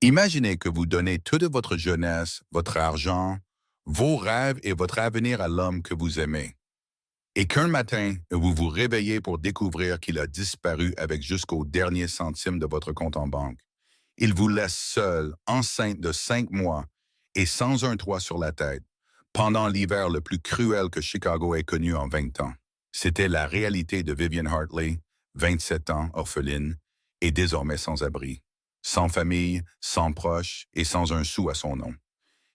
Imaginez que vous donnez toute votre jeunesse, votre argent, vos rêves et votre avenir à l'homme que vous aimez. Et qu'un matin, vous vous réveillez pour découvrir qu'il a disparu avec jusqu'au dernier centime de votre compte en banque. Il vous laisse seul, enceinte de 5 mois et sans un toit sur la tête, pendant l'hiver le plus cruel que Chicago ait connu en 20 ans. C'était la réalité de Vivian Hartley, 27 ans, orpheline, et désormais sans abri. Sans famille, sans proches et sans un sou à son nom.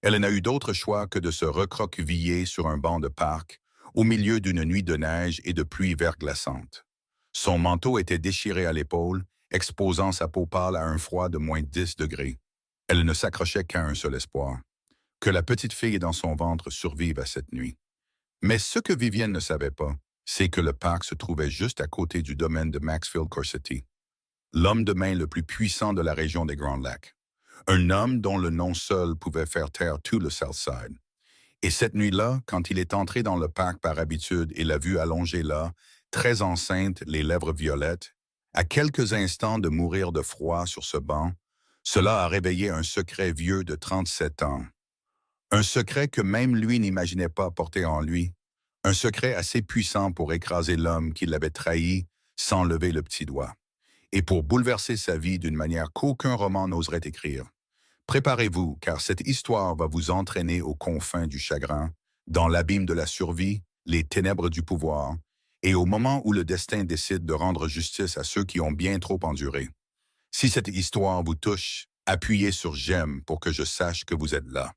Elle n'a eu d'autre choix que de se recroqueviller sur un banc de parc, au milieu d'une nuit de neige et de pluie verglaçante. Son manteau était déchiré à l'épaule, exposant sa peau pâle à un froid de -10 degrés. Elle ne s'accrochait qu'à un seul espoir, que la petite fille dans son ventre survive à cette nuit. Mais ce que Vivienne ne savait pas, c'est que le parc se trouvait juste à côté du domaine de Maxfield Corsetti, l'homme de main le plus puissant de la région des Grands Lacs. Un homme dont le nom seul pouvait faire taire tout le Southside. Et cette nuit-là, quand il est entré dans le parc par habitude et l'a vue allongée là, très enceinte, les lèvres violettes, à quelques instants de mourir de froid sur ce banc, cela a réveillé un secret vieux de 37 ans. Un secret que même lui n'imaginait pas porter en lui. Un secret assez puissant pour écraser l'homme qui l'avait trahi sans lever le petit doigt. Et pour bouleverser sa vie d'une manière qu'aucun roman n'oserait écrire. Préparez-vous, car cette histoire va vous entraîner aux confins du chagrin, dans l'abîme de la survie, les ténèbres du pouvoir, et au moment où le destin décide de rendre justice à ceux qui ont bien trop enduré. Si cette histoire vous touche, appuyez sur j'aime pour que je sache que vous êtes là.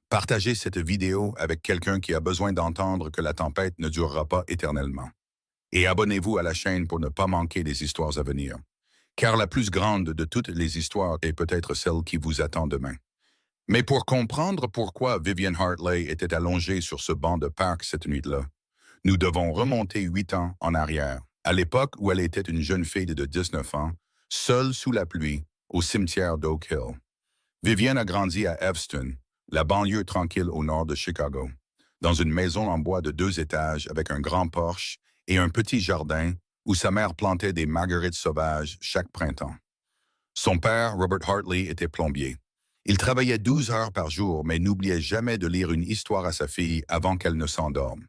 Partagez cette vidéo avec quelqu'un qui a besoin d'entendre que la tempête ne durera pas éternellement. Et abonnez-vous à la chaîne pour ne pas manquer des histoires à venir. Car la plus grande de toutes les histoires est peut-être celle qui vous attend demain. Mais pour comprendre pourquoi Vivian Hartley était allongée sur ce banc de parc cette nuit-là, nous devons remonter 8 ans en arrière, à l'époque où elle était une jeune fille de 19 ans, seule sous la pluie, au cimetière d'Oak Hill. Vivian a grandi à Evanston, la banlieue tranquille au nord de Chicago, dans une maison en bois de 2 étages avec un grand porche et un petit jardin où sa mère plantait des marguerites sauvages chaque printemps. Son père, Robert Hartley, était plombier. Il travaillait 12 heures par jour, mais n'oubliait jamais de lire une histoire à sa fille avant qu'elle ne s'endorme.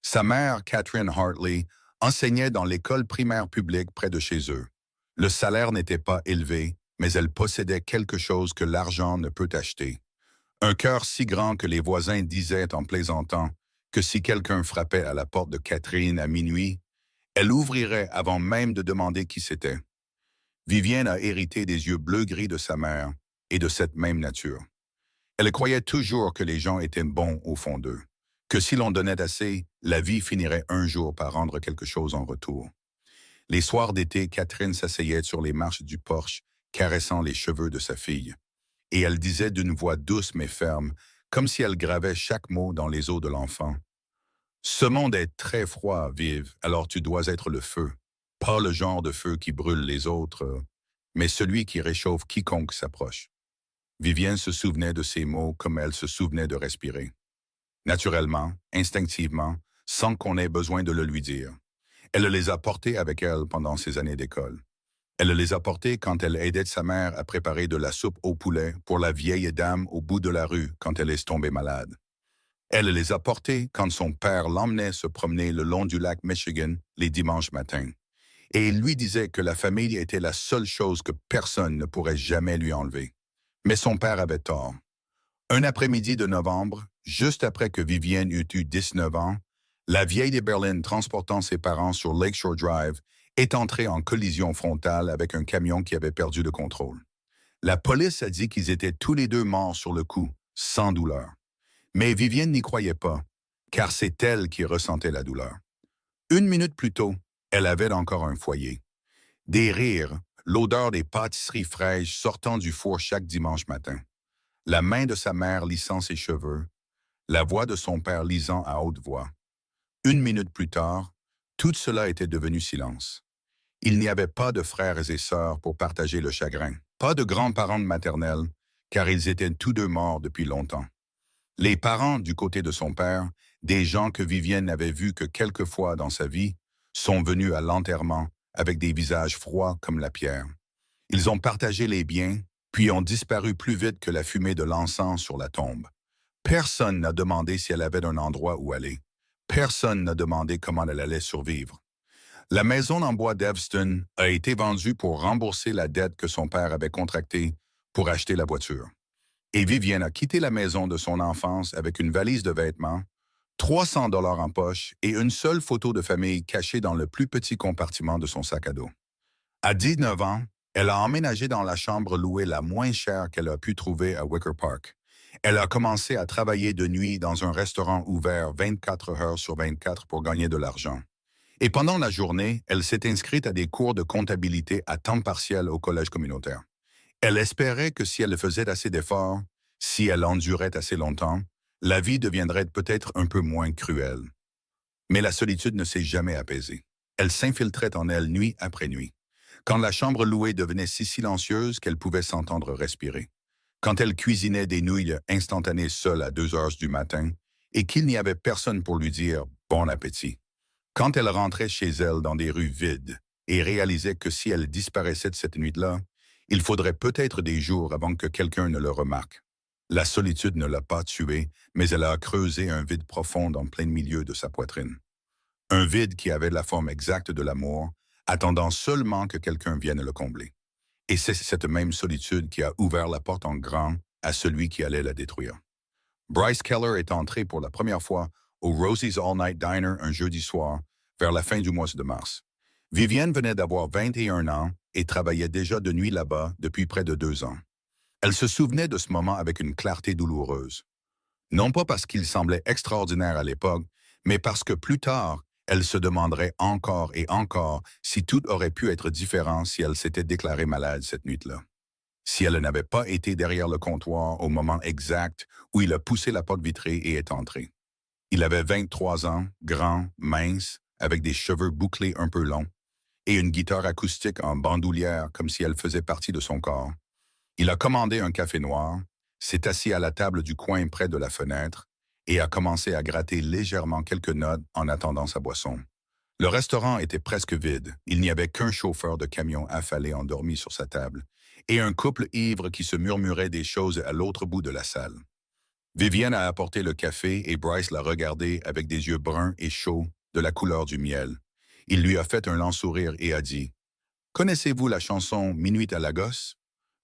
Sa mère, Catherine Hartley, enseignait dans l'école primaire publique près de chez eux. Le salaire n'était pas élevé, mais elle possédait quelque chose que l'argent ne peut acheter. Un cœur si grand que les voisins disaient en plaisantant que si quelqu'un frappait à la porte de Catherine à minuit, elle ouvrirait avant même de demander qui c'était. Vivienne a hérité des yeux bleu-gris de sa mère et de cette même nature. Elle croyait toujours que les gens étaient bons au fond d'eux, que si l'on donnait assez, la vie finirait un jour par rendre quelque chose en retour. Les soirs d'été, Catherine s'asseyait sur les marches du porche, caressant les cheveux de sa fille. Et elle disait d'une voix douce mais ferme, comme si elle gravait chaque mot dans les os de l'enfant. Ce monde est très froid, Vive, alors tu dois être le feu. Pas le genre de feu qui brûle les autres, mais celui qui réchauffe quiconque s'approche. Vivienne se souvenait de ces mots comme elle se souvenait de respirer. Naturellement, instinctivement, sans qu'on ait besoin de le lui dire. Elle les a portés avec elle pendant ses années d'école. Elle les a portés quand elle aidait sa mère à préparer de la soupe au poulet pour la vieille dame au bout de la rue quand elle est tombée malade. Elle les a portés quand son père l'emmenait se promener le long du lac Michigan les dimanches matins. Et il lui disait que la famille était la seule chose que personne ne pourrait jamais lui enlever. Mais son père avait tort. Un après-midi de novembre, juste après que Vivienne eut eu 19 ans, la vieille de Berlin transportant ses parents sur Lakeshore Drive est entrée en collision frontale avec un camion qui avait perdu le contrôle. La police a dit qu'ils étaient tous les deux morts sur le coup, sans douleur. Mais Vivienne n'y croyait pas, car c'est elle qui ressentait la douleur. 1 minute plus tôt, elle avait encore un foyer. Des rires, l'odeur des pâtisseries fraîches sortant du four chaque dimanche matin. La main de sa mère lissant ses cheveux, la voix de son père lisant à haute voix. 1 minute plus tard, tout cela était devenu silence. Il n'y avait pas de frères et sœurs pour partager le chagrin, pas de grands-parents maternels, car ils étaient tous deux morts depuis longtemps. Les parents du côté de son père, des gens que Vivienne n'avait vus que quelques fois dans sa vie, sont venus à l'enterrement avec des visages froids comme la pierre. Ils ont partagé les biens, puis ont disparu plus vite que la fumée de l'encens sur la tombe. Personne n'a demandé si elle avait un endroit où aller. Personne n'a demandé comment elle allait survivre. La maison en bois d'Evston a été vendue pour rembourser la dette que son père avait contractée pour acheter la voiture. Et Vivienne a quitté la maison de son enfance avec une valise de vêtements, 300 $ en poche et une seule photo de famille cachée dans le plus petit compartiment de son sac à dos. À 19 ans, elle a emménagé dans la chambre louée la moins chère qu'elle a pu trouver à Wicker Park. Elle a commencé à travailler de nuit dans un restaurant ouvert 24 heures sur 24 pour gagner de l'argent. Et pendant la journée, elle s'est inscrite à des cours de comptabilité à temps partiel au collège communautaire. Elle espérait que si elle faisait assez d'efforts, si elle endurait assez longtemps, la vie deviendrait peut-être un peu moins cruelle. Mais la solitude ne s'est jamais apaisée. Elle s'infiltrait en elle nuit après nuit. Quand la chambre louée devenait si silencieuse qu'elle pouvait s'entendre respirer. Quand elle cuisinait des nouilles instantanées seule à 2 heures du matin et qu'il n'y avait personne pour lui dire « bon appétit ». Quand elle rentrait chez elle dans des rues vides et réalisait que si elle disparaissait de cette nuit-là, il faudrait peut-être des jours avant que quelqu'un ne le remarque. La solitude ne l'a pas tuée, mais elle a creusé un vide profond en plein milieu de sa poitrine. Un vide qui avait la forme exacte de l'amour, attendant seulement que quelqu'un vienne le combler. Et c'est cette même solitude qui a ouvert la porte en grand à celui qui allait la détruire. Bryce Keller est entré pour la première fois au Rosie's All Night Diner un jeudi soir, vers la fin du mois de mars. Vivienne venait d'avoir 21 ans et travaillait déjà de nuit là-bas depuis près de 2 ans. Elle se souvenait de ce moment avec une clarté douloureuse. Non pas parce qu'il semblait extraordinaire à l'époque, mais parce que plus tard, elle se demanderait encore et encore si tout aurait pu être différent si elle s'était déclarée malade cette nuit-là. Si elle n'avait pas été derrière le comptoir au moment exact où il a poussé la porte vitrée et est entré. Il avait 23 ans, grand, mince, avec des cheveux bouclés un peu longs, et une guitare acoustique en bandoulière comme si elle faisait partie de son corps. Il a commandé un café noir, s'est assis à la table du coin près de la fenêtre et a commencé à gratter légèrement quelques notes en attendant sa boisson. Le restaurant était presque vide. Il n'y avait qu'un chauffeur de camion affalé endormi sur sa table et un couple ivre qui se murmurait des choses à l'autre bout de la salle. Vivienne a apporté le café et Bryce l'a regardé avec des yeux bruns et chauds de la couleur du miel. Il lui a fait un lent sourire et a dit « Connaissez-vous la chanson Minuit à Lagos?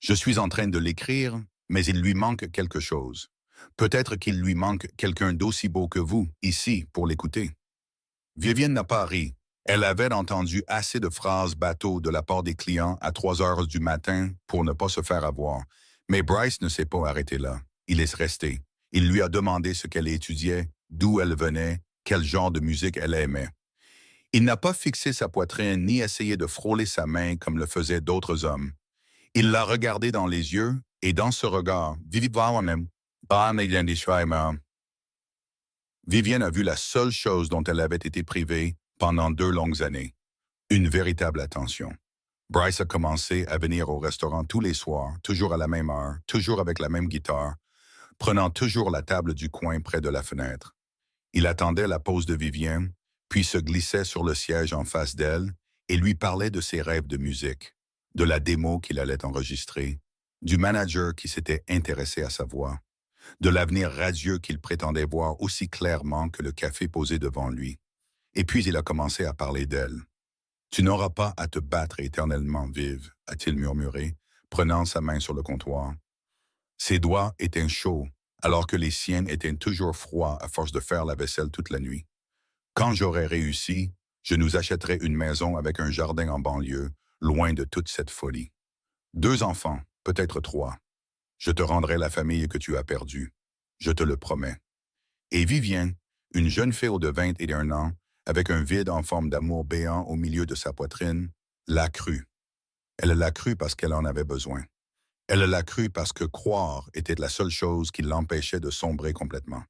Je suis en train de l'écrire, mais il lui manque quelque chose. Peut-être qu'il lui manque quelqu'un d'aussi beau que vous, ici, pour l'écouter. » Vivienne n'a pas ri. Elle avait entendu assez de phrases bateaux de la part des clients à 3 heures du matin pour ne pas se faire avoir. Mais Bryce ne s'est pas arrêté là. Il est resté. Il lui a demandé ce qu'elle étudiait, d'où elle venait, quel genre de musique elle aimait. Il n'a pas fixé sa poitrine ni essayé de frôler sa main comme le faisaient d'autres hommes. Il l'a regardé dans les yeux et dans ce regard, Vivienne a vu la seule chose dont elle avait été privée pendant 2 longues années, une véritable attention. Bryce a commencé à venir au restaurant tous les soirs, toujours à la même heure, toujours avec la même guitare, prenant toujours la table du coin près de la fenêtre. Il attendait la pause de Vivienne, puis se glissait sur le siège en face d'elle et lui parlait de ses rêves de musique, de la démo qu'il allait enregistrer, du manager qui s'était intéressé à sa voix, de l'avenir radieux qu'il prétendait voir aussi clairement que le café posé devant lui. Et puis il a commencé à parler d'elle. « Tu n'auras pas à te battre éternellement, Vive, a-t-il murmuré, prenant sa main sur le comptoir. Ses doigts étaient chauds, alors que les siens étaient toujours froids à force de faire la vaisselle toute la nuit. Quand j'aurai réussi, je nous achèterai une maison avec un jardin en banlieue, loin de toute cette folie. 2 enfants, peut-être 3. Je te rendrai la famille que tu as perdue. Je te le promets. » Et Vivienne, une jeune fille de 21 ans, avec un vide en forme d'amour béant au milieu de sa poitrine, l'a cru. Elle l'a cru parce qu'elle en avait besoin. Elle l'a cru parce que croire était la seule chose qui l'empêchait de sombrer complètement.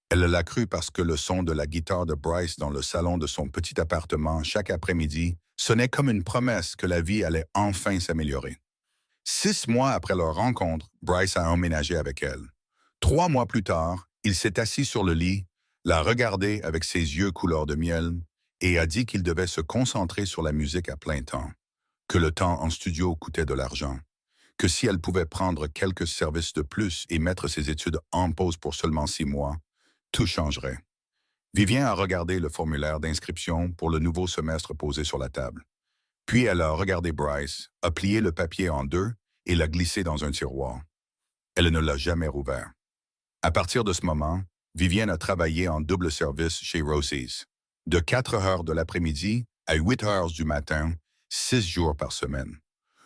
Elle l'a cru parce que le son de la guitare de Bryce dans le salon de son petit appartement chaque après-midi sonnait comme une promesse que la vie allait enfin s'améliorer. 6 mois après leur rencontre, Bryce a emménagé avec elle. 3 mois plus tard, il s'est assis sur le lit, l'a regardé avec ses yeux couleur de miel et a dit qu'il devait se concentrer sur la musique à plein temps, que le temps en studio coûtait de l'argent, que si elle pouvait prendre quelques services de plus et mettre ses études en pause pour seulement 6 mois, tout changerait. Vivien a regardé le formulaire d'inscription pour le nouveau semestre posé sur la table. Puis elle a regardé Bryce, a plié le papier en deux et l'a glissé dans un tiroir. Elle ne l'a jamais rouvert. À partir de ce moment, Vivienne a travaillé en double service chez Rosie's, de 4 heures de l'après-midi à 8 heures du matin, 6 jours par semaine.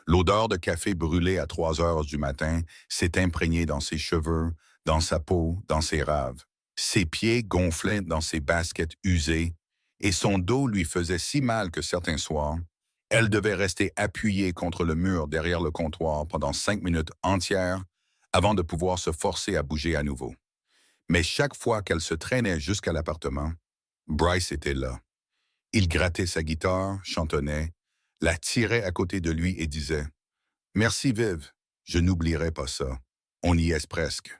L'odeur de café brûlé à 3 heures du matin s'est imprégnée dans ses cheveux, dans sa peau, dans ses raves. Ses pieds gonflaient dans ses baskets usées et son dos lui faisait si mal que certains soirs, elle devait rester appuyée contre le mur derrière le comptoir pendant 5 minutes entières avant de pouvoir se forcer à bouger à nouveau. Mais chaque fois qu'elle se traînait jusqu'à l'appartement, Bryce était là. Il grattait sa guitare, chantonnait, la tirait à côté de lui et disait « Merci Viv, je n'oublierai pas ça. On y est presque. »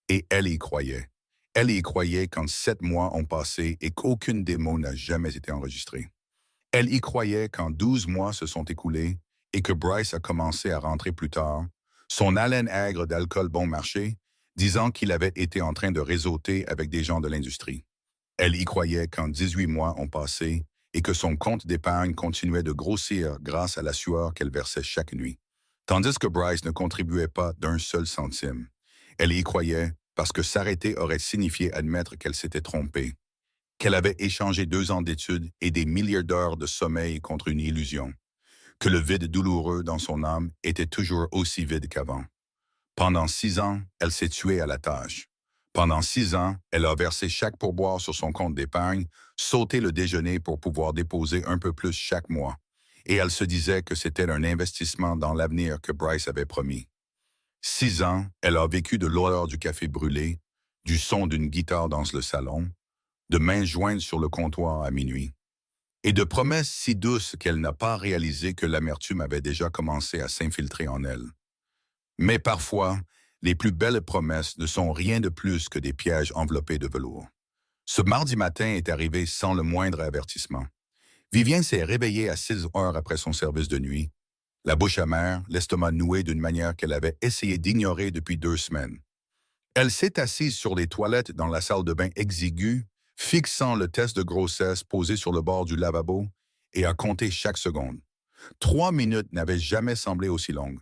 Et elle y croyait. Elle y croyait quand 7 mois ont passé et qu'aucune démo n'a jamais été enregistrée. Elle y croyait quand 12 mois se sont écoulés et que Bryce a commencé à rentrer plus tard, son haleine aigre d'alcool bon marché, disant qu'il avait été en train de réseauter avec des gens de l'industrie. Elle y croyait quand 18 mois ont passé et que son compte d'épargne continuait de grossir grâce à la sueur qu'elle versait chaque nuit. Tandis que Bryce ne contribuait pas d'un seul centime. Elle y croyait parce que s'arrêter aurait signifié admettre qu'elle s'était trompée, qu'elle avait échangé 2 ans d'études et des milliers d'heures de sommeil contre une illusion, que le vide douloureux dans son âme était toujours aussi vide qu'avant. Pendant 6 ans, elle s'est tuée à la tâche. Pendant 6 ans, elle a versé chaque pourboire sur son compte d'épargne, sauté le déjeuner pour pouvoir déposer un peu plus chaque mois. Et elle se disait que c'était un investissement dans l'avenir que Bryce avait promis. 6 ans, elle a vécu de l'odeur du café brûlé, du son d'une guitare dans le salon, de mains jointes sur le comptoir à minuit, et de promesses si douces qu'elle n'a pas réalisé que l'amertume avait déjà commencé à s'infiltrer en elle. Mais parfois, les plus belles promesses ne sont rien de plus que des pièges enveloppés de velours. Ce mardi matin est arrivé sans le moindre avertissement. Vivien s'est réveillée à 6 heures après son service de nuit, la bouche amère, l'estomac noué d'une manière qu'elle avait essayé d'ignorer depuis 2 semaines. Elle s'est assise sur les toilettes dans la salle de bain exiguë, fixant le test de grossesse posé sur le bord du lavabo et a compté chaque seconde. 3 minutes n'avaient jamais semblé aussi longues.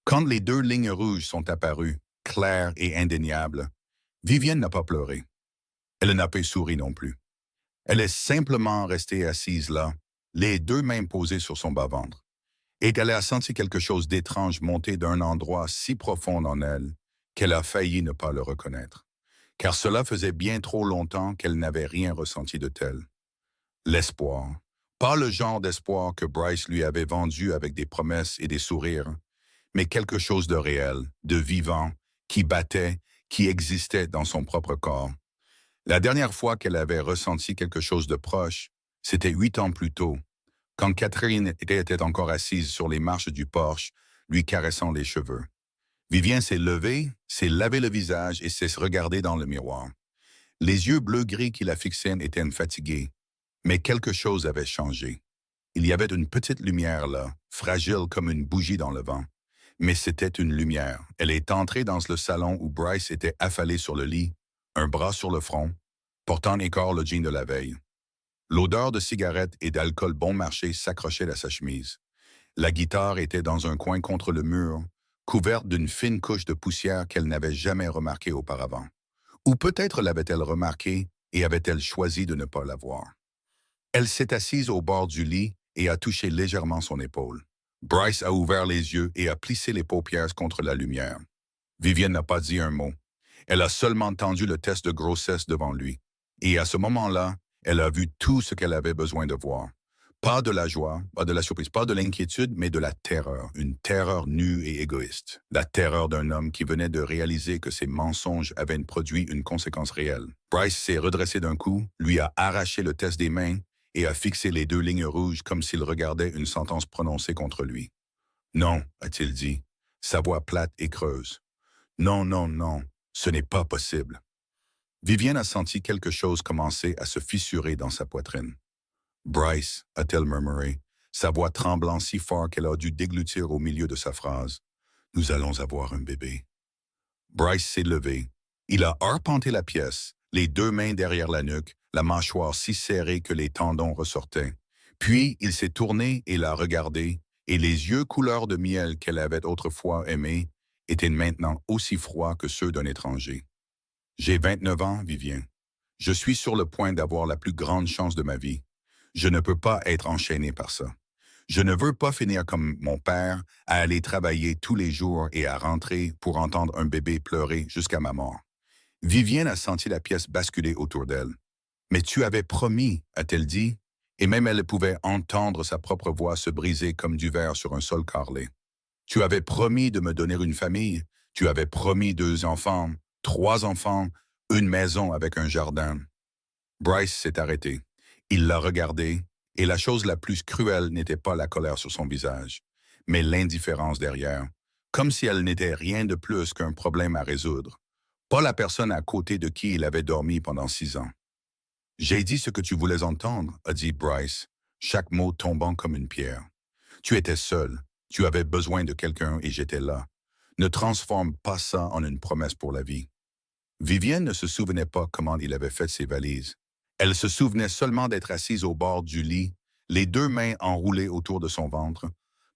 Quand les 2 lignes rouges sont apparues, claires et indéniables, Vivienne n'a pas pleuré. Elle n'a pas souri non plus. Elle est simplement restée assise là, les 2 mains posées sur son bas-ventre. Et elle a senti quelque chose d'étrange monter d'un endroit si profond en elle qu'elle a failli ne pas le reconnaître. Car cela faisait bien trop longtemps qu'elle n'avait rien ressenti de tel. L'espoir. Pas le genre d'espoir que Bryce lui avait vendu avec des promesses et des sourires, mais quelque chose de réel, de vivant, qui battait, qui existait dans son propre corps. La dernière fois qu'elle avait ressenti quelque chose de proche, c'était 8 ans plus tôt, quand Catherine était encore assise sur les marches du porche, lui caressant les cheveux. Vivien s'est levé, s'est lavé le visage et s'est regardé dans le miroir. Les yeux bleu-gris qui la fixaient étaient fatigués, mais quelque chose avait changé. Il y avait une petite lumière là, fragile comme une bougie dans le vent. Mais c'était une lumière. Elle est entrée dans le salon où Bryce était affalé sur le lit, un bras sur le front, portant encore le jean de la veille. L'odeur de cigarette et d'alcool bon marché s'accrochait à sa chemise. La guitare était dans un coin contre le mur, couverte d'une fine couche de poussière qu'elle n'avait jamais remarquée auparavant. Ou peut-être l'avait-elle remarquée et avait-elle choisi de ne pas la voir. Elle s'est assise au bord du lit et a touché légèrement son épaule. Bryce a ouvert les yeux et a plissé les paupières contre la lumière. Vivienne n'a pas dit un mot. Elle a seulement tendu le test de grossesse devant lui. Et à ce moment-là, elle a vu tout ce qu'elle avait besoin de voir. Pas de la joie, pas de la surprise, pas de l'inquiétude, mais de la terreur. Une terreur nue et égoïste. La terreur d'un homme qui venait de réaliser que ses mensonges avaient produit une conséquence réelle. Bryce s'est redressé d'un coup, lui a arraché le test des mains et a fixé les 2 lignes rouges comme s'il regardait une sentence prononcée contre lui. « Non », a-t-il dit, sa voix plate et creuse. « Non, non, non, ce n'est pas possible. » Vivienne a senti quelque chose commencer à se fissurer dans sa poitrine. « Bryce », a-t-elle murmuré, sa voix tremblant si fort qu'elle a dû déglutir au milieu de sa phrase. Nous allons avoir un bébé. Bryce s'est levé. Il a arpenté la pièce, les deux mains derrière la nuque, la mâchoire si serrée que les tendons ressortaient. Puis il s'est tourné et l'a regardé, et les yeux couleur de miel qu'elle avait autrefois aimés étaient maintenant aussi froids que ceux d'un étranger. J'ai 29 ans, Vivien. Je suis sur le point d'avoir la plus grande chance de ma vie. Je ne peux pas être enchaîné par ça. Je ne veux pas finir comme mon père, à aller travailler tous les jours et à rentrer pour entendre un bébé pleurer jusqu'à ma mort. Vivienne a senti la pièce basculer autour d'elle. « Mais tu avais promis, a-t-elle dit, et même elle pouvait entendre sa propre voix se briser comme du verre sur un sol carrelé. Tu avais promis de me donner une famille, tu avais promis 2 enfants, 3 enfants, une maison avec un jardin. » Bryce s'est arrêté. Il l'a regardé, et la chose la plus cruelle n'était pas la colère sur son visage, mais l'indifférence derrière, comme si elle n'était rien de plus qu'un problème à résoudre, pas la personne à côté de qui il avait dormi pendant 6 ans. « J'ai dit ce que tu voulais entendre, » a dit Bryce, chaque mot tombant comme une pierre. « Tu étais seul, tu avais besoin de quelqu'un et j'étais là. Ne transforme pas ça en une promesse pour la vie. » Vivienne ne se souvenait pas comment il avait fait ses valises. Elle se souvenait seulement d'être assise au bord du lit, les 2 mains enroulées autour de son ventre,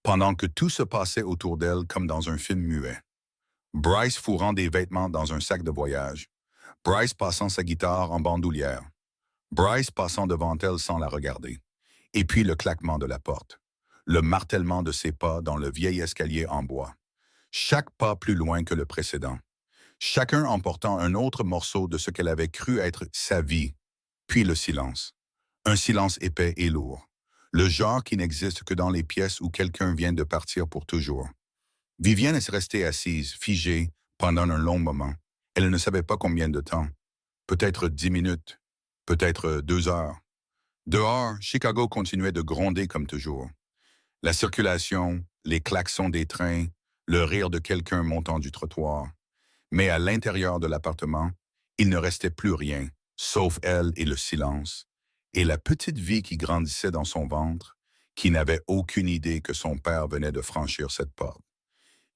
pendant que tout se passait autour d'elle comme dans un film muet. Bryce fourrant des vêtements dans un sac de voyage. Bryce passant sa guitare en bandoulière. Bryce passant devant elle sans la regarder. Et puis le claquement de la porte. Le martèlement de ses pas dans le vieil escalier en bois. Chaque pas plus loin que le précédent. Chacun emportant un autre morceau de ce qu'elle avait cru être sa vie. Puis le silence. Un silence épais et lourd. Le genre qui n'existe que dans les pièces où quelqu'un vient de partir pour toujours. Vivienne est restée assise, figée, pendant un long moment. Elle ne savait pas combien de temps. Peut-être 10 minutes. Peut-être 2 heures. Dehors, Chicago continuait de gronder comme toujours. La circulation, les klaxons des trains, le rire de quelqu'un montant du trottoir. Mais à l'intérieur de l'appartement, il ne restait plus rien, sauf elle et le silence, et la petite vie qui grandissait dans son ventre, qui n'avait aucune idée que son père venait de franchir cette porte.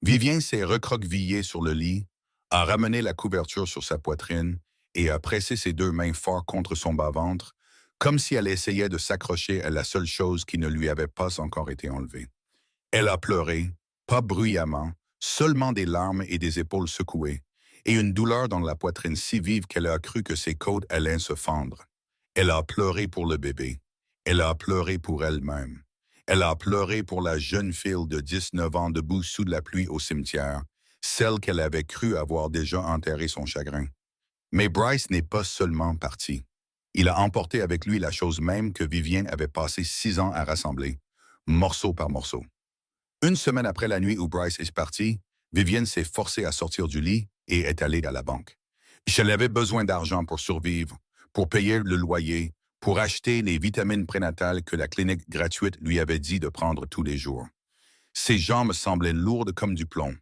Vivien s'est recroquevillé sur le lit, a ramené la couverture sur sa poitrine et a pressé ses 2 mains fort contre son bas-ventre, comme si elle essayait de s'accrocher à la seule chose qui ne lui avait pas encore été enlevée. Elle a pleuré, pas bruyamment, seulement des larmes et des épaules secouées, et une douleur dans la poitrine si vive qu'elle a cru que ses côtes allaient se fendre. Elle a pleuré pour le bébé. Elle a pleuré pour elle-même. Elle a pleuré pour la jeune fille de 19 ans debout sous la pluie au cimetière, celle qu'elle avait cru avoir déjà enterré son chagrin. Mais Bryce n'est pas seulement parti. Il a emporté avec lui la chose même que Vivien avait passé 6 ans à rassembler, morceau par morceau. Une semaine après la nuit où Bryce est parti, Vivienne s'est forcée à sortir du lit et est allée à la banque. Elle avait besoin d'argent pour survivre, pour payer le loyer, pour acheter les vitamines prénatales que la clinique gratuite lui avait dit de prendre tous les jours. Ses jambes semblaient lourdes comme du plomb.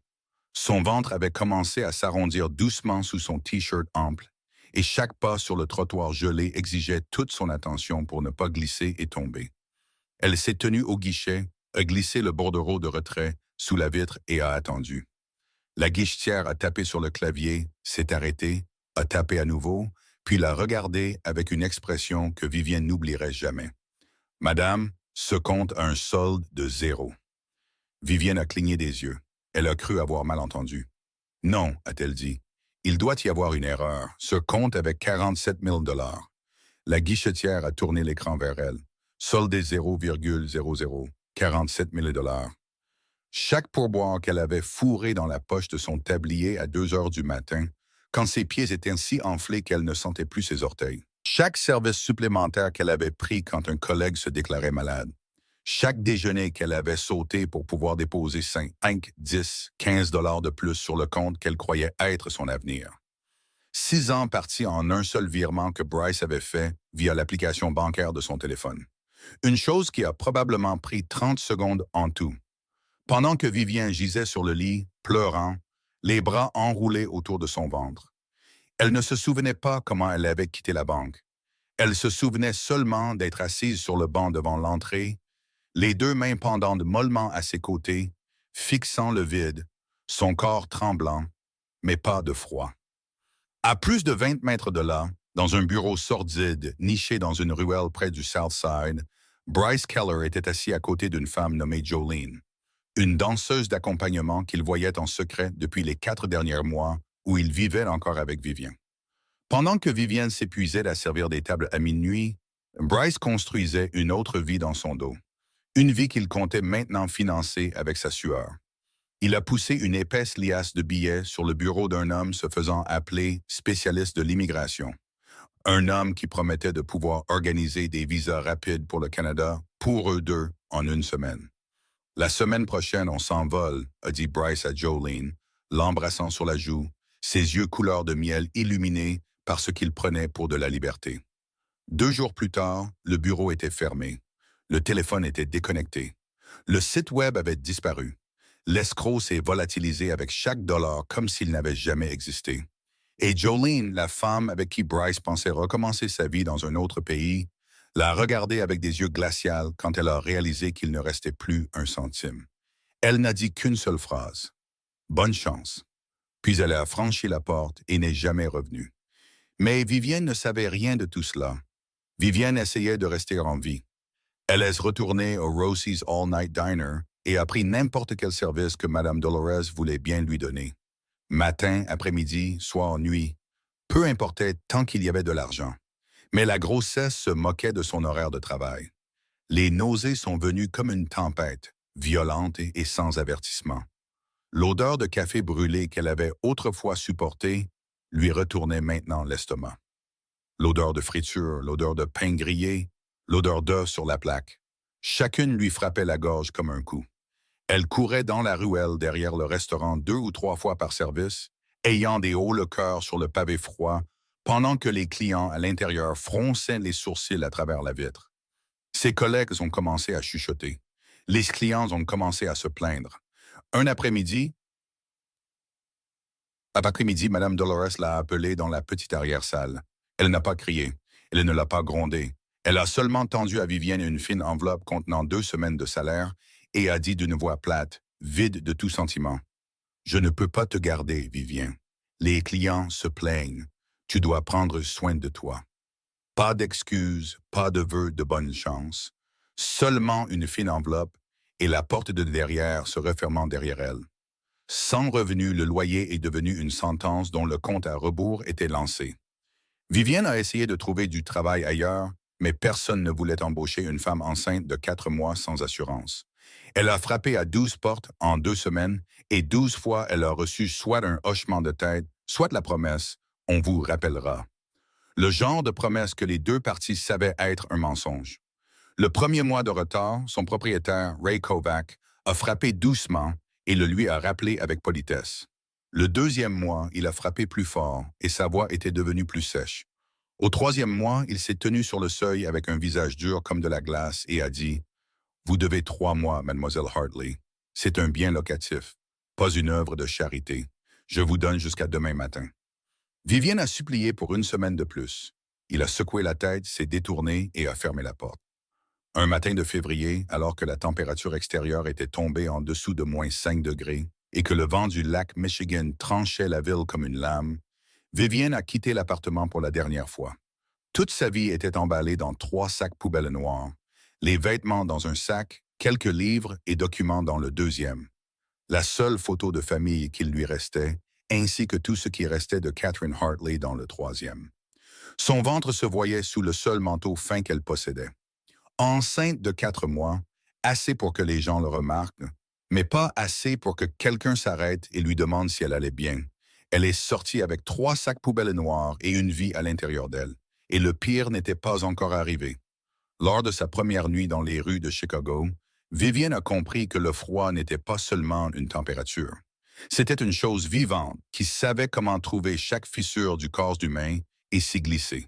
Son ventre avait commencé à s'arrondir doucement sous son T-shirt ample, et chaque pas sur le trottoir gelé exigeait toute son attention pour ne pas glisser et tomber. Elle s'est tenue au guichet, a glissé le bordereau de retrait sous la vitre et a attendu. La guichetière a tapé sur le clavier, s'est arrêtée, a tapé à nouveau, puis l'a regardé avec une expression que Vivienne n'oublierait jamais. « Madame, ce compte a un solde de 0. » Vivienne a cligné des yeux. Elle a cru avoir mal entendu. « Non, a-t-elle dit. Il doit y avoir une erreur. Ce compte avait 47 000 $. La guichetière a tourné l'écran vers elle. Soldé 0,00, 47 000 $. Chaque pourboire qu'elle avait fourré dans la poche de son tablier à 2 heures du matin, quand ses pieds étaient si enflés qu'elle ne sentait plus ses orteils. Chaque service supplémentaire qu'elle avait pris quand un collègue se déclarait malade. Chaque déjeuner qu'elle avait sauté pour pouvoir déposer 5, 10, 15 $ de plus sur le compte qu'elle croyait être son avenir. 6 ans partis en un seul virement que Bryce avait fait via l'application bancaire de son téléphone. Une chose qui a probablement pris 30 secondes en tout. Pendant que Vivien gisait sur le lit, pleurant, les bras enroulés autour de son ventre. Elle ne se souvenait pas comment elle avait quitté la banque. Elle se souvenait seulement d'être assise sur le banc devant l'entrée, les 2 mains pendantes mollement à ses côtés, fixant le vide, son corps tremblant, mais pas de froid. À plus de 20 mètres de là, dans un bureau sordide, niché dans une ruelle près du South Side, Bryce Keller était assis à côté d'une femme nommée Jolene, une danseuse d'accompagnement qu'il voyait en secret depuis les 4 derniers mois où il vivait encore avec Vivian. Pendant que Vivian s'épuisait à servir des tables à minuit, Bryce construisait une autre vie dans son dos, une vie qu'il comptait maintenant financer avec sa sueur. Il a poussé une épaisse liasse de billets sur le bureau d'un homme se faisant appeler spécialiste de l'immigration. Un homme qui promettait de pouvoir organiser des visas rapides pour le Canada pour eux deux en une semaine. La semaine prochaine, on s'envole, a dit Bryce à Jolene, l'embrassant sur la joue, ses yeux couleur de miel illuminés par ce qu'il prenait pour de la liberté. 2 jours plus tard, le bureau était fermé. Le téléphone était déconnecté. Le site web avait disparu. L'escroc s'est volatilisé avec chaque dollar comme s'il n'avait jamais existé. Et Jolene, la femme avec qui Bryce pensait recommencer sa vie dans un autre pays, l'a regardé avec des yeux glaciaux quand elle a réalisé qu'il ne restait plus un centime. Elle n'a dit qu'une seule phrase. « Bonne chance ». Puis elle a franchi la porte et n'est jamais revenue. Mais Vivienne ne savait rien de tout cela. Vivienne essayait de rester en vie. Elle est retournée au Rosie's All Night Diner et a pris n'importe quel service que Mme Dolores voulait bien lui donner. Matin, après-midi, soir, nuit. Peu importait tant qu'il y avait de l'argent. Mais la grossesse se moquait de son horaire de travail. Les nausées sont venues comme une tempête, violente et sans avertissement. L'odeur de café brûlé qu'elle avait autrefois supportée lui retournait maintenant l'estomac. L'odeur de friture, l'odeur de pain grillé, l'odeur d'œuf sur la plaque. Chacune lui frappait la gorge comme un coup. Elle courait dans la ruelle derrière le restaurant 2 ou 3 fois par service, ayant des hauts le cœur sur le pavé froid, pendant que les clients à l'intérieur fronçaient les sourcils à travers la vitre. Ses collègues ont commencé à chuchoter. Les clients ont commencé à se plaindre. Un après-midi, Mme Dolores l'a appelée dans la petite arrière-salle. Elle n'a pas crié. Elle ne l'a pas grondé. Elle a seulement tendu à Vivienne une fine enveloppe contenant 2 semaines de salaire et a dit d'une voix plate, vide de tout sentiment. « Je ne peux pas te garder, Vivienne. Les clients se plaignent. Tu dois prendre soin de toi. » Pas d'excuses, pas de vœux de bonne chance. Seulement une fine enveloppe et la porte de derrière se refermant derrière elle. Sans revenu, le loyer est devenu une sentence dont le compte à rebours était lancé. Vivienne a essayé de trouver du travail ailleurs, mais personne ne voulait embaucher une femme enceinte de 4 mois sans assurance. Elle a frappé à 12 portes en 2 semaines et 12 fois elle a reçu soit un hochement de tête, soit la promesse « on vous rappellera ». Le genre de promesse que les deux parties savaient être un mensonge. Le premier mois de retard, son propriétaire, Ray Kovac, a frappé doucement et le lui a rappelé avec politesse. Le deuxième mois, il a frappé plus fort et sa voix était devenue plus sèche. Au troisième mois, il s'est tenu sur le seuil avec un visage dur comme de la glace et a dit « Vous devez 3 mois, mademoiselle Hartley. C'est un bien locatif, pas une œuvre de charité. Je vous donne jusqu'à demain matin. » Vivienne a supplié pour 1 semaine de plus. Il a secoué la tête, s'est détourné et a fermé la porte. Un matin de février, alors que la température extérieure était tombée en dessous de -5 degrés et que le vent du lac Michigan tranchait la ville comme une lame, Vivienne a quitté l'appartement pour la dernière fois. Toute sa vie était emballée dans 3 sacs poubelles noirs, les vêtements dans un sac, quelques livres et documents dans le deuxième. La seule photo de famille qu'il lui restait, ainsi que tout ce qui restait de Catherine Hartley dans le troisième. Son ventre se voyait sous le seul manteau fin qu'elle possédait. Enceinte de 4 mois, assez pour que les gens le remarquent, mais pas assez pour que quelqu'un s'arrête et lui demande si elle allait bien. Elle est sortie avec 3 sacs poubelles noirs et une vie à l'intérieur d'elle. Et le pire n'était pas encore arrivé. Lors de sa première nuit dans les rues de Chicago, Vivienne a compris que le froid n'était pas seulement une température. C'était une chose vivante qui savait comment trouver chaque fissure du corps humain et s'y glisser.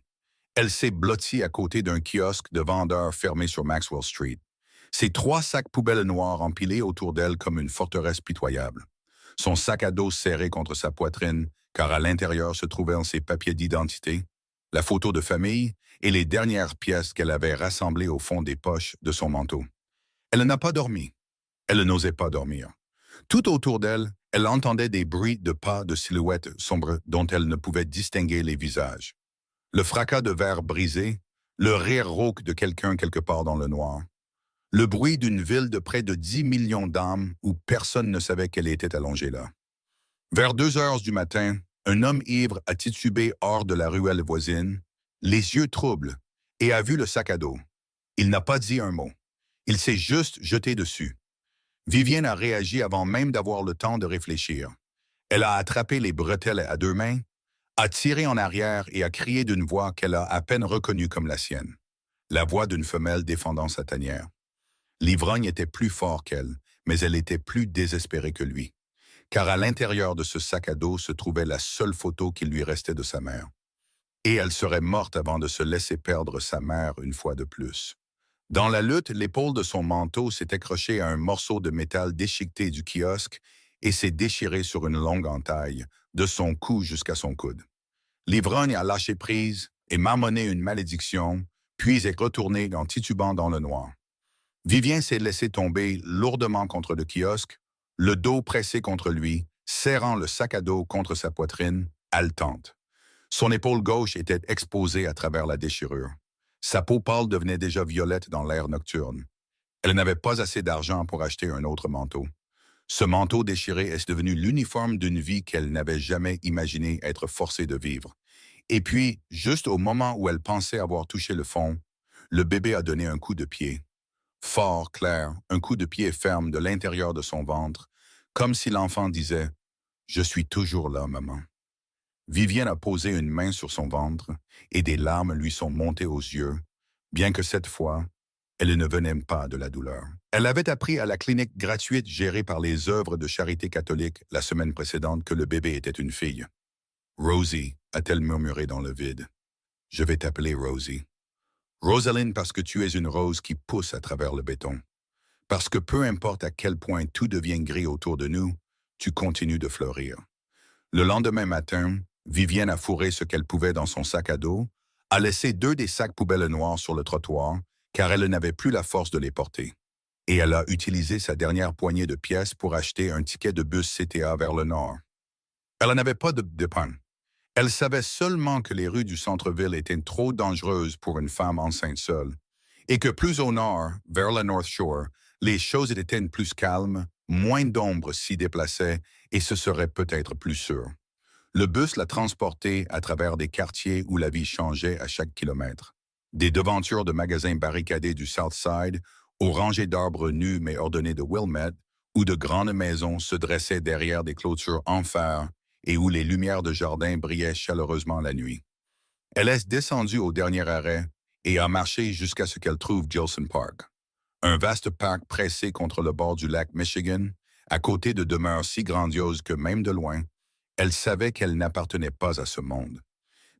Elle s'est blottie à côté d'un kiosque de vendeurs fermé sur Maxwell Street. Ses 3 sacs poubelles noirs empilés autour d'elle comme une forteresse pitoyable. Son sac à dos serré contre sa poitrine, car à l'intérieur se trouvaient ses papiers d'identité, la photo de famille et les dernières pièces qu'elle avait rassemblées au fond des poches de son manteau. Elle n'a pas dormi. Elle n'osait pas dormir. Tout autour d'elle, Elle entendait des bruits de pas de silhouettes sombres dont elle ne pouvait distinguer les visages. Le fracas de verre brisé, le rire rauque de quelqu'un quelque part dans le noir. Le bruit d'une ville de près de 10 millions d'âmes où personne ne savait qu'elle était allongée là. Vers 2 heures du matin, un homme ivre a titubé hors de la ruelle voisine, les yeux troubles, et a vu le sac à dos. Il n'a pas dit un mot. Il s'est juste jeté dessus. Vivienne a réagi avant même d'avoir le temps de réfléchir. Elle a attrapé les bretelles à 2 mains, a tiré en arrière et a crié d'une voix qu'elle a à peine reconnue comme la sienne. La voix d'une femelle défendant sa tanière. L'ivrogne était plus fort qu'elle, mais elle était plus désespérée que lui. Car à l'intérieur de ce sac à dos se trouvait la seule photo qui lui restait de sa mère. Et elle serait morte avant de se laisser perdre sa mère une fois de plus. Dans la lutte, l'épaule de son manteau s'est accrochée à un morceau de métal déchiqueté du kiosque et s'est déchirée sur une longue entaille, de son cou jusqu'à son coude. L'ivrogne a lâché prise et marmonné une malédiction, puis est retourné en titubant dans le noir. Vivien s'est laissé tomber lourdement contre le kiosque, le dos pressé contre lui, serrant le sac à dos contre sa poitrine, haletante. Son épaule gauche était exposée à travers la déchirure. Sa peau pâle devenait déjà violette dans l'air nocturne. Elle n'avait pas assez d'argent pour acheter un autre manteau. Ce manteau déchiré est devenu l'uniforme d'une vie qu'elle n'avait jamais imaginé être forcée de vivre. Et puis, juste au moment où elle pensait avoir touché le fond, le bébé a donné un coup de pied. Fort, clair, un coup de pied ferme de l'intérieur de son ventre, comme si l'enfant disait « Je suis toujours là, maman ». Vivienne a posé une main sur son ventre et des larmes lui sont montées aux yeux, bien que cette fois, elle ne venait pas de la douleur. Elle avait appris à la clinique gratuite gérée par les œuvres de charité catholique la semaine précédente que le bébé était une fille. « Rosie », a-t-elle murmuré dans le vide. « Je vais t'appeler Rosie. Rosaline parce que tu es une rose qui pousse à travers le béton. Parce que peu importe à quel point tout devient gris autour de nous, tu continues de fleurir. » Le lendemain matin, Vivienne a fourré ce qu'elle pouvait dans son sac à dos, a laissé 2 des sacs poubelles noirs sur le trottoir, car elle n'avait plus la force de les porter. Et elle a utilisé sa dernière poignée de pièces pour acheter un ticket de bus CTA vers le nord. Elle n'avait pas de pain. Elle savait seulement que les rues du centre-ville étaient trop dangereuses pour une femme enceinte seule, et que plus au nord, vers la North Shore, les choses étaient plus calmes, moins d'ombre s'y déplaçait et ce serait peut-être plus sûr. Le bus l'a transportée à travers des quartiers où la vie changeait à chaque kilomètre. Des devantures de magasins barricadés du South Side, aux rangées d'arbres nus mais ordonnés de Wilmette, où de grandes maisons se dressaient derrière des clôtures en fer et où les lumières de jardin brillaient chaleureusement la nuit. Elle est descendue au dernier arrêt et a marché jusqu'à ce qu'elle trouve Gilson Park. Un vaste parc pressé contre le bord du lac Michigan, à côté de demeures si grandioses que même de loin, elle savait qu'elle n'appartenait pas à ce monde.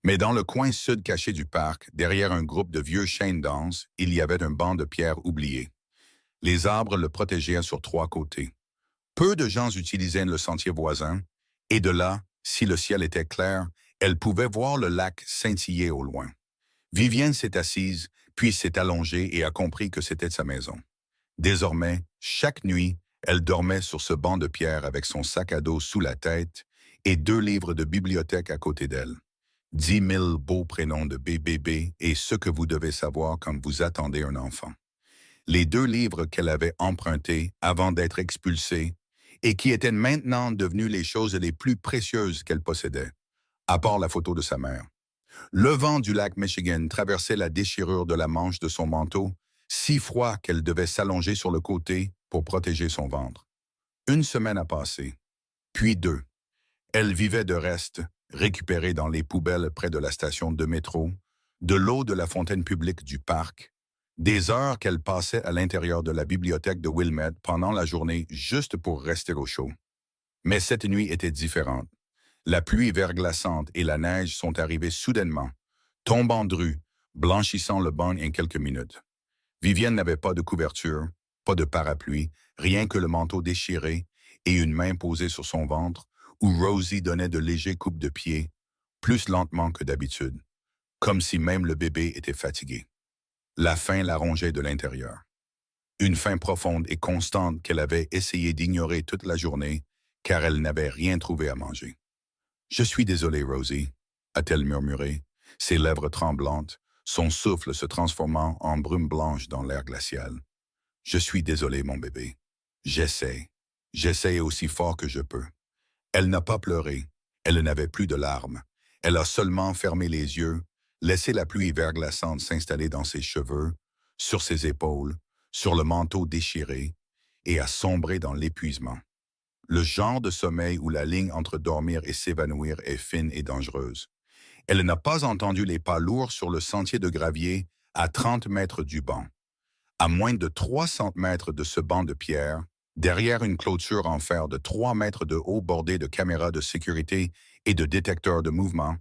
Mais dans le coin sud caché du parc, derrière un groupe de vieux chênes denses, il y avait un banc de pierre oublié. Les arbres le protégeaient sur 3 côtés. Peu de gens utilisaient le sentier voisin, et de là, si le ciel était clair, elle pouvait voir le lac scintiller au loin. Vivienne s'est assise, puis s'est allongée et a compris que c'était sa maison. Désormais, chaque nuit, elle dormait sur ce banc de pierre avec son sac à dos sous la tête et 2 livres de bibliothèque à côté d'elle. 10 000 beaux prénoms de BBB et ce que vous devez savoir quand vous attendez un enfant. Les 2 livres qu'elle avait empruntés avant d'être expulsée et qui étaient maintenant devenus les choses les plus précieuses qu'elle possédait, à part la photo de sa mère. Le vent du lac Michigan traversait la déchirure de la manche de son manteau, si froid qu'elle devait s'allonger sur le côté pour protéger son ventre. 1 semaine a passé, puis 2. Elle vivait de reste, récupérée dans les poubelles près de la station de métro, de l'eau de la fontaine publique du parc, des heures qu'elle passait à l'intérieur de la bibliothèque de Wilmette pendant la journée juste pour rester au chaud. Mais cette nuit était différente. La pluie verglaçante et la neige sont arrivées soudainement, tombant dru, blanchissant le banc en quelques minutes. Vivienne n'avait pas de couverture, pas de parapluie, rien que le manteau déchiré et une main posée sur son ventre, où Rosie donnait de légers coups de pied, plus lentement que d'habitude, comme si même le bébé était fatigué. La faim la rongeait de l'intérieur. Une faim profonde et constante qu'elle avait essayé d'ignorer toute la journée, car elle n'avait rien trouvé à manger. « Je suis désolée, Rosie, a-t-elle murmuré, ses lèvres tremblantes, son souffle se transformant en brume blanche dans l'air glacial. « Je suis désolée, mon bébé. J'essaie. J'essaie aussi fort que je peux. » Elle n'a pas pleuré. Elle n'avait plus de larmes. Elle a seulement fermé les yeux, laissé la pluie verglaçante s'installer dans ses cheveux, sur ses épaules, sur le manteau déchiré, et a sombré dans l'épuisement. Le genre de sommeil où la ligne entre dormir et s'évanouir est fine et dangereuse. Elle n'a pas entendu les pas lourds sur le sentier de gravier à 30 mètres du banc. À moins de 300 mètres de ce banc de pierre, derrière une clôture en fer de 3 mètres de haut bordée de caméras de sécurité et de détecteurs de mouvement,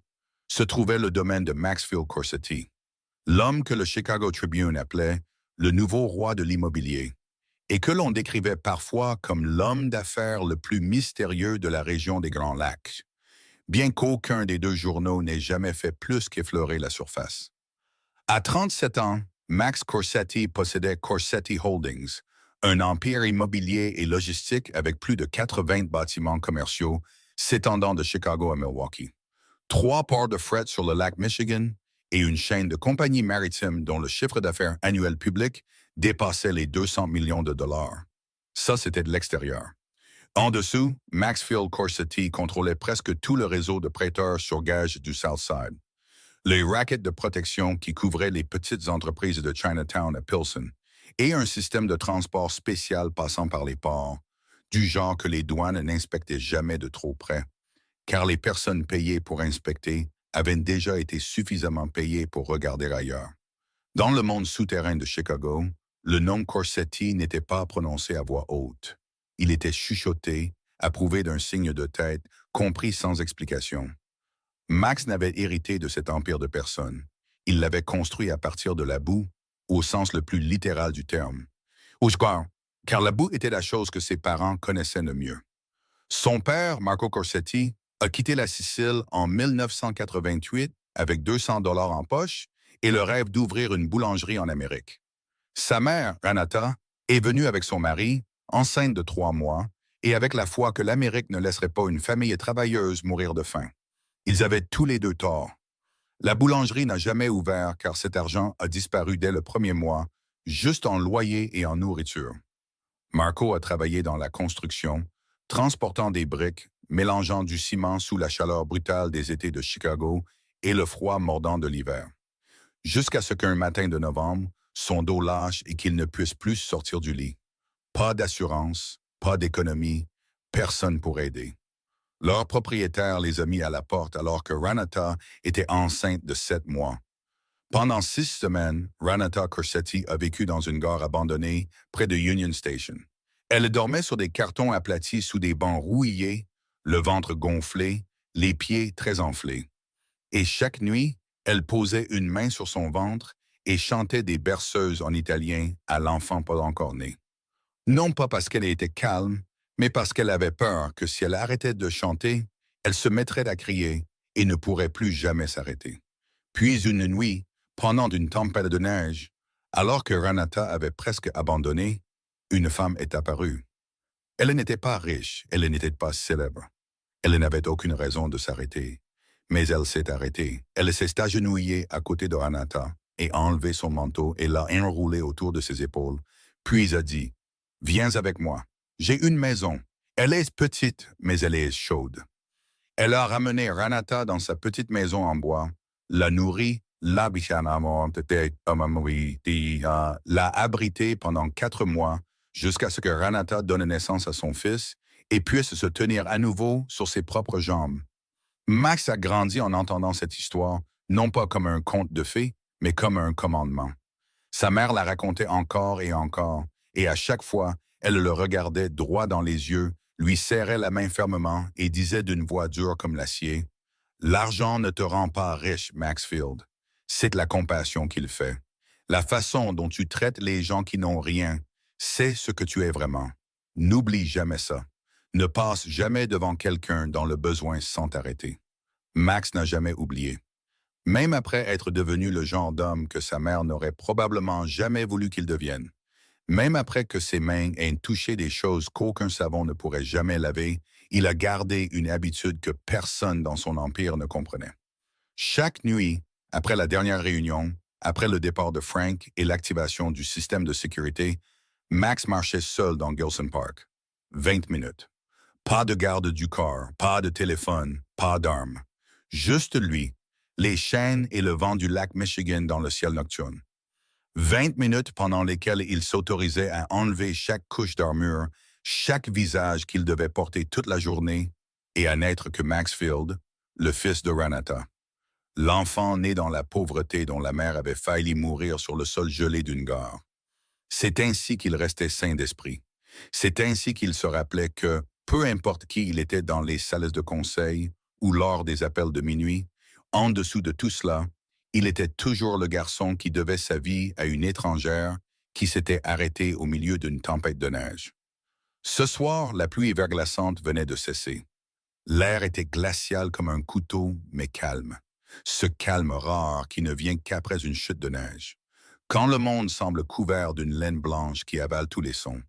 se trouvait le domaine de Maxfield Corsetti, l'homme que le Chicago Tribune appelait le nouveau roi de l'immobilier, et que l'on décrivait parfois comme l'homme d'affaires le plus mystérieux de la région des Grands Lacs, bien qu'aucun des deux journaux n'ait jamais fait plus qu'effleurer la surface. À 37 ans, Max Corsetti possédait Corsetti Holdings, un empire immobilier et logistique avec plus de 80 bâtiments commerciaux s'étendant de Chicago à Milwaukee, 3 ports de fret sur le lac Michigan et une chaîne de compagnies maritimes dont le chiffre d'affaires annuel public dépassait les 200 millions de dollars. Ça, c'était de l'extérieur. En dessous, Maxfield Corsetti contrôlait presque tout le réseau de prêteurs sur gage du Southside, les rackets de protection qui couvraient les petites entreprises de Chinatown à Pilsen, et un système de transport spécial passant par les ports, du genre que les douanes n'inspectaient jamais de trop près, car les personnes payées pour inspecter avaient déjà été suffisamment payées pour regarder ailleurs. Dans le monde souterrain de Chicago, le nom Corsetti n'était pas prononcé à voix haute. Il était chuchoté, approuvé d'un signe de tête, compris sans explication. Max n'avait hérité de cet empire de personnes. Il l'avait construit à partir de la boue, au sens le plus littéral du terme. Car la boue était la chose que ses parents connaissaient le mieux. Son père, Marco Corsetti, a quitté la Sicile en 1988 avec 200 dollars en poche et le rêve d'ouvrir une boulangerie en Amérique. Sa mère, Renata, est venue avec son mari, enceinte de 3 mois, et avec la foi que l'Amérique ne laisserait pas une famille travailleuse mourir de faim. Ils avaient tous les deux tort. La boulangerie n'a jamais ouvert car cet argent a disparu dès le premier mois, juste en loyer et en nourriture. Marco a travaillé dans la construction, transportant des briques, mélangeant du ciment sous la chaleur brutale des étés de Chicago et le froid mordant de l'hiver. Jusqu'à ce qu'un matin de novembre, son dos lâche et qu'il ne puisse plus sortir du lit. Pas d'assurance, pas d'économie, personne pour aider. Leur propriétaire les a mis à la porte alors que Renata était enceinte de 7 mois. Pendant 6 semaines, Renata Corsetti a vécu dans une gare abandonnée près de Union Station. Elle dormait sur des cartons aplatis sous des bancs rouillés, le ventre gonflé, les pieds très enflés. Et chaque nuit, elle posait une main sur son ventre et chantait des berceuses en italien à l'enfant pas encore né. Non pas parce qu'elle était calme, mais parce qu'elle avait peur que si elle arrêtait de chanter, elle se mettrait à crier et ne pourrait plus jamais s'arrêter. Puis une nuit, pendant une tempête de neige, alors que Renata avait presque abandonné, une femme est apparue. Elle n'était pas riche, elle n'était pas célèbre. Elle n'avait aucune raison de s'arrêter. Mais elle s'est arrêtée. Elle s'est agenouillée à côté de Renata et a enlevé son manteau et l'a enroulé autour de ses épaules, puis a dit « Viens avec moi. J'ai une maison. Elle est petite, mais elle est chaude. » Elle a ramené Renata dans sa petite maison en bois, l'a nourrie, l'a abritée pendant 4 mois jusqu'à ce que Renata donne naissance à son fils et puisse se tenir à nouveau sur ses propres jambes. Max a grandi en entendant cette histoire, non pas comme un conte de fées, mais comme un commandement. Sa mère la racontait encore, et à chaque fois, elle le regardait droit dans les yeux, lui serrait la main fermement et disait d'une voix dure comme l'acier, « L'argent ne te rend pas riche, Maxfield. C'est la compassion qu'il fait. La façon dont tu traites les gens qui n'ont rien, c'est ce que tu es vraiment. N'oublie jamais ça. Ne passe jamais devant quelqu'un dans le besoin sans t'arrêter. » Max n'a jamais oublié. Même après être devenu le genre d'homme que sa mère n'aurait probablement jamais voulu qu'il devienne, même après que ses mains aient touché des choses qu'aucun savon ne pourrait jamais laver Il a gardé une habitude que personne dans son empire ne comprenait. Chaque nuit, après la dernière réunion, après le départ de Frank et l'activation du système de sécurité, Max marchait seul dans Gilson Park. 20 minutes. Pas de garde du corps, pas de téléphone, pas d'armes. Juste lui, les chaînes et le vent du lac Michigan dans le ciel nocturne. 20 minutes pendant lesquelles il s'autorisait à enlever chaque couche d'armure, chaque visage qu'il devait porter toute la journée, et à n'être que Maxfield, le fils de Ranata. L'enfant né dans la pauvreté dont la mère avait failli mourir sur le sol gelé d'une gare. C'est ainsi qu'il restait sain d'esprit. C'est ainsi qu'il se rappelait que, peu importe qui il était dans les salles de conseil ou lors des appels de minuit, en dessous de tout cela, il était toujours le garçon qui devait sa vie à une étrangère qui s'était arrêtée au milieu d'une tempête de neige. Ce soir, la pluie verglaçante venait de cesser. L'air était glacial comme un couteau, mais calme. Ce calme rare qui ne vient qu'après une chute de neige. Quand le monde semble couvert d'une laine blanche qui avale tous les sons.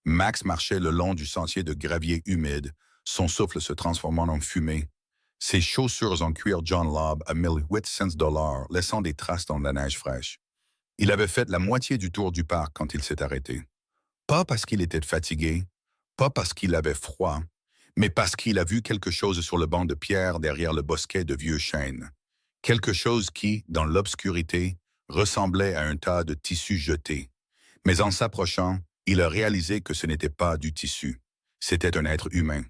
Max marchait le long du sentier de gravier humide, son souffle se transformant en fumée. Ses chaussures en cuir John Lobb à 1800 $, laissant des traces dans la neige fraîche. Il avait fait la moitié du tour du parc quand il s'est arrêté. Pas parce qu'il était fatigué, pas parce qu'il avait froid, mais parce qu'il a vu quelque chose sur le banc de pierre derrière le bosquet de vieux chênes. Quelque chose qui, dans l'obscurité, ressemblait à un tas de tissus jetés. Mais en s'approchant, il a réalisé que ce n'était pas du tissu. C'était un être humain.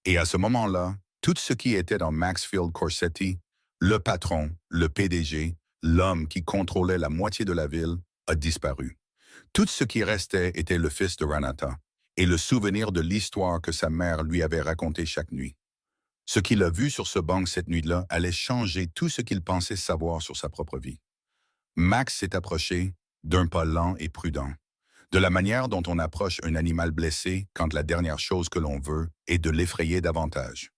Et à ce moment-là, tout ce qui était dans Maxfield Corsetti, le patron, le PDG, l'homme qui contrôlait la moitié de la ville, a disparu. Tout ce qui restait était le fils de Ranata et le souvenir de l'histoire que sa mère lui avait racontée chaque nuit. Ce qu'il a vu sur ce banc cette nuit-là allait changer tout ce qu'il pensait savoir sur sa propre vie. Max s'est approché d'un pas lent et prudent, de la manière dont on approche un animal blessé quand la dernière chose que l'on veut est de l'effrayer davantage.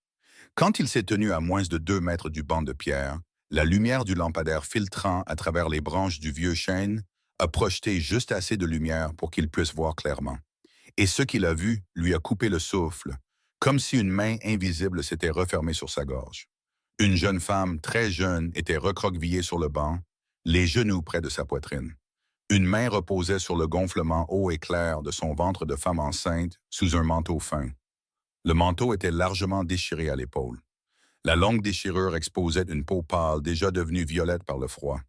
Quand il s'est tenu à moins de 2 mètres du banc de pierre, la lumière du lampadaire filtrant à travers les branches du vieux chêne a projeté juste assez de lumière pour qu'il puisse voir clairement. Et ce qu'il a vu lui a coupé le souffle, comme si une main invisible s'était refermée sur sa gorge. Une jeune femme très jeune était recroquevillée sur le banc, les genoux près de sa poitrine. Une main reposait sur le gonflement haut et clair de son ventre de femme enceinte sous un manteau fin. Le manteau était largement déchiré à l'épaule. La longue déchirure exposait une peau pâle déjà devenue violette par le froid.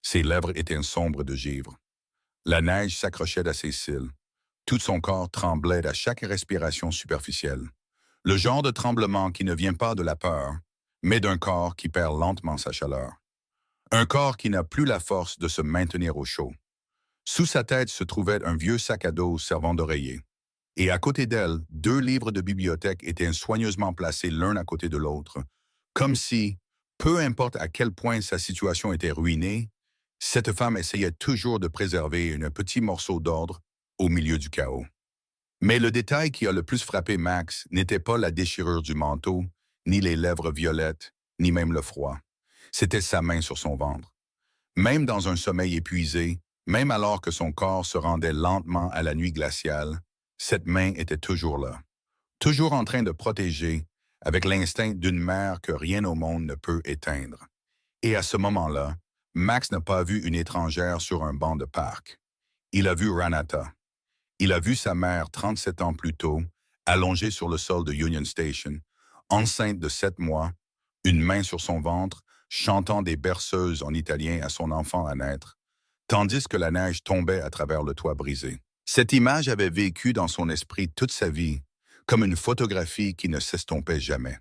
Ses lèvres étaient sombres de givre. La neige s'accrochait à ses cils. Tout son corps tremblait à chaque respiration superficielle. Le genre de tremblement qui ne vient pas de la peur, mais d'un corps qui perd lentement sa chaleur. Un corps qui n'a plus la force de se maintenir au chaud. Sous sa tête se trouvait un vieux sac à dos servant d'oreiller. Et à côté d'elle, 2 livres de bibliothèque étaient soigneusement placés l'un à côté de l'autre, comme si, peu importe à quel point sa situation était ruinée, cette femme essayait toujours de préserver un petit morceau d'ordre au milieu du chaos. Mais le détail qui a le plus frappé Max n'était pas la déchirure du manteau, ni les lèvres violettes, ni même le froid. C'était sa main sur son ventre. Même dans un sommeil épuisé, même alors que son corps se rendait lentement à la nuit glaciale, cette main était toujours là, toujours en train de protéger, avec l'instinct d'une mère que rien au monde ne peut éteindre. Et à ce moment-là, Max n'a pas vu une étrangère sur un banc de parc. Il a vu Ranata. Il a vu sa mère 37 ans plus tôt, allongée sur le sol de Union Station, enceinte de 7 mois, une main sur son ventre, chantant des berceuses en italien à son enfant à naître, tandis que la neige tombait à travers le toit brisé. Cette image avait vécu dans son esprit toute sa vie, comme une photographie qui ne s'estompait jamais.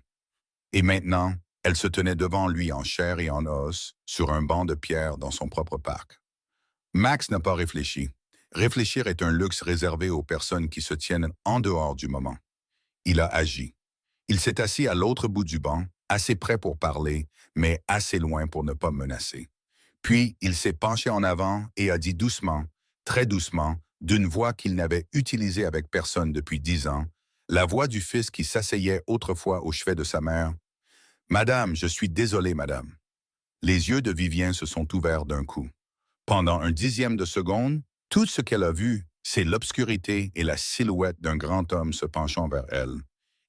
Et maintenant, elle se tenait devant lui en chair et en os, sur un banc de pierre dans son propre parc. Max n'a pas réfléchi. Réfléchir est un luxe réservé aux personnes qui se tiennent en dehors du moment. Il a agi. Il s'est assis à l'autre bout du banc, assez près pour parler, mais assez loin pour ne pas menacer. Puis, il s'est penché en avant et a dit doucement, très doucement, d'une voix qu'il n'avait utilisée avec personne depuis 10 ans, la voix du fils qui s'asseyait autrefois au chevet de sa mère. « Madame, je suis désolé, madame. » Les yeux de Vivien se sont ouverts d'un coup. Pendant un 10e de seconde, tout ce qu'elle a vu, c'est l'obscurité et la silhouette d'un grand homme se penchant vers elle.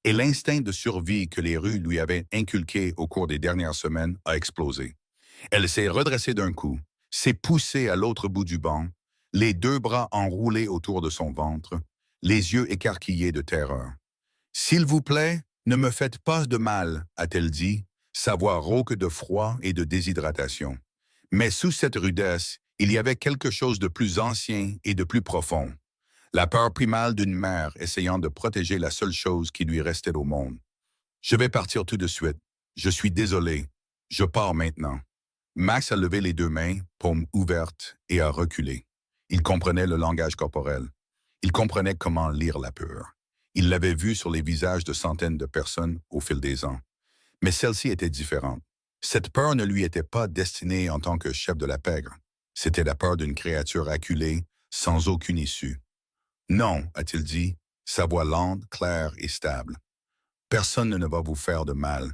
Et l'instinct de survie que les rues lui avaient inculqué au cours des dernières semaines a explosé. Elle s'est redressée d'un coup, s'est poussée à l'autre bout du banc, les deux bras enroulés autour de son ventre, les yeux écarquillés de terreur. « S'il vous plaît, ne me faites pas de mal », a-t-elle dit, sa voix rauque de froid et de déshydratation. Mais sous cette rudesse, il y avait quelque chose de plus ancien et de plus profond. La peur primale d'une mère essayant de protéger la seule chose qui lui restait au monde. « Je vais partir tout de suite. Je suis désolé. Je pars maintenant. » Max a levé les deux mains, paumes ouvertes, et a reculé. Il comprenait le langage corporel. Il comprenait comment lire la peur. Il l'avait vu sur les visages de centaines de personnes au fil des ans. Mais celle-ci était différente. Cette peur ne lui était pas destinée en tant que chef de la pègre. C'était la peur d'une créature acculée, sans aucune issue. « Non », a-t-il dit, sa voix lente, claire et stable. « Personne ne va vous faire de mal.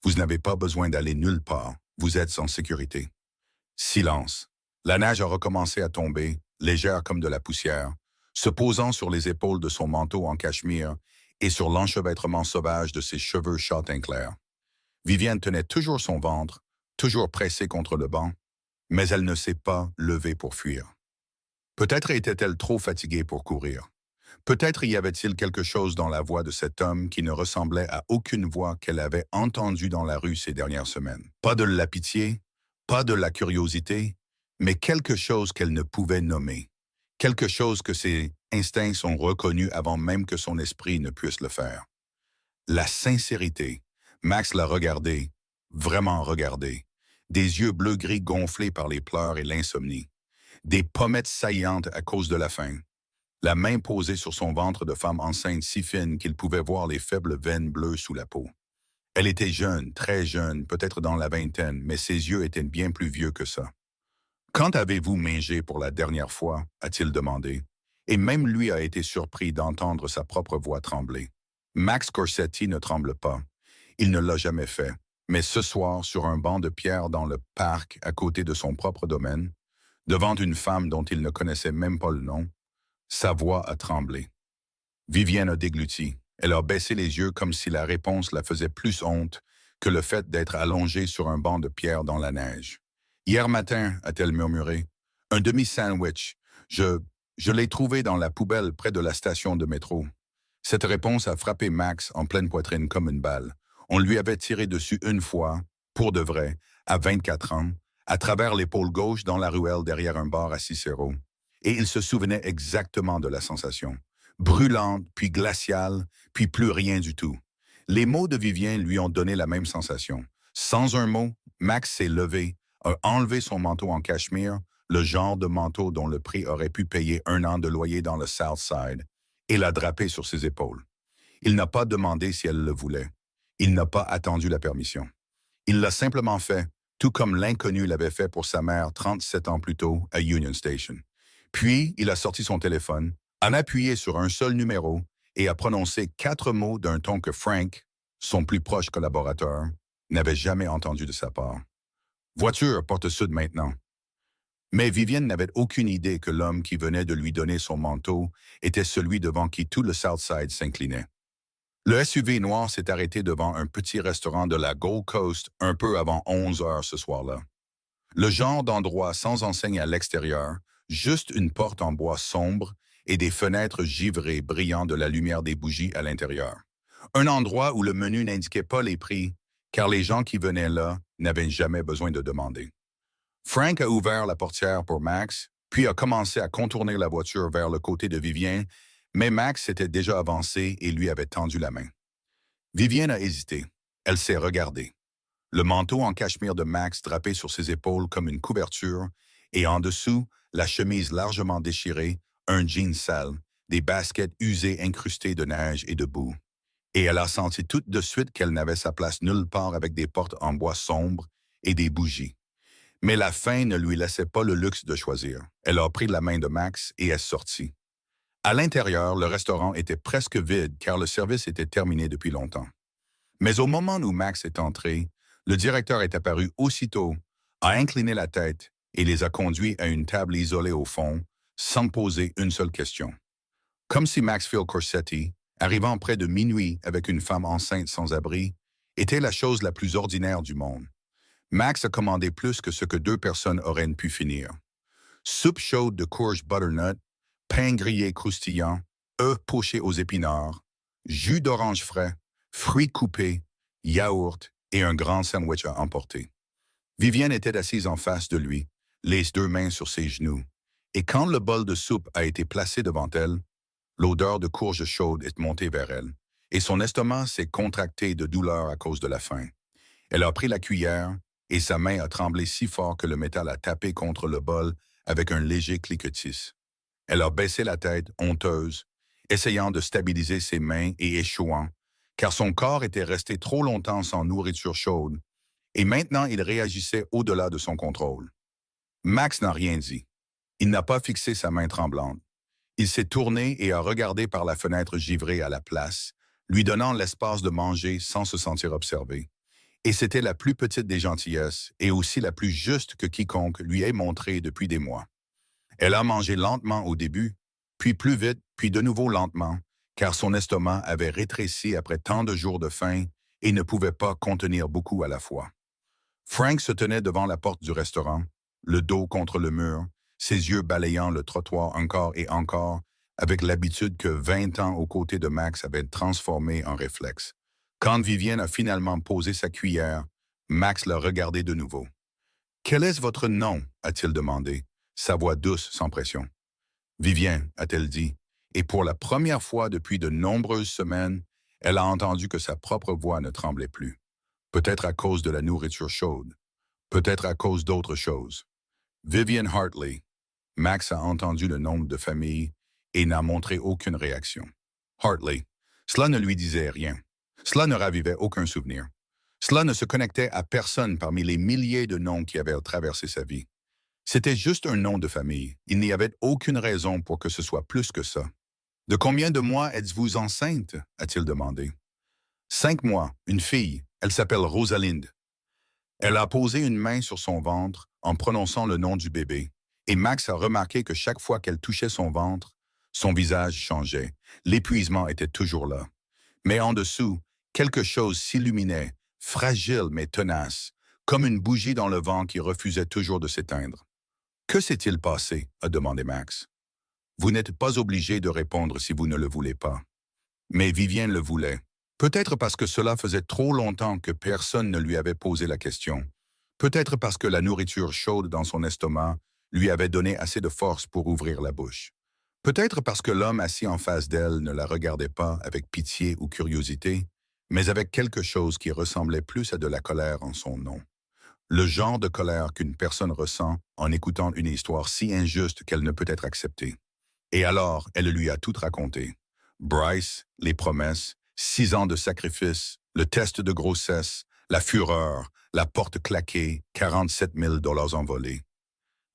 Vous n'avez pas besoin d'aller nulle part. Vous êtes en sécurité. » Silence. La neige a recommencé à tomber, légère comme de la poussière, se posant sur les épaules de son manteau en cachemire et sur l'enchevêtrement sauvage de ses cheveux châtain clair. Vivienne tenait toujours son ventre, toujours pressée contre le banc, mais elle ne s'est pas levée pour fuir. Peut-être était-elle trop fatiguée pour courir. Peut-être y avait-il quelque chose dans la voix de cet homme qui ne ressemblait à aucune voix qu'elle avait entendue dans la rue ces dernières semaines. Pas de la pitié, pas de la curiosité, mais quelque chose qu'elle ne pouvait nommer. Quelque chose que ses instincts sont reconnus avant même que son esprit ne puisse le faire. La sincérité. Max l'a regardé, vraiment regardé. Des yeux bleu-gris gonflés par les pleurs et l'insomnie. Des pommettes saillantes à cause de la faim. La main posée sur son ventre de femme enceinte si fine qu'il pouvait voir les faibles veines bleues sous la peau. Elle était jeune, très jeune, peut-être dans la vingtaine, mais ses yeux étaient bien plus vieux que ça. « Quand avez-vous mangé pour la dernière fois ?» a-t-il demandé. Et même lui a été surpris d'entendre sa propre voix trembler. Max Corsetti ne tremble pas. Il ne l'a jamais fait. Mais ce soir, sur un banc de pierre dans le parc à côté de son propre domaine, devant une femme dont il ne connaissait même pas le nom, sa voix a tremblé. Vivienne a dégluti. Elle a baissé les yeux comme si la réponse la faisait plus honte que le fait d'être allongée sur un banc de pierre dans la neige. « Hier matin, a-t-elle murmuré, un demi-sandwich. Je l'ai trouvé dans la poubelle près de la station de métro. » Cette réponse a frappé Max en pleine poitrine comme une balle. On lui avait tiré dessus une fois, pour de vrai, à 24 ans, à travers l'épaule gauche dans la ruelle derrière un bar à Cicero. Et il se souvenait exactement de la sensation. Brûlante, puis glaciale, puis plus rien du tout. Les mots de Vivienne lui ont donné la même sensation. Sans un mot, Max s'est levé, a enlevé son manteau en cachemire, le genre de manteau dont le prix aurait pu payer 1 an de loyer dans le South Side, et l'a drapé sur ses épaules. Il n'a pas demandé si elle le voulait. Il n'a pas attendu la permission. Il l'a simplement fait, tout comme l'inconnu l'avait fait pour sa mère 37 ans plus tôt à Union Station. Puis, il a sorti son téléphone, a appuyé sur un seul numéro et a prononcé 4 mots d'un ton que Frank, son plus proche collaborateur, n'avait jamais entendu de sa part. « Voiture, porte sud maintenant. » Mais Vivienne n'avait aucune idée que l'homme qui venait de lui donner son manteau était celui devant qui tout le Southside s'inclinait. Le SUV noir s'est arrêté devant un petit restaurant de la Gold Coast un peu avant 11 heures ce soir-là. Le genre d'endroit sans enseigne à l'extérieur, juste une porte en bois sombre et des fenêtres givrées brillant de la lumière des bougies à l'intérieur. Un endroit où le menu n'indiquait pas les prix, car les gens qui venaient là n'avaient jamais besoin de demander. Frank a ouvert la portière pour Max, puis a commencé à contourner la voiture vers le côté de Vivienne, mais Max s'était déjà avancé et lui avait tendu la main. Vivienne a hésité. Elle s'est regardée. Le manteau en cachemire de Max drapé sur ses épaules comme une couverture, et en dessous, la chemise largement déchirée, un jean sale, des baskets usées incrustées de neige et de boue. Et elle a senti tout de suite qu'elle n'avait sa place nulle part avec des portes en bois sombre et des bougies. Mais la faim ne lui laissait pas le luxe de choisir. Elle a pris la main de Max et est sortie. À l'intérieur, le restaurant était presque vide car le service était terminé depuis longtemps. Mais au moment où Max est entré, le directeur est apparu aussitôt, a incliné la tête et les a conduits à une table isolée au fond, sans poser une seule question. Comme si Maxfield Corsetti arrivant près de minuit avec une femme enceinte sans abri, était la chose la plus ordinaire du monde. Max a commandé plus que ce que 2 personnes auraient pu finir. Soupe chaude de courge butternut, pain grillé croustillant, œufs pochés aux épinards, jus d'orange frais, fruits coupés, yaourt et un grand sandwich à emporter. Vivienne était assise en face de lui, les 2 mains sur ses genoux, et quand le bol de soupe a été placé devant elle, l'odeur de courge chaude est montée vers elle, et son estomac s'est contracté de douleur à cause de la faim. Elle a pris la cuillère, et sa main a tremblé si fort que le métal a tapé contre le bol avec un léger cliquetis. Elle a baissé la tête, honteuse, essayant de stabiliser ses mains et échouant, car son corps était resté trop longtemps sans nourriture chaude, et maintenant il réagissait au-delà de son contrôle. Max n'a rien dit. Il n'a pas fixé sa main tremblante. Il s'est tourné et a regardé par la fenêtre givrée à la place, lui donnant l'espace de manger sans se sentir observé. Et c'était la plus petite des gentillesses et aussi la plus juste que quiconque lui ait montré depuis des mois. Elle a mangé lentement au début, puis plus vite, puis de nouveau lentement, car son estomac avait rétréci après tant de jours de faim et ne pouvait pas contenir beaucoup à la fois. Frank se tenait devant la porte du restaurant, le dos contre le mur, ses yeux balayant le trottoir encore et encore, avec l'habitude que 20 ans aux côtés de Max avaient transformé en réflexe. Quand Vivienne a finalement posé sa cuillère, Max l'a regardé de nouveau. « Quel est votre nom » a-t-il demandé, sa voix douce sans pression. « Vivienne » a-t-elle dit, et pour la première fois depuis de nombreuses semaines, elle a entendu que sa propre voix ne tremblait plus. Peut-être à cause de la nourriture chaude, peut-être à cause d'autres choses. Vivienne Hartley. Max a entendu le nom de famille et n'a montré aucune réaction. Hartley. Cela ne lui disait rien. Cela ne ravivait aucun souvenir. Cela ne se connectait à personne parmi les milliers de noms qui avaient traversé sa vie. C'était juste un nom de famille. Il n'y avait aucune raison pour que ce soit plus que ça. « De combien de mois êtes-vous enceinte » a-t-il demandé. « 5 mois, une fille. Elle s'appelle Rosalinde. » Elle a posé une main sur son ventre en prononçant le nom du bébé, et Max a remarqué que chaque fois qu'elle touchait son ventre, son visage changeait. L'épuisement était toujours là. Mais en dessous, quelque chose s'illuminait, fragile mais tenace, comme une bougie dans le vent qui refusait toujours de s'éteindre. « Que s'est-il passé » a demandé Max. « Vous n'êtes pas obligé de répondre si vous ne le voulez pas. » Mais Vivienne le voulait. Peut-être parce que cela faisait trop longtemps que personne ne lui avait posé la question. Peut-être parce que la nourriture chaude dans son estomac lui avait donné assez de force pour ouvrir la bouche. Peut-être parce que l'homme assis en face d'elle ne la regardait pas avec pitié ou curiosité, mais avec quelque chose qui ressemblait plus à de la colère en son nom. Le genre de colère qu'une personne ressent en écoutant une histoire si injuste qu'elle ne peut être acceptée. Et alors, elle lui a tout raconté. Bryce, les promesses, 6 ans de sacrifice, le test de grossesse, la fureur, la porte claquée, 47 000 $ envolés.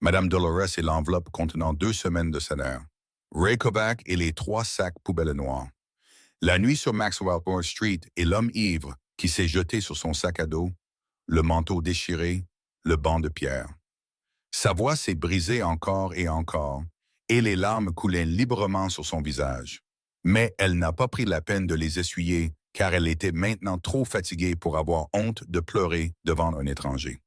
Madame Dolores et l'enveloppe contenant 2 semaines de salaire. Ray Kovac et les 3 sacs poubelles noires. La nuit sur Maxwell Street et l'homme ivre qui s'est jeté sur son sac à dos, le manteau déchiré, le banc de pierre. Sa voix s'est brisée encore et les larmes coulaient librement sur son visage. Mais elle n'a pas pris la peine de les essuyer car elle était maintenant trop fatiguée pour avoir honte de pleurer devant un étranger.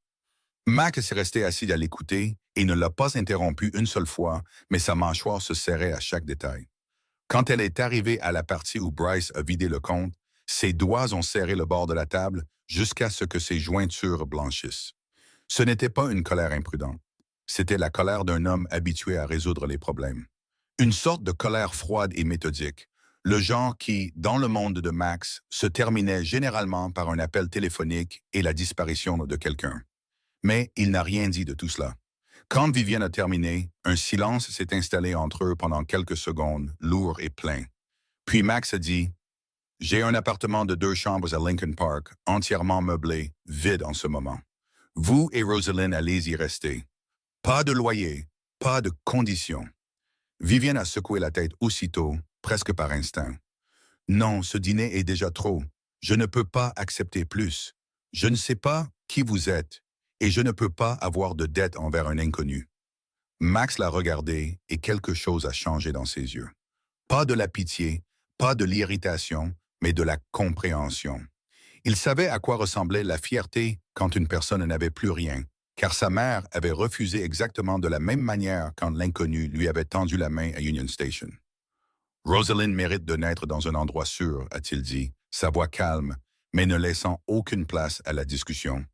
Max est resté assis à l'écouter et ne l'a pas interrompu une seule fois, mais sa mâchoire se serrait à chaque détail. Quand elle est arrivée à la partie où Bryce a vidé le compte, ses doigts ont serré le bord de la table jusqu'à ce que ses jointures blanchissent. Ce n'était pas une colère imprudente. C'était la colère d'un homme habitué à résoudre les problèmes. Une sorte de colère froide et méthodique, le genre qui, dans le monde de Max, se terminait généralement par un appel téléphonique et la disparition de quelqu'un. Mais il n'a rien dit de tout cela. Quand Vivienne a terminé, un silence s'est installé entre eux pendant quelques secondes, lourd et plein. Puis Max a dit « J'ai un appartement de 2 chambres à Lincoln Park, entièrement meublé, vide en ce moment. Vous et Rosalind allez y rester. Pas de loyer, pas de conditions. » Vivienne a secoué la tête aussitôt, presque par instinct. « Non, ce dîner est déjà trop. Je ne peux pas accepter plus. Je ne sais pas qui vous êtes. Et je ne peux pas avoir de dette envers un inconnu. » Max l'a regardé et quelque chose a changé dans ses yeux. Pas de la pitié, Pas de l'irritation, mais de la compréhension. Il savait à quoi ressemblait la fierté quand une personne n'avait plus rien, car sa mère avait refusé exactement de la même manière quand l'inconnu lui avait tendu la main à Union Station. Rosalind mérite de naître dans un endroit sûr, a-t-il dit, sa voix calme, mais ne laissant aucune place à la discussion.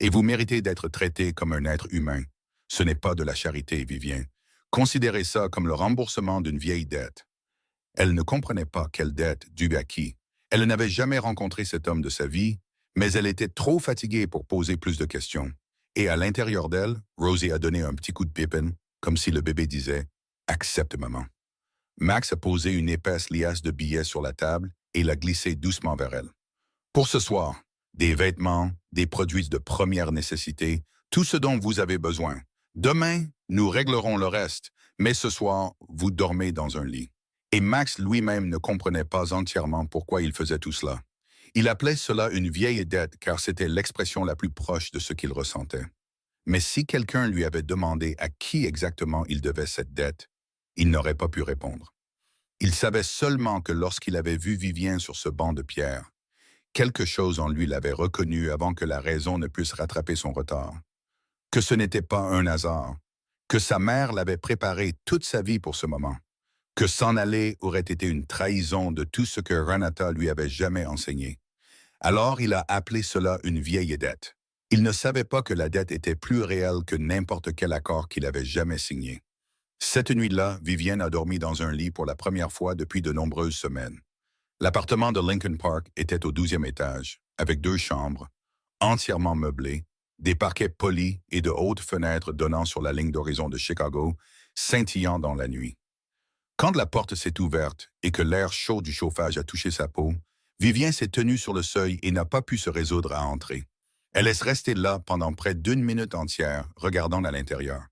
Et vous méritez d'être traité comme un être humain. Ce n'est pas de la charité, Vivien. Considérez ça comme le remboursement d'une vieille dette. Elle ne comprenait pas quelle dette due à qui. Elle n'avait jamais rencontré cet homme de sa vie, mais elle était trop fatiguée pour poser plus de questions. Et à l'intérieur d'elle, Rosie a donné un petit coup de pépine, comme si le bébé disait « Accepte, maman ». Max a posé une épaisse liasse de billets sur la table et l'a glissé doucement vers elle. Pour ce soir, des vêtements, des produits de première nécessité, tout ce dont vous avez besoin. Demain, nous réglerons le reste, mais ce soir, vous dormez dans un lit. Et Max lui-même ne comprenait pas entièrement pourquoi il faisait tout cela. Il appelait cela une vieille dette car c'était l'expression la plus proche de ce qu'il ressentait. Mais si quelqu'un lui avait demandé à qui exactement il devait cette dette, il n'aurait pas pu répondre. Il savait seulement que lorsqu'il avait vu Vivien sur ce banc de pierre, quelque chose en lui l'avait reconnu avant que la raison ne puisse rattraper son retard. Que ce n'était pas un hasard, que sa mère l'avait préparé toute sa vie pour ce moment, que s'en aller aurait été une trahison de tout ce que Renata lui avait jamais enseigné. Alors il a appelé cela une vieille dette. Il ne savait pas que la dette était plus réelle que n'importe quel accord qu'il avait jamais signé. Cette nuit-là, Vivienne a dormi dans un lit pour la première fois depuis de nombreuses semaines. L'appartement de Lincoln Park était au 12e étage, avec 2 chambres, entièrement meublées, des parquets polis et de hautes fenêtres donnant sur la ligne d'horizon de Chicago, scintillant dans la nuit. Quand la porte s'est ouverte et que l'air chaud du chauffage a touché sa peau, Vivien s'est tenue sur le seuil et n'a pas pu se résoudre à entrer. Elle est restée là pendant près d'1 minute entière, regardant à l'intérieur.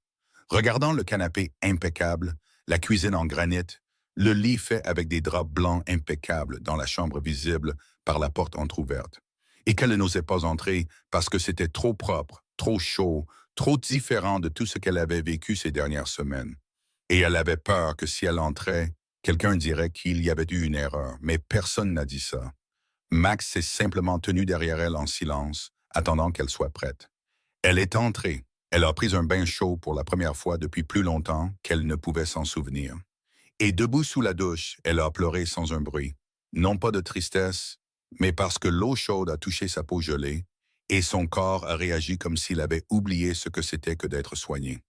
Regardant le canapé impeccable, la cuisine en granit, le lit fait avec des draps blancs impeccables dans la chambre visible par la porte entr'ouverte, et qu'elle n'osait pas entrer parce que c'était trop propre, trop chaud, trop différent de tout ce qu'elle avait vécu ces dernières semaines. Et elle avait peur que si elle entrait, quelqu'un dirait qu'il y avait eu une erreur, mais personne n'a dit ça. Max s'est simplement tenu derrière elle en silence, attendant qu'elle soit prête. Elle est entrée. Elle a pris un bain chaud pour la première fois depuis plus longtemps qu'elle ne pouvait s'en souvenir. Et debout sous la douche, elle a pleuré sans un bruit. Non pas de tristesse, mais parce que l'eau chaude a touché sa peau gelée et son corps a réagi comme s'il avait oublié ce que c'était que d'être soigné.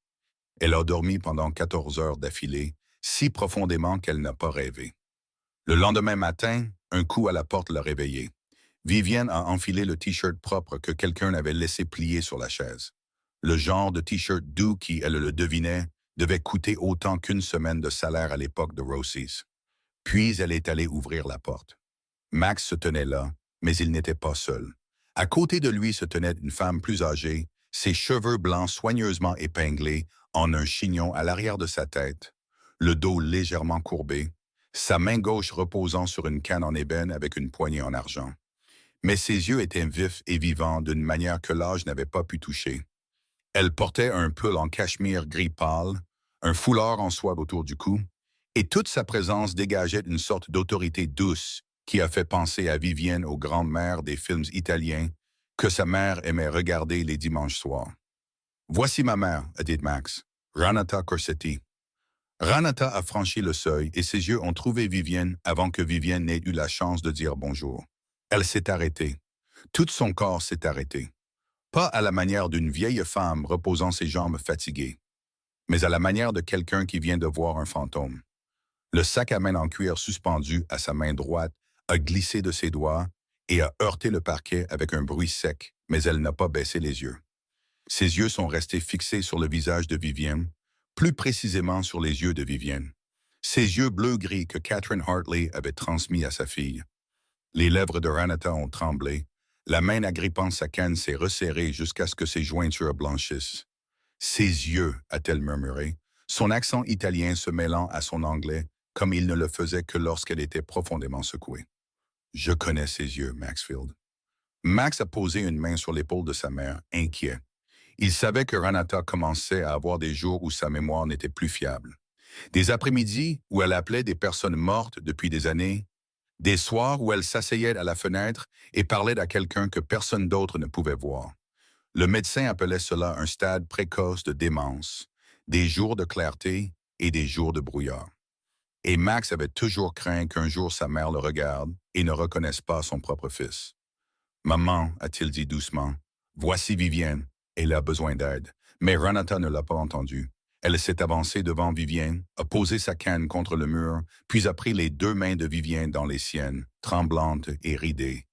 Elle a dormi pendant 14 heures d'affilée, si profondément qu'elle n'a pas rêvé. Le lendemain matin, un coup à la porte l'a réveillée. Vivienne a enfilé le T-shirt propre que quelqu'un avait laissé plier sur la chaise. Le genre de T-shirt doux qui, elle le devinait, devait coûter autant qu'une semaine de salaire à l'époque de Rosie's. Puis elle est allée ouvrir la porte. Max se tenait là, mais il n'était pas seul. À côté de lui se tenait une femme plus âgée, ses cheveux blancs soigneusement épinglés en un chignon à l'arrière de sa tête, le dos légèrement courbé, sa main gauche reposant sur une canne en ébène avec une poignée en argent. Mais ses yeux étaient vifs et vivants d'une manière que l'âge n'avait pas pu toucher. Elle portait un pull en cachemire gris pâle, un foulard en soie autour du cou, et toute sa présence dégageait une sorte d'autorité douce qui a fait penser à Vivienne aux grandes mères des films italiens que sa mère aimait regarder les dimanches soirs. « Voici ma mère », a dit Max, Renata Corsetti. Renata a franchi le seuil et ses yeux ont trouvé Vivienne avant que Vivienne n'ait eu la chance de dire bonjour. Elle s'est arrêtée. Tout son corps s'est arrêté. Pas à la manière d'une vieille femme reposant ses jambes fatiguées, mais à la manière de quelqu'un qui vient de voir un fantôme. Le sac à main en cuir suspendu à sa main droite a glissé de ses doigts et a heurté le parquet avec un bruit sec, mais elle n'a pas baissé les yeux. Ses yeux sont restés fixés sur le visage de Vivienne, plus précisément sur les yeux de Vivienne. Ces yeux bleu-gris que Catherine Hartley avait transmis à sa fille. Les lèvres de Renata ont tremblé. La main agrippant sa canne s'est resserrée jusqu'à ce que ses jointures blanchissent. « Ses yeux », a-t-elle murmuré, son accent italien se mêlant à son anglais, comme il ne le faisait que lorsqu'elle était profondément secouée. « Je connais ses yeux, Maxfield. » Max a posé une main sur l'épaule de sa mère, inquiet. Il savait que Renata commençait à avoir des jours où sa mémoire n'était plus fiable. Des après-midi où elle appelait des personnes mortes depuis des années Des soirs où elle s'asseyait à la fenêtre et parlait à quelqu'un que personne d'autre ne pouvait voir. Le médecin appelait cela un stade précoce de démence, des jours de clarté et des jours de brouillard. Et Max avait toujours craint qu'un jour sa mère le regarde et ne reconnaisse pas son propre fils. Maman, a-t-il dit doucement, voici Vivienne, elle a besoin d'aide. Mais Renata ne l'a pas entendu. Elle s'est avancée devant Vivienne, a posé sa canne contre le mur, puis a pris les deux mains de Vivienne dans les siennes, tremblantes et ridées.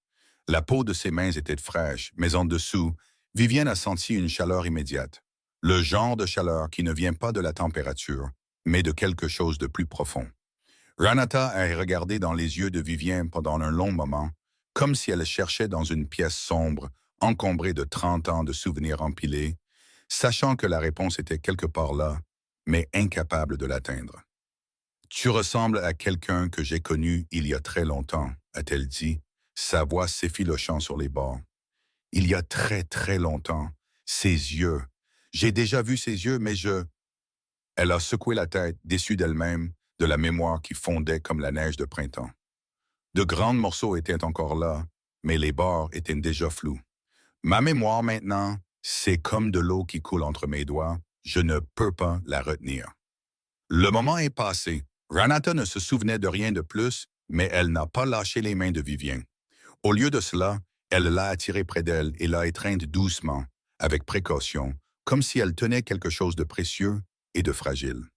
La peau de ses mains était fraîche, mais en dessous, Vivienne a senti une chaleur immédiate. Le genre de chaleur qui ne vient pas de la température, mais de quelque chose de plus profond. Renata a regardé dans les yeux de Vivienne pendant un long moment, comme si elle cherchait dans une pièce sombre, encombrée de 30 ans de souvenirs empilés, sachant que la réponse était quelque part là, mais incapable de l'atteindre. Tu ressembles à quelqu'un que j'ai connu il y a très longtemps, a-t-elle dit, sa voix s'effilochant sur les bords. Il y a très très longtemps, ses yeux. J'ai déjà vu ses yeux, mais je... Elle a secoué la tête, déçue d'elle-même, de la mémoire qui fondait comme la neige de printemps. De grands morceaux étaient encore là, mais les bords étaient déjà flous. Ma mémoire maintenant, c'est comme de l'eau qui coule entre mes doigts, je ne peux pas la retenir. Le moment est passé. Renata ne se souvenait de rien de plus, mais elle n'a pas lâché les mains de Vivien. Au lieu de cela, elle l'a attiré près d'elle et l'a étreinte doucement, avec précaution, comme si elle tenait quelque chose de précieux et de fragile.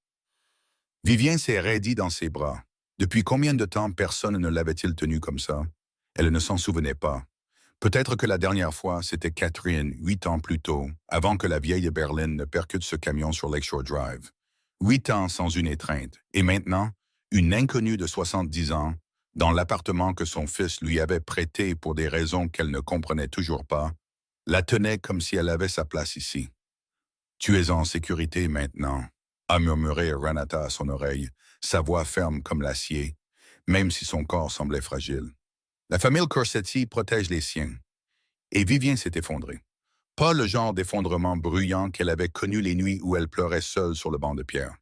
Vivien s'est raidie dans ses bras. Depuis combien de temps personne ne l'avait-il tenue comme ça? Elle ne s'en souvenait pas. Peut-être que la dernière fois, c'était Catherine, 8 ans plus tôt, avant que la vieille berline ne percute ce camion sur Lakeshore Drive. 8 ans sans une étreinte. Et maintenant, une inconnue de 70 ans, dans l'appartement que son fils lui avait prêté pour des raisons qu'elle ne comprenait toujours pas, la tenait comme si elle avait sa place ici. « Tu es en sécurité maintenant », a murmuré Renata à son oreille, sa voix ferme comme l'acier, même si son corps semblait fragile. La famille Corsetti protège les siens. Et Vivien s'est effondrée. Pas le genre d'effondrement bruyant qu'elle avait connu les nuits où elle pleurait seule sur le banc de pierre.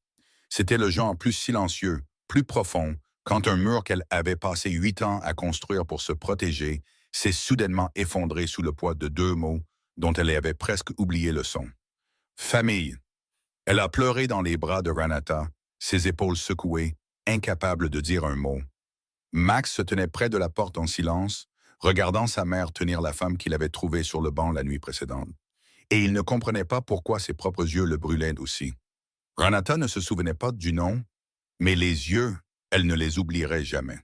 C'était le genre plus silencieux, plus profond, quand un mur qu'elle avait passé 8 ans à construire pour se protéger s'est soudainement effondré sous le poids de 2 mots dont elle avait presque oublié le son. Famille. Elle a pleuré dans les bras de Renata, ses épaules secouées, incapable de dire un mot. Max se tenait près de la porte en silence, regardant sa mère tenir la femme qu'il avait trouvée sur le banc la nuit précédente. Et il ne comprenait pas pourquoi ses propres yeux le brûlaient aussi. Renata ne se souvenait pas du nom, mais les yeux, elle ne les oublierait jamais.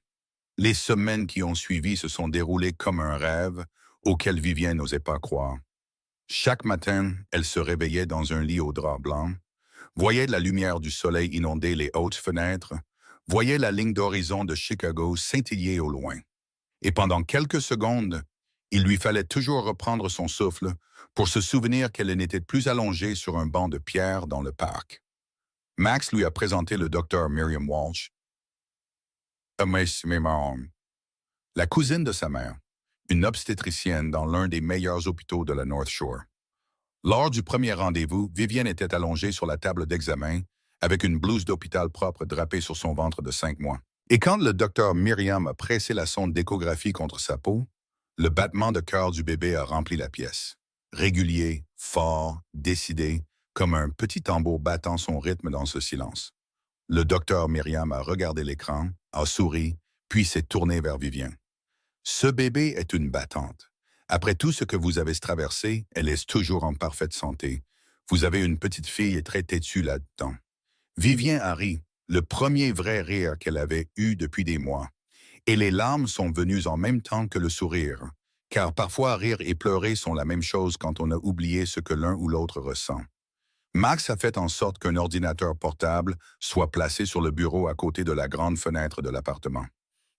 Les semaines qui ont suivi se sont déroulées comme un rêve auquel Vivien n'osait pas croire. Chaque matin, elle se réveillait dans un lit au drap blanc, voyait la lumière du soleil inonder les hautes fenêtres, voyait la ligne d'horizon de Chicago scintiller au loin. Et pendant quelques secondes, il lui fallait toujours reprendre son souffle pour se souvenir qu'elle n'était plus allongée sur un banc de pierre dans le parc. Max lui a présenté le docteur Miriam Walsh, la cousine de sa mère, une obstétricienne dans l'un des meilleurs hôpitaux de la North Shore. Lors du premier rendez-vous, Vivienne était allongée sur la table d'examen avec une blouse d'hôpital propre drapée sur son ventre de 5 mois. Et quand le docteur Miriam a pressé la sonde d'échographie contre sa peau, le battement de cœur du bébé a rempli la pièce. Régulier, fort, décidé, comme un petit tambour battant son rythme dans ce silence. Le docteur Miriam a regardé l'écran, a souri, puis s'est tourné vers Vivien. Ce bébé est une battante. Après tout ce que vous avez traversé, elle est toujours en parfaite santé. Vous avez une petite fille très têtue là-dedans. Vivien a ri, le premier vrai rire qu'elle avait eu depuis des mois. Et les larmes sont venues en même temps que le sourire, car parfois rire et pleurer sont la même chose quand on a oublié ce que l'un ou l'autre ressent. Max a fait en sorte qu'un ordinateur portable soit placé sur le bureau à côté de la grande fenêtre de l'appartement.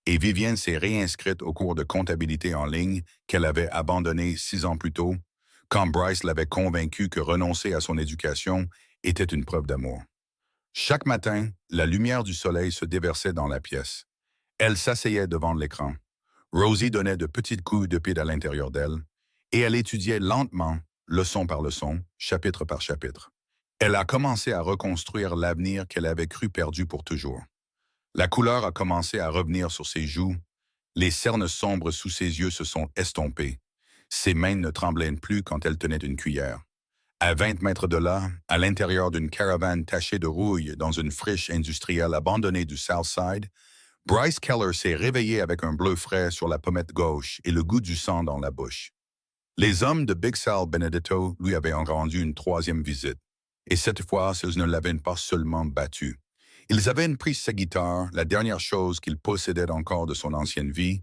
Et Vivienne s'est réinscrite au cours de comptabilité en ligne qu'elle avait abandonné 6 ans plus tôt, quand Bryce l'avait convaincue que renoncer à son éducation était une preuve d'amour. Chaque matin, la lumière du soleil se déversait dans la pièce. Elle s'asseyait devant l'écran. Rosie donnait de petits coups de pied à l'intérieur d'elle, et elle étudiait lentement, leçon par leçon, chapitre par chapitre. Elle a commencé à reconstruire l'avenir qu'elle avait cru perdu pour toujours. La couleur a commencé à revenir sur ses joues, Les cernes sombres sous ses yeux se sont estompées. Ses mains ne tremblaient plus quand elle tenait une cuillère. À 20 mètres de là, à l'intérieur d'une caravane tachée de rouille dans une friche industrielle abandonnée du Southside, Bryce Keller s'est réveillé avec un bleu frais sur la pommette gauche et le goût du sang dans la bouche. Les hommes de Big Sal Benedetto lui avaient rendu une troisième visite. Et cette fois, ils ne l'avaient pas seulement battu. Ils avaient pris sa guitare, la dernière chose qu'il possédait encore de son ancienne vie,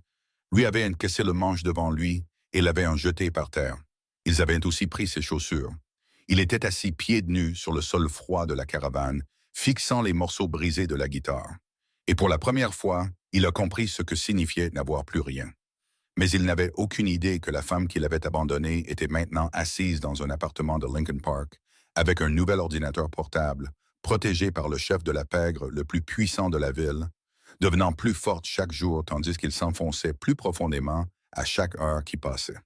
lui avaient cassé le manche devant lui et l'avaient jeté par terre. Ils avaient aussi pris ses chaussures. Il était assis pieds nus sur le sol froid de la caravane, fixant les morceaux brisés de la guitare. Et pour la première fois, il a compris ce que signifiait n'avoir plus rien. Mais il n'avait aucune idée que la femme qui l'avait abandonné était maintenant assise dans un appartement de Lincoln Park, avec un nouvel ordinateur portable, protégé par le chef de la pègre le plus puissant de la ville, devenant plus forte chaque jour tandis qu'il s'enfonçait plus profondément à chaque heure qui passait.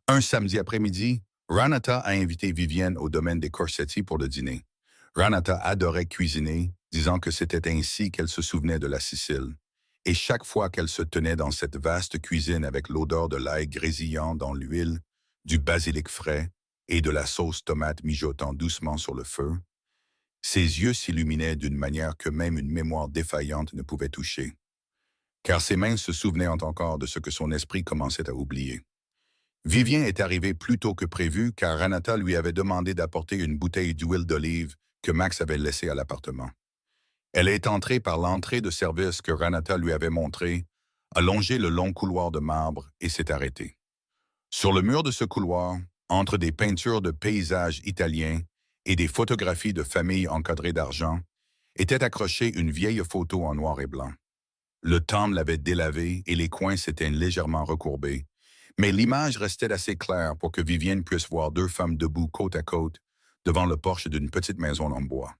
Un samedi après-midi, Ranata a invité Vivienne au domaine des Corsetti pour le dîner. Ranata adorait cuisiner, disant que c'était ainsi qu'elle se souvenait de la Sicile. Et chaque fois qu'elle se tenait dans cette vaste cuisine avec l'odeur de l'ail grésillant dans l'huile, du basilic frais et de la sauce tomate mijotant doucement sur le feu, ses yeux s'illuminaient d'une manière que même une mémoire défaillante ne pouvait toucher. Car ses mains se souvenaient encore de ce que son esprit commençait à oublier. Vivien est arrivé plus tôt que prévu car Ranata lui avait demandé d'apporter une bouteille d'huile d'olive que Max avait laissée à l'appartement. Elle est entrée par l'entrée de service que Ranata lui avait montrée, a longé le long couloir de marbre et s'est arrêtée. Sur le mur de ce couloir, entre des peintures de paysages italiens et des photographies de familles encadrées d'argent, était accrochée une vieille photo en noir et blanc. Le temps l'avait délavée et les coins s'étaient légèrement recourbés, mais l'image restait assez claire pour que Vivienne puisse voir deux femmes debout côte à côte devant le porche d'une petite maison en bois.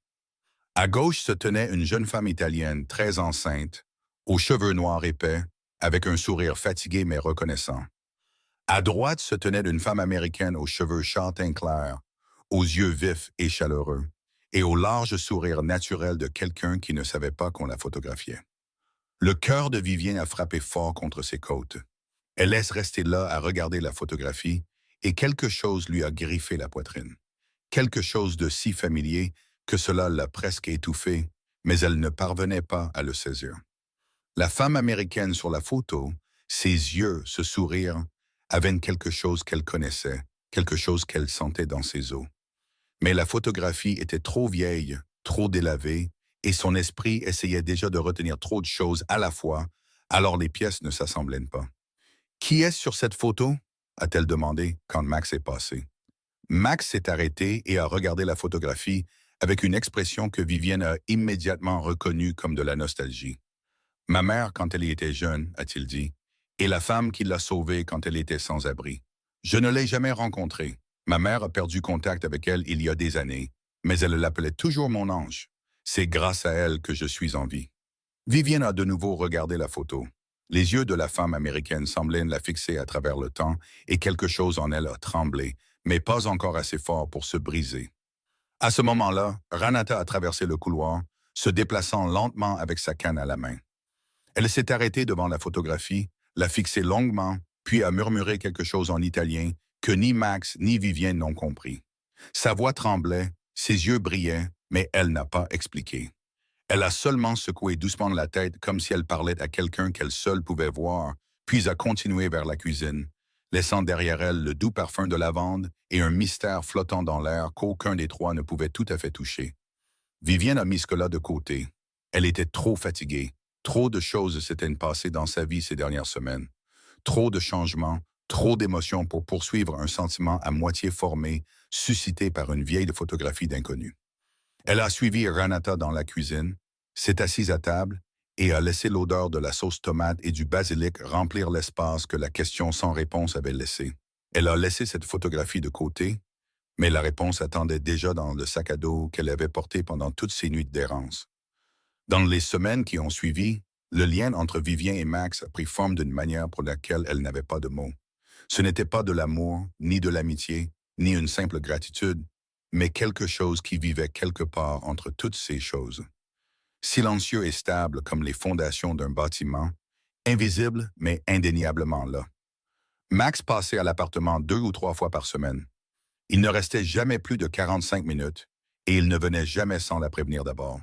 À gauche se tenait une jeune femme italienne très enceinte, aux cheveux noirs épais, avec un sourire fatigué mais reconnaissant. À droite se tenait une femme américaine aux cheveux châtain clairs, aux yeux vifs et chaleureux, et au large sourire naturel de quelqu'un qui ne savait pas qu'on la photographiait. Le cœur de Vivienne a frappé fort contre ses côtes. Elle laisse rester là à regarder la photographie, et quelque chose lui a griffé la poitrine. Quelque chose de si familier que cela l'a presque étouffée, mais elle ne parvenait pas à le saisir. La femme américaine sur la photo, ses yeux, ce sourire, avaient quelque chose qu'elle connaissait, quelque chose qu'elle sentait dans ses os. Mais la photographie était trop vieille, trop délavée, et son esprit essayait déjà de retenir trop de choses à la fois, alors les pièces ne s'assemblaient pas. « Qui est-ce sur cette photo ?» a-t-elle demandé quand Max est passé. Max s'est arrêté et a regardé la photographie avec une expression que Vivienne a immédiatement reconnue comme de la nostalgie. « Ma mère quand elle était jeune, a-t-il dit, et la femme qui l'a sauvée quand elle était sans abri. Je ne l'ai jamais rencontrée. Ma mère a perdu contact avec elle il y a des années, mais elle l'appelait toujours mon ange. C'est grâce à elle que je suis en vie. » Vivienne a de nouveau regardé la photo. Les yeux de la femme américaine semblaient la fixer à travers le temps et quelque chose en elle a tremblé, mais pas encore assez fort pour se briser. À ce moment-là, Ranata a traversé le couloir, se déplaçant lentement avec sa canne à la main. Elle s'est arrêtée devant la photographie, l'a fixée longuement, puis a murmuré quelque chose en italien que ni Max ni Vivienne n'ont compris. Sa voix tremblait, ses yeux brillaient, mais elle n'a pas expliqué. Elle a seulement secoué doucement la tête comme si elle parlait à quelqu'un qu'elle seule pouvait voir, puis a continué vers la cuisine, laissant derrière elle le doux parfum de lavande et un mystère flottant dans l'air qu'aucun des trois ne pouvait tout à fait toucher. Vivienne a mis ce là de côté. Elle était trop fatiguée. Trop de choses s'étaient passées dans sa vie ces dernières semaines. Trop de changements, trop d'émotions pour poursuivre un sentiment à moitié formé, suscité par une vieille photographie d'inconnu. Elle a suivi Ranata dans la cuisine, s'est assise à table et a laissé l'odeur de la sauce tomate et du basilic remplir l'espace que la question sans réponse avait laissé. Elle a laissé cette photographie de côté, mais la réponse attendait déjà dans le sac à dos qu'elle avait porté pendant toutes ces nuits d'errance. Dans les semaines qui ont suivi, le lien entre Vivien et Max a pris forme d'une manière pour laquelle elle n'avait pas de mots. Ce n'était pas de l'amour, ni de l'amitié, ni une simple gratitude, mais quelque chose qui vivait quelque part entre toutes ces choses. Silencieux et stable comme les fondations d'un bâtiment, invisible mais indéniablement là. Max passait à l'appartement 2 ou 3 fois par semaine. Il ne restait jamais plus de 45 minutes et il ne venait jamais sans la prévenir d'abord.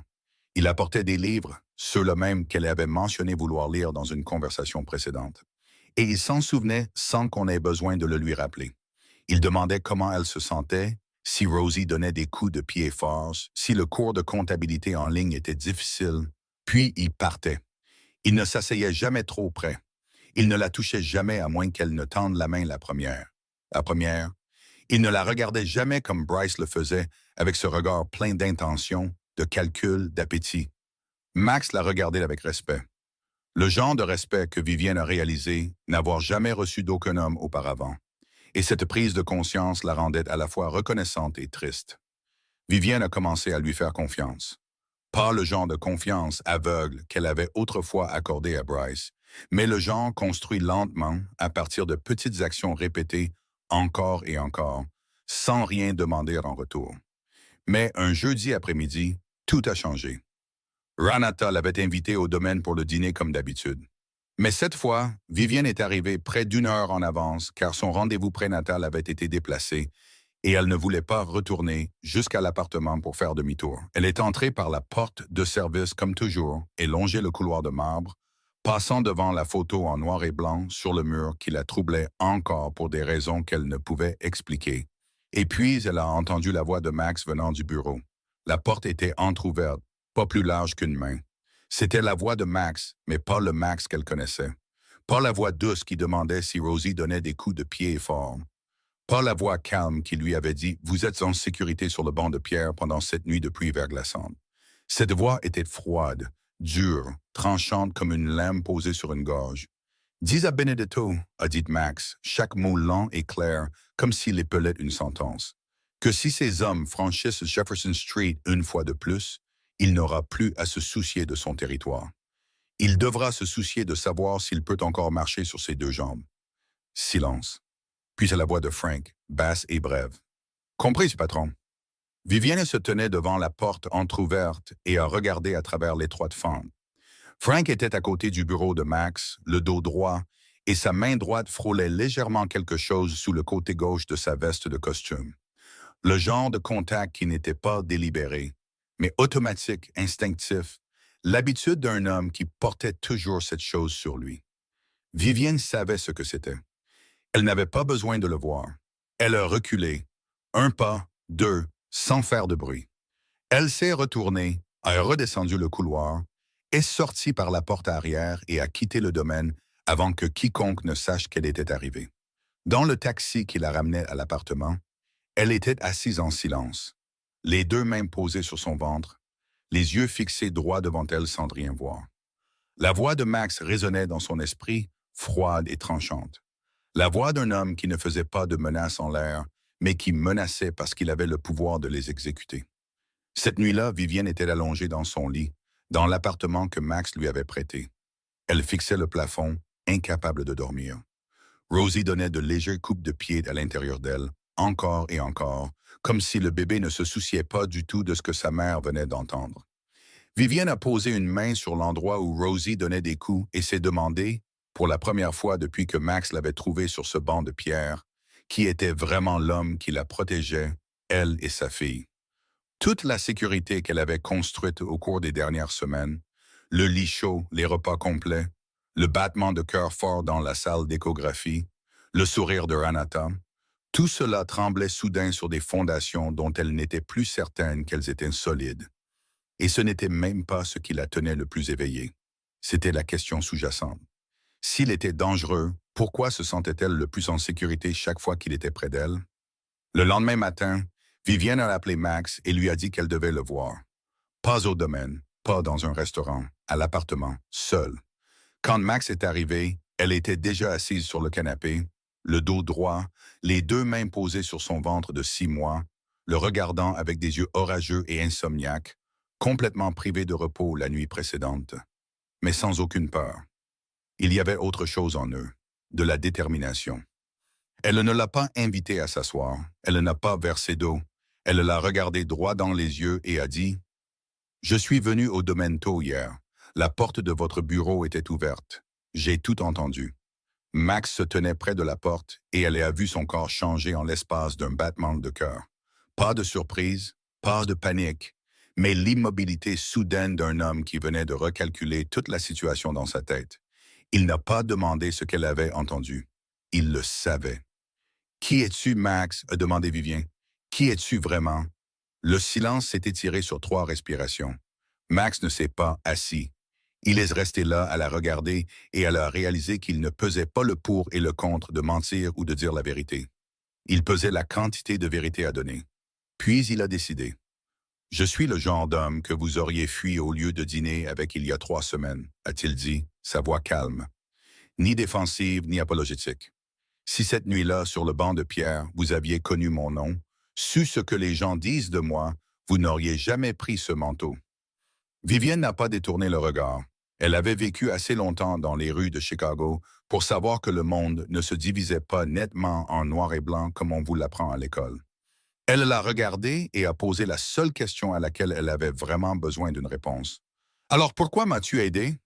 Il apportait des livres, ceux-là même qu'elle avait mentionné vouloir lire dans une conversation précédente. Et il s'en souvenait sans qu'on ait besoin de le lui rappeler. Il demandait comment elle se sentait, si Rosie donnait des coups de pied forts, si le cours de comptabilité en ligne était difficile, puis il partait. Il ne s'asseyait jamais trop près. Il ne la touchait jamais à moins qu'elle ne tende la main la première. La première, il ne la regardait jamais comme Bryce le faisait, avec ce regard plein d'intention, de calcul, d'appétit. Max la regardait avec respect. Le genre de respect que Vivienne a réalisé n'avoir jamais reçu d'aucun homme auparavant. Et cette prise de conscience la rendait à la fois reconnaissante et triste. Vivienne a commencé à lui faire confiance. Pas le genre de confiance aveugle qu'elle avait autrefois accordé à Bryce, mais le genre construit lentement à partir de petites actions répétées encore et encore, sans rien demander en retour. Mais un jeudi après-midi, tout a changé. Ranata l'avait invitée au domaine pour le dîner comme d'habitude. Mais cette fois, Vivienne est arrivée près d'1 heure en avance car son rendez-vous prénatal avait été déplacé et elle ne voulait pas retourner jusqu'à l'appartement pour faire demi-tour. Elle est entrée par la porte de service comme toujours et longeait le couloir de marbre, passant devant la photo en noir et blanc sur le mur qui la troublait encore pour des raisons qu'elle ne pouvait expliquer. Et puis, elle a entendu la voix de Max venant du bureau. La porte était entr'ouverte, pas plus large qu'une main. C'était la voix de Max, mais pas le Max qu'elle connaissait. Pas la voix douce qui demandait si Rosie donnait des coups de pied forts. Pas la voix calme qui lui avait dit « Vous êtes en sécurité sur le banc de pierre pendant cette nuit de pluie verglaçante ». Cette voix était froide, dure, tranchante comme une lame posée sur une gorge. « Dis à Benedetto », a dit Max, chaque mot lent et clair, comme s'il épelait une sentence, que si ces hommes franchissent Jefferson Street une fois de plus, il n'aura plus à se soucier de son territoire. Il devra se soucier de savoir s'il peut encore marcher sur ses 2 jambes. Silence. Puis à la voix de Frank, basse et brève. « Compris, patron. » Vivienne se tenait devant la porte entr'ouverte et a regardé à travers l'étroite fente. Frank était à côté du bureau de Max, le dos droit, et sa main droite frôlait légèrement quelque chose sous le côté gauche de sa veste de costume. Le genre de contact qui n'était pas délibéré, mais automatique, instinctif, l'habitude d'un homme qui portait toujours cette chose sur lui. Vivienne savait ce que c'était. Elle n'avait pas besoin de le voir. Elle a reculé, 1 pas, 2, sans faire de bruit. Elle s'est retournée, a redescendu le couloir, est sortie par la porte arrière et a quitté le domaine avant que quiconque ne sache qu'elle était arrivée. Dans le taxi qui la ramenait à l'appartement, elle était assise en silence, les 2 mains posées sur son ventre, les yeux fixés droit devant elle sans rien voir. La voix de Max résonnait dans son esprit, froide et tranchante. La voix d'un homme qui ne faisait pas de menaces en l'air, mais qui menaçait parce qu'il avait le pouvoir de les exécuter. Cette nuit-là, Vivienne était allongée dans son lit, dans l'appartement que Max lui avait prêté. Elle fixait le plafond, incapable de dormir. Rosie donnait de légers coups de pied à l'intérieur d'elle, encore et encore, comme si le bébé ne se souciait pas du tout de ce que sa mère venait d'entendre. Vivienne a posé une main sur l'endroit où Rosie donnait des coups et s'est demandé, pour la première fois depuis que Max l'avait trouvée sur ce banc de pierre, qui était vraiment l'homme qui la protégeait, elle et sa fille. Toute la sécurité qu'elle avait construite au cours des dernières semaines, le lit chaud, les repas complets, le battement de cœur fort dans la salle d'échographie, le sourire de Ranata, tout cela tremblait soudain sur des fondations dont elle n'était plus certaine qu'elles étaient solides. Et ce n'était même pas ce qui la tenait le plus éveillée. C'était la question sous-jacente. S'il était dangereux, pourquoi se sentait-elle le plus en sécurité chaque fois qu'il était près d'elle? Le lendemain matin, Vivienne a appelé Max et lui a dit qu'elle devait le voir. Pas au domaine, pas dans un restaurant, à l'appartement, seule. Quand Max est arrivé, elle était déjà assise sur le canapé, le dos droit, les 2 mains posées sur son ventre de 6 mois, le regardant avec des yeux orageux et insomniaques, complètement privée de repos la nuit précédente, mais sans aucune peur. Il y avait autre chose en eux, de la détermination. Elle ne l'a pas invité à s'asseoir, elle n'a pas versé d'eau, elle l'a regardé droit dans les yeux et a dit « Je suis venu au domaine tôt hier, la porte de votre bureau était ouverte. J'ai tout entendu. Max se tenait près de la porte et elle a vu son corps changer en l'espace d'un battement de cœur. Pas de surprise, pas de panique, mais l'immobilité soudaine d'un homme qui venait de recalculer toute la situation dans sa tête. Il n'a pas demandé ce qu'elle avait entendu. Il le savait. Qui es-tu, Max? A demandé Vivien. Qui es-tu vraiment? Le silence s'est étiré sur 3 respirations. Max ne s'est pas assis. Il est resté là à la regarder et elle a réalisé qu'il ne pesait pas le pour et le contre de mentir ou de dire la vérité. Il pesait la quantité de vérité à donner. Puis il a décidé. Je suis le genre d'homme que vous auriez fui au lieu de dîner avec il y a 3 semaines, a-t-il dit, sa voix calme. Ni défensive ni apologétique. Si cette nuit-là, sur le banc de pierre, vous aviez connu mon nom, su ce que les gens disent de moi, vous n'auriez jamais pris ce manteau. Vivienne n'a pas détourné le regard. Elle avait vécu assez longtemps dans les rues de Chicago pour savoir que le monde ne se divisait pas nettement en noir et blanc comme on vous l'apprend à l'école. Elle l'a regardé et a posé la seule question à laquelle elle avait vraiment besoin d'une réponse. Alors pourquoi m'as-tu aidé?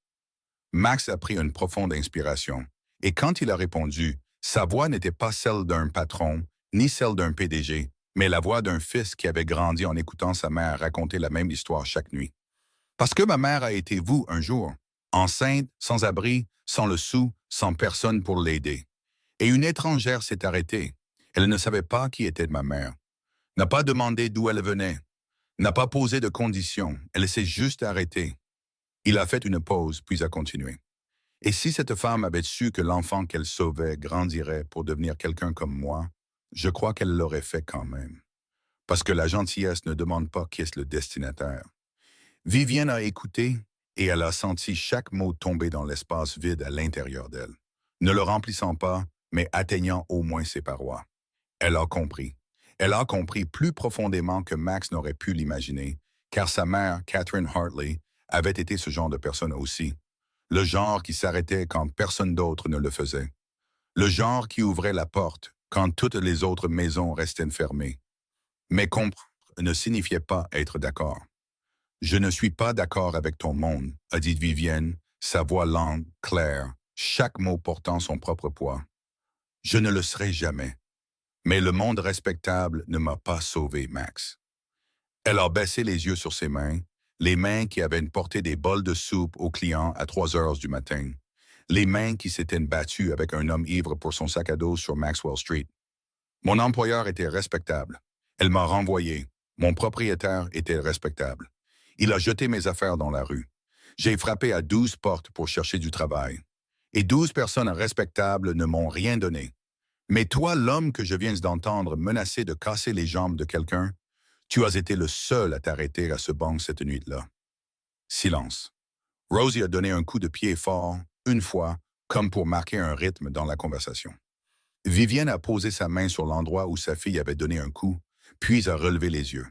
Max a pris une profonde inspiration. Et quand il a répondu, sa voix n'était pas celle d'un patron, ni celle d'un PDG, mais la voix d'un fils qui avait grandi en écoutant sa mère raconter la même histoire chaque nuit. Parce que ma mère a été vous un jour, enceinte, sans abri, sans le sou, sans personne pour l'aider. Et une étrangère s'est arrêtée. Elle ne savait pas qui était ma mère, n'a pas demandé d'où elle venait, n'a pas posé de conditions, elle s'est juste arrêtée. Il a fait une pause, puis a continué. Et si cette femme avait su que l'enfant qu'elle sauvait grandirait pour devenir quelqu'un comme moi, je crois qu'elle l'aurait fait quand même. Parce que la gentillesse ne demande pas qui est le destinataire. Vivienne a écouté et elle a senti chaque mot tomber dans l'espace vide à l'intérieur d'elle, ne le remplissant pas, mais atteignant au moins ses parois. Elle a compris. Elle a compris plus profondément que Max n'aurait pu l'imaginer, car sa mère, Catherine Hartley, avait été ce genre de personne aussi. Le genre qui s'arrêtait quand personne d'autre ne le faisait. Le genre qui ouvrait la porte quand toutes les autres maisons restaient fermées. Mais comprendre ne signifiait pas être d'accord. Je ne suis pas d'accord avec ton monde, a dit Vivienne, sa voix lente, claire, chaque mot portant son propre poids. Je ne le serai jamais. Mais le monde respectable ne m'a pas sauvé, Max. Elle a baissé les yeux sur ses mains, les mains qui avaient porté des bols de soupe aux clients à 3 heures du matin, les mains qui s'étaient battues avec un homme ivre pour son sac à dos sur Maxwell Street. Mon employeur était respectable. Elle m'a renvoyé. Mon propriétaire était respectable. Il a jeté mes affaires dans la rue. J'ai frappé à 12 portes pour chercher du travail. Et 12 personnes respectables ne m'ont rien donné. Mais toi, l'homme que je viens d'entendre menacer de casser les jambes de quelqu'un, tu as été le seul à t'arrêter à ce banc cette nuit-là. Silence. Rosie a donné un coup de pied fort, une fois, comme pour marquer un rythme dans la conversation. Vivienne a posé sa main sur l'endroit où sa fille avait donné un coup, puis a relevé les yeux.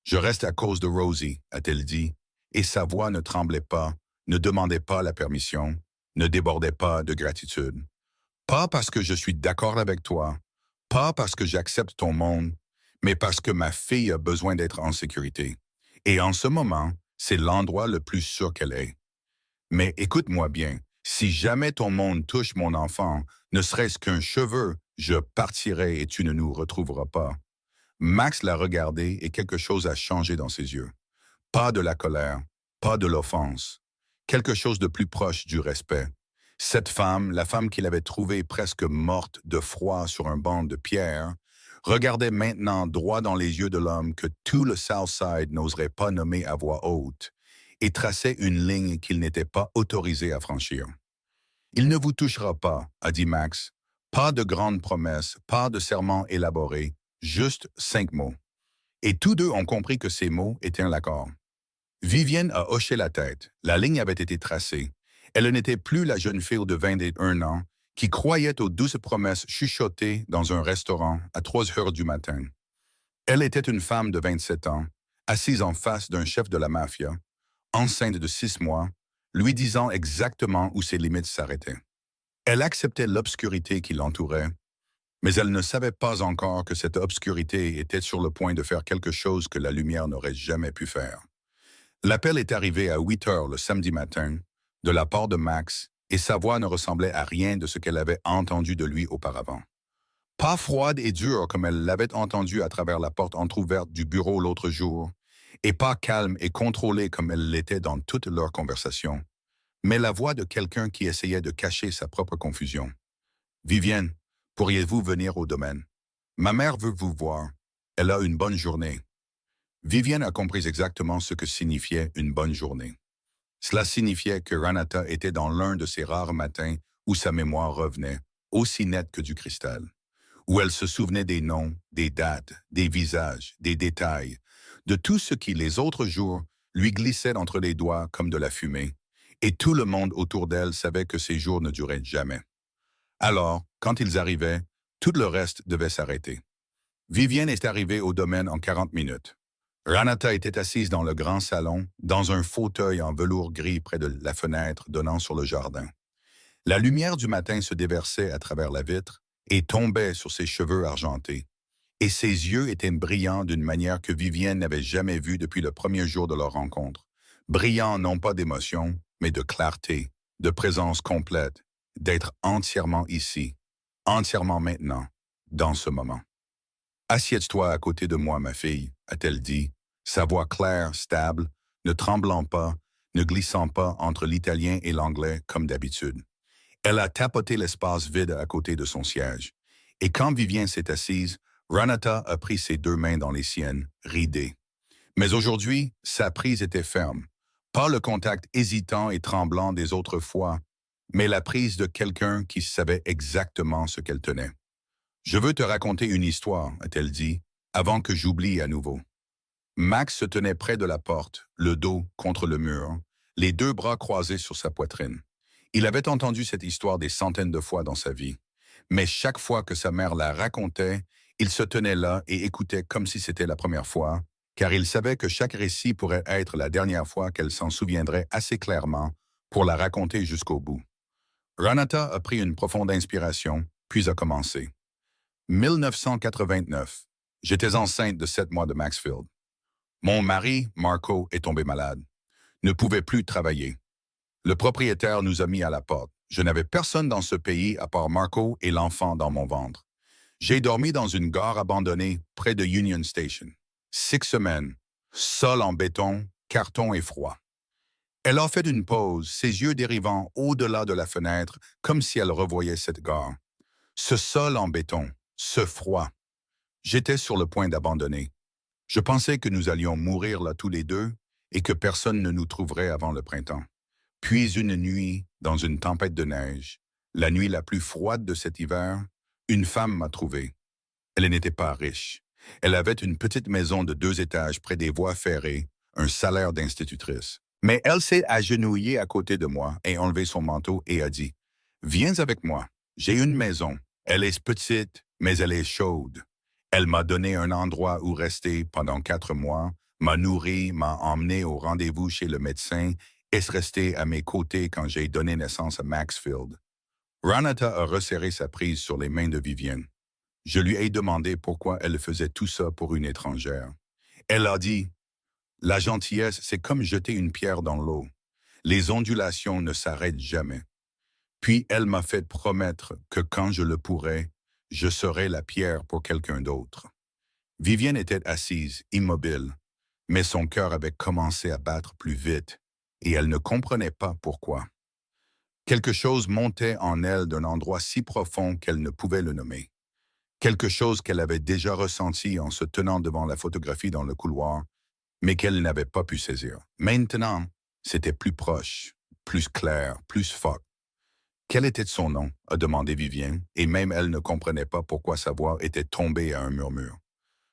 Je reste à cause de Rosie, a-t-elle dit, et sa voix ne tremblait pas, ne demandait pas la permission, ne débordait pas de gratitude. Pas parce que je suis d'accord avec toi, pas parce que j'accepte ton monde, mais parce que ma fille a besoin d'être en sécurité. Et en ce moment, c'est l'endroit le plus sûr qu'elle est. Mais écoute-moi bien, si jamais ton monde touche mon enfant, ne serait-ce qu'un cheveu, je partirai et tu ne nous retrouveras pas. Max l'a regardé et quelque chose a changé dans ses yeux. Pas de la colère, pas de l'offense. Quelque chose de plus proche du respect. Cette femme, la femme qu'il avait trouvée presque morte de froid sur un banc de pierre, regardait maintenant droit dans les yeux de l'homme que tout le Southside n'oserait pas nommer à voix haute et traçait une ligne qu'il n'était pas autorisé à franchir. Il ne vous touchera pas, a dit Max. Pas de grandes promesses, pas de serments élaborés, juste 5 mots. Et tous deux ont compris que ces mots étaient un accord. Vivienne a hoché la tête. La ligne avait été tracée. Elle n'était plus la jeune fille de 21 ans qui croyait aux douces promesses chuchotées dans un restaurant à 3 heures du matin. Elle était une femme de 27 ans, assise en face d'un chef de la mafia, enceinte de 6 mois, lui disant exactement où ses limites s'arrêtaient. Elle acceptait l'obscurité qui l'entourait, mais elle ne savait pas encore que cette obscurité était sur le point de faire quelque chose que la lumière n'aurait jamais pu faire. L'appel est arrivé à 8 heures le samedi matin, de la part de Max, et sa voix ne ressemblait à rien de ce qu'elle avait entendu de lui auparavant. Pas froide et dure comme elle l'avait entendu à travers la porte entr'ouverte du bureau l'autre jour, et pas calme et contrôlée comme elle l'était dans toute leur conversation, mais la voix de quelqu'un qui essayait de cacher sa propre confusion. « Vivienne, pourriez-vous venir au domaine? Ma mère veut vous voir. Elle a une bonne journée. » Vivienne a compris exactement ce que signifiait une bonne journée. Cela signifiait que Ranata était dans l'un de ces rares matins où sa mémoire revenait, aussi nette que du cristal, où elle se souvenait des noms, des dates, des visages, des détails, de tout ce qui, les autres jours, lui glissait entre les doigts comme de la fumée, et tout le monde autour d'elle savait que ces jours ne duraient jamais. Alors, quand ils arrivaient, tout le reste devait s'arrêter. Vivienne est arrivée au domaine en 40 minutes. Ranata était assise dans le grand salon, dans un fauteuil en velours gris près de la fenêtre donnant sur le jardin. La lumière du matin se déversait à travers la vitre et tombait sur ses cheveux argentés, et ses yeux étaient brillants d'une manière que Vivienne n'avait jamais vue depuis le premier jour de leur rencontre. Brillants non pas d'émotion, mais de clarté, de présence complète, d'être entièrement ici, entièrement maintenant, dans ce moment. « Assieds-toi à côté de moi, ma fille, » a-t-elle dit, sa voix claire, stable, ne tremblant pas, ne glissant pas entre l'italien et l'anglais comme d'habitude. Elle a tapoté l'espace vide à côté de son siège. Et quand Vivienne s'est assise, Ranata a pris ses deux mains dans les siennes, ridées. Mais aujourd'hui, sa prise était ferme. Pas le contact hésitant et tremblant des autres fois, mais la prise de quelqu'un qui savait exactement ce qu'elle tenait. « Je veux te raconter une histoire, » a-t-elle dit, avant que j'oublie à nouveau. Max se tenait près de la porte, le dos contre le mur, les deux bras croisés sur sa poitrine. Il avait entendu cette histoire des centaines de fois dans sa vie, mais chaque fois que sa mère la racontait, il se tenait là et écoutait comme si c'était la première fois, car il savait que chaque récit pourrait être la dernière fois qu'elle s'en souviendrait assez clairement pour la raconter jusqu'au bout. Ranata a pris une profonde inspiration, puis a commencé. 1989. J'étais enceinte de 7 mois de Maxfield. Mon mari, Marco, est tombé malade. Ne pouvait plus travailler. Le propriétaire nous a mis à la porte. Je n'avais personne dans ce pays à part Marco et l'enfant dans mon ventre. J'ai dormi dans une gare abandonnée près de Union Station. 6 semaines, sol en béton, carton et froid. Elle a fait une pause, ses yeux dérivant au-delà de la fenêtre, comme si elle revoyait cette gare. Ce sol en béton, ce froid. J'étais sur le point d'abandonner. Je pensais que nous allions mourir là tous les deux et que personne ne nous trouverait avant le printemps. Puis une nuit, dans une tempête de neige, la nuit la plus froide de cet hiver, une femme m'a trouvé. Elle n'était pas riche. Elle avait une petite maison de 2 étages près des voies ferrées, un salaire d'institutrice. Mais elle s'est agenouillée à côté de moi et enlevé son manteau et a dit « Viens avec moi, j'ai une maison. Elle est petite, mais elle est chaude. Elle m'a donné un endroit où rester pendant 4 mois, m'a nourri, m'a emmené au rendez-vous chez le médecin et est resté à mes côtés quand j'ai donné naissance à Maxfield. » Ranata a resserré sa prise sur les mains de Vivienne. Je lui ai demandé pourquoi elle faisait tout ça pour une étrangère. Elle a dit « La gentillesse, c'est comme jeter une pierre dans l'eau. Les ondulations ne s'arrêtent jamais. » Puis elle m'a fait promettre que quand je le pourrais, je serais la pierre pour quelqu'un d'autre. Vivienne était assise, immobile, mais son cœur avait commencé à battre plus vite, et elle ne comprenait pas pourquoi. Quelque chose montait en elle d'un endroit si profond qu'elle ne pouvait le nommer. Quelque chose qu'elle avait déjà ressenti en se tenant devant la photographie dans le couloir, mais qu'elle n'avait pas pu saisir. Maintenant, c'était plus proche, plus clair, plus fort. Quel était son nom, a demandé Vivienne, et même elle ne comprenait pas pourquoi sa voix était tombée à un murmure.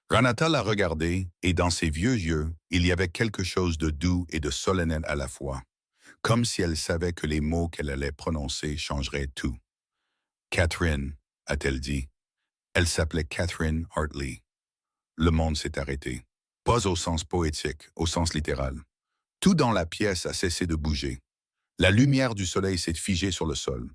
Ranata l'a regardé, et dans ses vieux yeux, il y avait quelque chose de doux et de solennel à la fois, comme si elle savait que les mots qu'elle allait prononcer changeraient tout. « Catherine », a-t-elle dit. Elle s'appelait Catherine Hartley. Le monde s'est arrêté. Pas au sens poétique, au sens littéral. Tout dans la pièce a cessé de bouger. La lumière du soleil s'est figée sur le sol.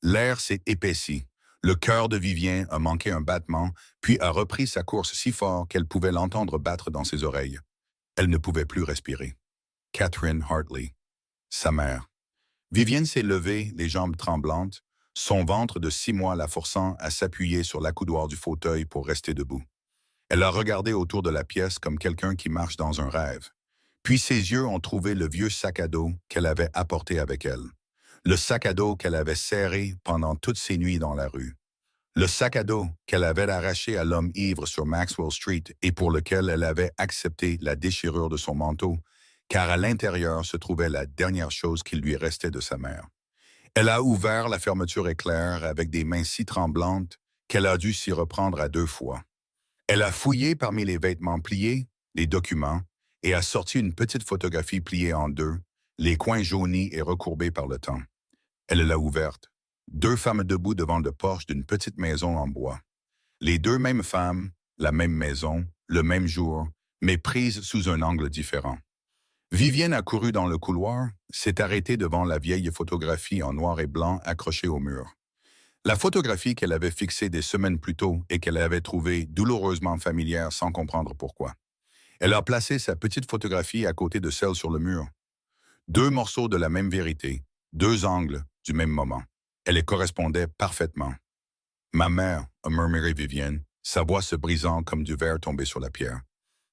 L'air s'est épaissi. Le cœur de Vivienne a manqué un battement, puis a repris sa course si fort qu'elle pouvait l'entendre battre dans ses oreilles. Elle ne pouvait plus respirer. Catherine Hartley, sa mère. Vivienne s'est levée, les jambes tremblantes, son ventre de 6 mois la forçant à s'appuyer sur l'accoudoir du fauteuil pour rester debout. Elle a regardé autour de la pièce comme quelqu'un qui marche dans un rêve. Puis ses yeux ont trouvé le vieux sac à dos qu'elle avait apporté avec elle. Le sac à dos qu'elle avait serré pendant toutes ses nuits dans la rue. Le sac à dos qu'elle avait arraché à l'homme ivre sur Maxwell Street et pour lequel elle avait accepté la déchirure de son manteau, car à l'intérieur se trouvait la dernière chose qui lui restait de sa mère. Elle a ouvert la fermeture éclair avec des mains si tremblantes qu'elle a dû s'y reprendre à 2 fois. Elle a fouillé parmi les vêtements pliés, les documents, et a sorti une petite photographie pliée en deux, les coins jaunis et recourbés par le temps. Elle l'a ouverte. 2 femmes debout devant le porche d'une petite maison en bois. Les 2 mêmes femmes, la même maison, le même jour, mais prises sous un angle différent. Vivienne a couru dans le couloir, s'est arrêtée devant la vieille photographie en noir et blanc accrochée au mur. La photographie qu'elle avait fixée des semaines plus tôt et qu'elle avait trouvée douloureusement familière sans comprendre pourquoi. Elle a placé sa petite photographie à côté de celle sur le mur. 2 morceaux de la même vérité, 2 angles du même moment. Elle les correspondait parfaitement. Ma mère, a murmuré Vivienne, sa voix se brisant comme du verre tombé sur la pierre.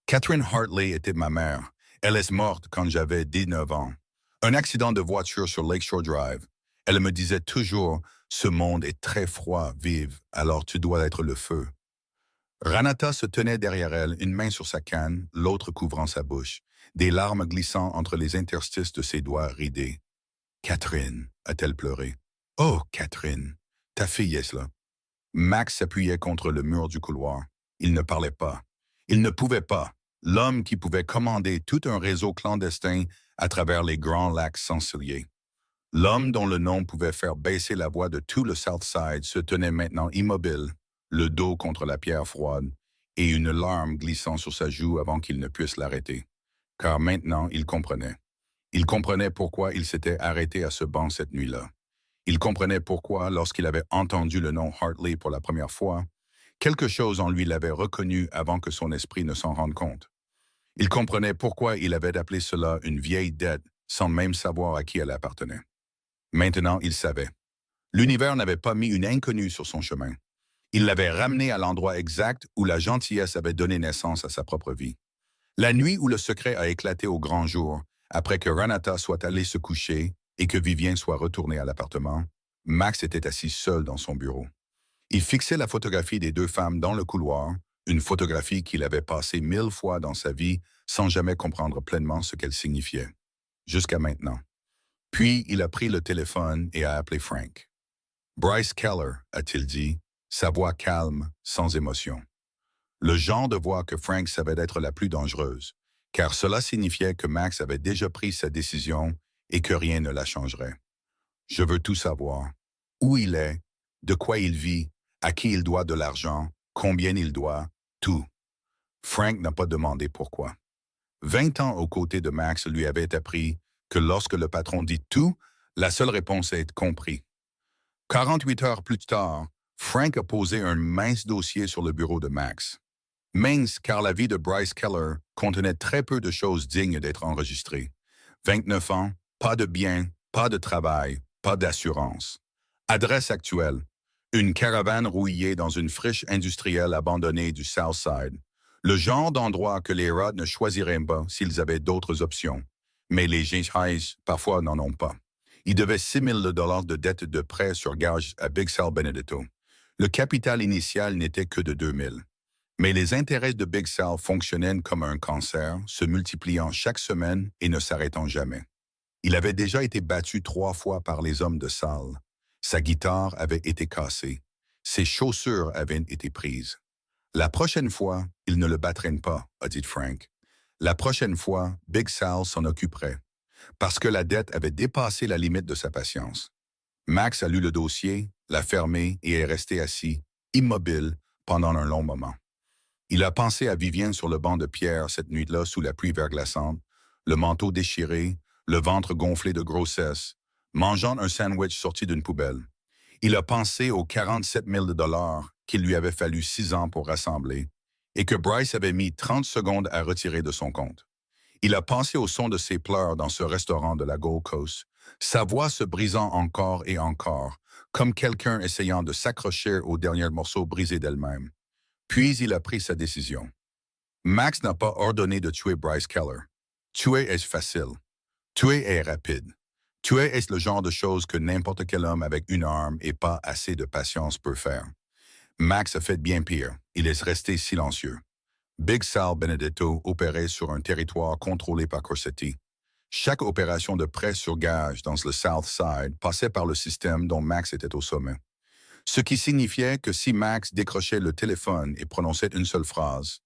Catherine Hartley était ma mère. Elle est morte quand j'avais 19 ans. Un accident de voiture sur Lakeshore Drive. Elle me disait toujours, ce monde est très froid, Vive, alors tu dois être le feu. Ranata se tenait derrière elle, une main sur sa canne, l'autre couvrant sa bouche, des larmes glissant entre les interstices de ses doigts ridés. Catherine, a-t-elle pleuré. Oh, Catherine, ta fille est là. Max s'appuyait contre le mur du couloir. Il ne parlait pas. Il ne pouvait pas. L'homme qui pouvait commander tout un réseau clandestin à travers les grands lacs Sanciliers. L'homme dont le nom pouvait faire baisser la voix de tout le Southside se tenait maintenant immobile, le dos contre la pierre froide, et une larme glissant sur sa joue avant qu'il ne puisse l'arrêter. Car maintenant, il comprenait. Il comprenait pourquoi il s'était arrêté à ce banc cette nuit-là. Il comprenait pourquoi, lorsqu'il avait entendu le nom Hartley pour la première fois, quelque chose en lui l'avait reconnu avant que son esprit ne s'en rende compte. Il comprenait pourquoi il avait appelé cela une vieille dette sans même savoir à qui elle appartenait. Maintenant, il savait. L'univers n'avait pas mis une inconnue sur son chemin. Il l'avait ramené à l'endroit exact où la gentillesse avait donné naissance à sa propre vie. La nuit où le secret a éclaté au grand jour, après que Ranata soit allé se coucher et que Vivienne soit retournée à l'appartement, Max était assis seul dans son bureau. Il fixait la photographie des 2 femmes dans le couloir, une photographie qu'il avait passée 1000 fois dans sa vie sans jamais comprendre pleinement ce qu'elle signifiait. Jusqu'à maintenant. Puis, il a pris le téléphone et a appelé Frank. Bryce Keller, a-t-il dit, sa voix calme, sans émotion. Le genre de voix que Frank savait être la plus dangereuse, car cela signifiait que Max avait déjà pris sa décision et que rien ne la changerait. Je veux tout savoir. Où il est, de quoi il vit, à qui il doit de l'argent, combien il doit, tout. Frank n'a pas demandé pourquoi. 20 ans aux côtés de Max lui avaient appris que lorsque le patron dit tout, la seule réponse est compris. 48 heures plus tard, Frank a posé un mince dossier sur le bureau de Max. Mince car la vie de Bryce Keller contenait très peu de choses dignes d'être enregistrées. 29 ans, pas de biens, pas de travail, pas d'assurance. Adresse actuelle. Une caravane rouillée dans une friche industrielle abandonnée du Southside. Le genre d'endroit que les Rod ne choisiraient pas s'ils avaient d'autres options. Mais les Ginghighs, parfois, n'en ont pas. Ils devaient 6 000 $ de dette de prêt sur gage à Big Sal Benedetto. Le capital initial n'était que de 2 000. Mais les intérêts de Big Sal fonctionnaient comme un cancer, se multipliant chaque semaine et ne s'arrêtant jamais. Il avait déjà été battu 3 fois par les hommes de Sal. Sa guitare avait été cassée. Ses chaussures avaient été prises. La prochaine fois, il ne le battraient pas, a dit Frank. La prochaine fois, Big Sal s'en occuperait, parce que la dette avait dépassé la limite de sa patience. Max a lu le dossier, l'a fermé et est resté assis, immobile, pendant un long moment. Il a pensé à Vivienne sur le banc de pierre cette nuit-là sous la pluie verglaçante, le manteau déchiré, le ventre gonflé de grossesse, mangeant un sandwich sorti d'une poubelle. Il a pensé aux 47 000 $ qu'il lui avait fallu 6 ans pour rassembler et que Bryce avait mis 30 secondes à retirer de son compte. Il a pensé au son de ses pleurs dans ce restaurant de la Gold Coast, sa voix se brisant encore et encore, comme quelqu'un essayant de s'accrocher au dernier morceau brisé d'elle-même. Puis il a pris sa décision. Max n'a pas ordonné de tuer Bryce Keller. Tuer est facile. Tuer est rapide. Tuer est le genre de chose que n'importe quel homme avec une arme et pas assez de patience peut faire. Max a fait bien pire. Il est resté silencieux. Big Sal Benedetto opérait sur un territoire contrôlé par Corsetti. Chaque opération de prêt sur gage dans le South Side passait par le système dont Max était au sommet. Ce qui signifiait que si Max décrochait le téléphone et prononçait une seule phrase,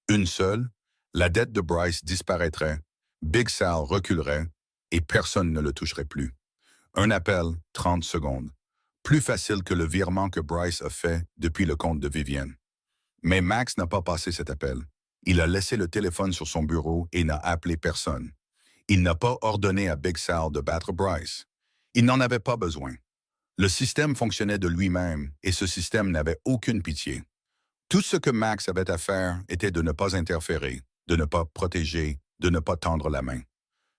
une seule, la dette de Bryce disparaîtrait, Big Sal reculerait et personne ne le toucherait plus. Un appel, 30 secondes. Plus facile que le virement que Bryce a fait depuis le compte de Vivienne. Mais Max n'a pas passé cet appel. Il a laissé le téléphone sur son bureau et n'a appelé personne. Il n'a pas ordonné à Big Sal de battre Bryce. Il n'en avait pas besoin. Le système fonctionnait de lui-même et ce système n'avait aucune pitié. Tout ce que Max avait à faire était de ne pas interférer, de ne pas protéger, de ne pas tendre la main.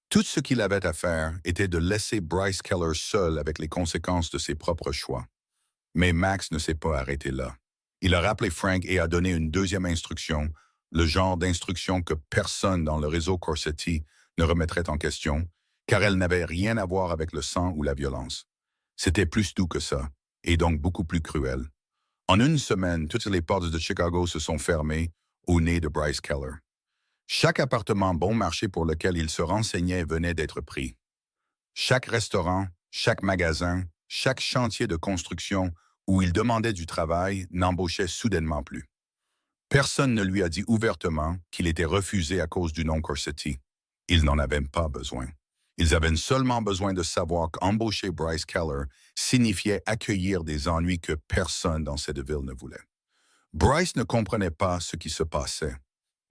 Tout ce qu'il avait à faire était de laisser Bryce Keller seul avec les conséquences de ses propres choix. Mais Max ne s'est pas arrêté là. Il a rappelé Frank et a donné une deuxième instruction, le genre d'instruction que personne dans le réseau Corsetti ne remettrait en question, car elle n'avait rien à voir avec le sang ou la violence. C'était plus doux que ça, et donc beaucoup plus cruel. En une semaine, toutes les portes de Chicago se sont fermées au nez de Bryce Keller. Chaque appartement bon marché pour lequel il se renseignait venait d'être pris. Chaque restaurant, chaque magasin, chaque chantier de construction où il demandait du travail n'embauchait soudainement plus. Personne ne lui a dit ouvertement qu'il était refusé à cause du nom Corsetti. Ils n'en avaient pas besoin. Ils avaient seulement besoin de savoir qu'embaucher Bryce Keller signifiait accueillir des ennuis que personne dans cette ville ne voulait. Bryce ne comprenait pas ce qui se passait.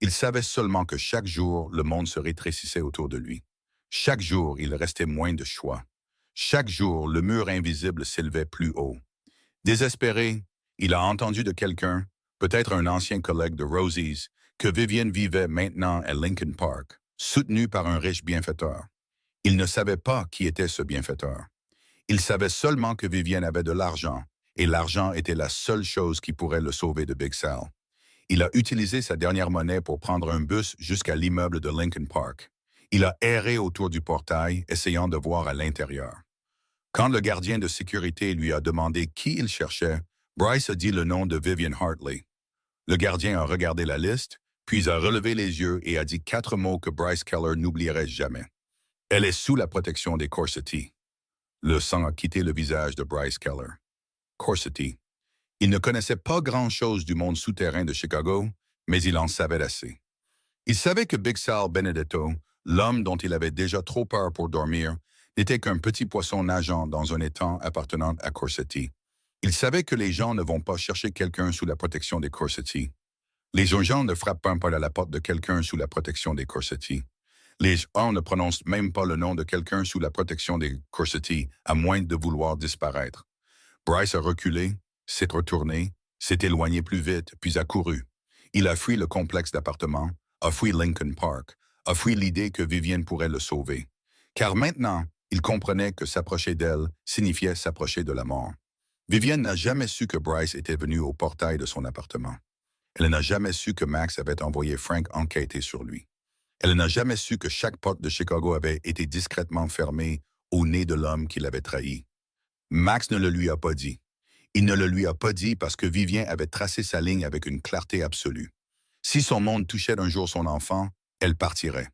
Il savait seulement que chaque jour, le monde se rétrécissait autour de lui. Chaque jour, il restait moins de choix. Chaque jour, le mur invisible s'élevait plus haut. Désespéré, il a entendu de quelqu'un, peut-être un ancien collègue de Rosie's, que Vivienne vivait maintenant à Lincoln Park, soutenue par un riche bienfaiteur. Il ne savait pas qui était ce bienfaiteur. Il savait seulement que Vivienne avait de l'argent, et l'argent était la seule chose qui pourrait le sauver de Big Sal. Il a utilisé sa dernière monnaie pour prendre un bus jusqu'à l'immeuble de Lincoln Park. Il a erré autour du portail, essayant de voir à l'intérieur. Quand le gardien de sécurité lui a demandé qui il cherchait, Bryce a dit le nom de Vivienne Hartley. Le gardien a regardé la liste, puis a relevé les yeux et a dit 4 mots que Bryce Keller n'oublierait jamais. Elle est sous la protection des Corsetti. Le sang a quitté le visage de Bryce Keller. Corsetti. Il ne connaissait pas grand-chose du monde souterrain de Chicago, mais il en savait assez. Il savait que Big Sal Benedetto, l'homme dont il avait déjà trop peur pour dormir, n'était qu'un petit poisson nageant dans un étang appartenant à Corsetti. Il savait que les gens ne vont pas chercher quelqu'un sous la protection des Corsetti. Les gens ne frappent pas à la porte de quelqu'un sous la protection des Corsetti. Les gens ne prononcent même pas le nom de quelqu'un sous la protection des Corsetti, à moins de vouloir disparaître. Bryce a reculé, s'est retourné, s'est éloigné plus vite, puis a couru. Il a fui le complexe d'appartements, a fui Lincoln Park, a fui l'idée que Vivienne pourrait le sauver. Car maintenant, il comprenait que s'approcher d'elle signifiait s'approcher de la mort. Vivienne n'a jamais su que Bryce était venu au portail de son appartement. Elle n'a jamais su que Max avait envoyé Frank enquêter sur lui. Elle n'a jamais su que chaque porte de Chicago avait été discrètement fermée au nez de l'homme qui l'avait trahi. Max ne le lui a pas dit. Il ne le lui a pas dit parce que Vivienne avait tracé sa ligne avec une clarté absolue. Si son monde touchait un jour son enfant, elle partirait.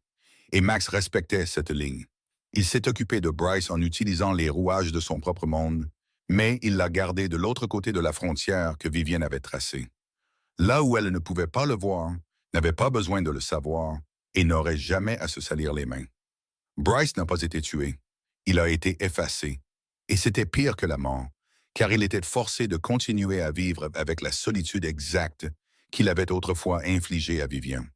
Et Max respectait cette ligne. Il s'est occupé de Bryce en utilisant les rouages de son propre monde, mais il l'a gardé de l'autre côté de la frontière que Vivienne avait tracée. Là où elle ne pouvait pas le voir, n'avait pas besoin de le savoir et n'aurait jamais à se salir les mains. Bryce n'a pas été tué. Il a été effacé. Et c'était pire que la mort, car il était forcé de continuer à vivre avec la solitude exacte qu'il avait autrefois infligée à Vivienne.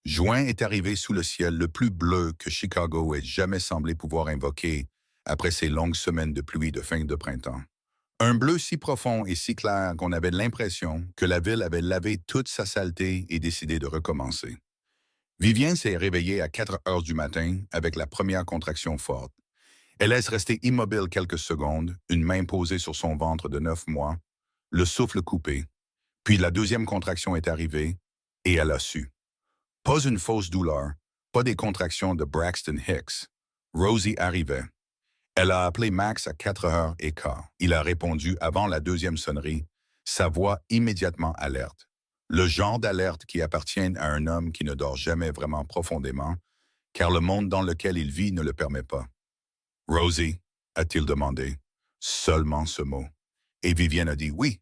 Juin est arrivé sous le ciel le plus bleu que Chicago ait jamais semblé pouvoir invoquer après ces longues semaines de pluie de fin de printemps. Un bleu si profond et si clair qu'on avait l'impression que la ville avait lavé toute sa saleté et décidé de recommencer. Vivienne s'est réveillée à 4 heures du matin avec la première contraction forte. Elle laisse rester immobile quelques secondes, une main posée sur son ventre de 9 mois, le souffle coupé. Puis la deuxième contraction est arrivée et elle a su. Pas une fausse douleur, pas des contractions de Braxton Hicks. Rosie arrivait. Elle a appelé Max à 4h15. Il a répondu avant la deuxième sonnerie, sa voix immédiatement alerte. Le genre d'alerte qui appartient à un homme qui ne dort jamais vraiment profondément, car le monde dans lequel il vit ne le permet pas. Rosie, a-t-il demandé, seulement ce mot. Et Vivienne a dit oui,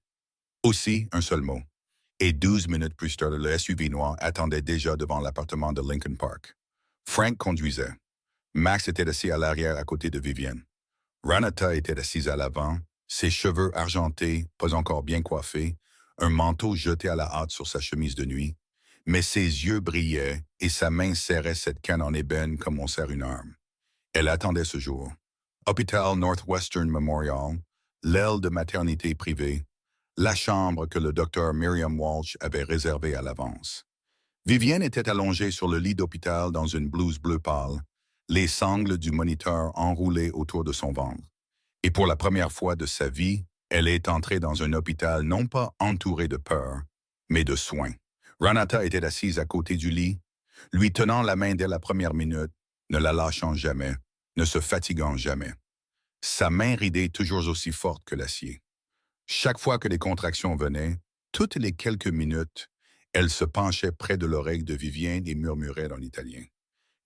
aussi un seul mot. Et 12 minutes plus tard, le SUV noir attendait déjà devant l'appartement de Lincoln Park. Frank conduisait. Max était assis à l'arrière à côté de Vivienne. Ranata était assise à l'avant, ses cheveux argentés, pas encore bien coiffés, un manteau jeté à la hâte sur sa chemise de nuit, mais ses yeux brillaient et sa main serrait cette canne en ébène comme on serre une arme. Elle attendait ce jour. Hôpital Northwestern Memorial, l'aile de maternité privée, la chambre que le docteur Miriam Walsh avait réservée à l'avance. Vivienne était allongée sur le lit d'hôpital dans une blouse bleu pâle, les sangles du moniteur enroulées autour de son ventre. Et pour la première fois de sa vie, elle est entrée dans un hôpital non pas entouré de peur, mais de soins. Ranata était assise à côté du lit, lui tenant la main dès la première minute, ne la lâchant jamais, ne se fatiguant jamais. Sa main ridée toujours aussi forte que l'acier. Chaque fois que les contractions venaient, toutes les quelques minutes, elle se penchait près de l'oreille de Vivienne et murmurait en italien.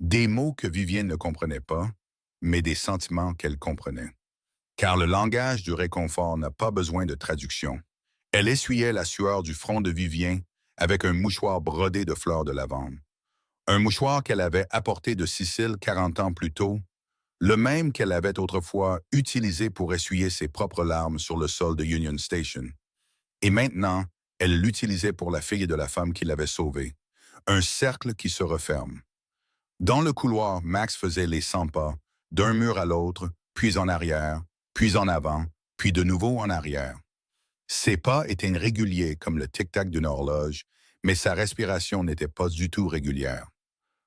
Des mots que Vivienne ne comprenait pas, mais des sentiments qu'elle comprenait. Car le langage du réconfort n'a pas besoin de traduction. Elle essuyait la sueur du front de Vivienne avec un mouchoir brodé de fleurs de lavande. Un mouchoir qu'elle avait apporté de Sicile 40 ans plus tôt, le même qu'elle avait autrefois utilisé pour essuyer ses propres larmes sur le sol de Union Station. Et maintenant, elle l'utilisait pour la fille de la femme qui l'avait sauvée. Un cercle qui se referme. Dans le couloir, Max faisait les 100 pas, d'un mur à l'autre, puis en arrière, puis en avant, puis de nouveau en arrière. Ses pas étaient réguliers comme le tic-tac d'une horloge, mais sa respiration n'était pas du tout régulière.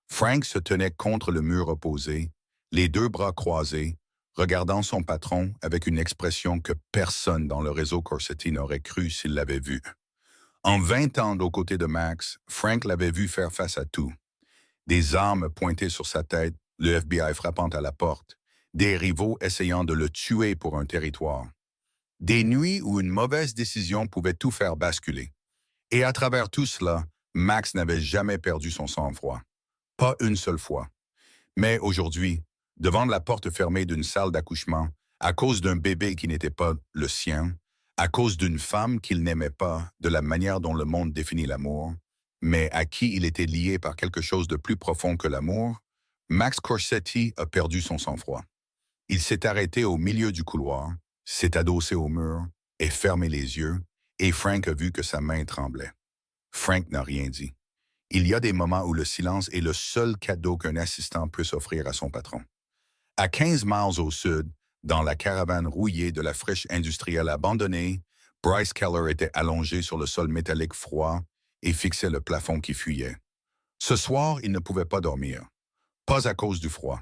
Frank se tenait contre le mur opposé, les deux bras croisés, regardant son patron avec une expression que personne dans le réseau Corsetti n'aurait cru s'il l'avait vu. En 20 ans aux côtés de Max, Frank l'avait vu faire face à tout. Des armes pointées sur sa tête, le FBI frappant à la porte, des rivaux essayant de le tuer pour un territoire. Des nuits où une mauvaise décision pouvait tout faire basculer. Et à travers tout cela, Max n'avait jamais perdu son sang-froid. Pas une seule fois. Mais aujourd'hui, devant la porte fermée d'une salle d'accouchement, à cause d'un bébé qui n'était pas le sien, à cause d'une femme qu'il n'aimait pas de la manière dont le monde définit l'amour, mais à qui il était lié par quelque chose de plus profond que l'amour, Max Corsetti a perdu son sang-froid. Il s'est arrêté au milieu du couloir, s'est adossé au mur et fermé les yeux, et Frank a vu que sa main tremblait. Frank n'a rien dit. Il y a des moments où le silence est le seul cadeau qu'un assistant peut s'offrir à son patron. À 15 miles au sud, dans la caravane rouillée de la friche industrielle abandonnée, Bryce Keller était allongé sur le sol métallique froid et fixait le plafond qui fuyait. Ce soir, il ne pouvait pas dormir. Pas à cause du froid.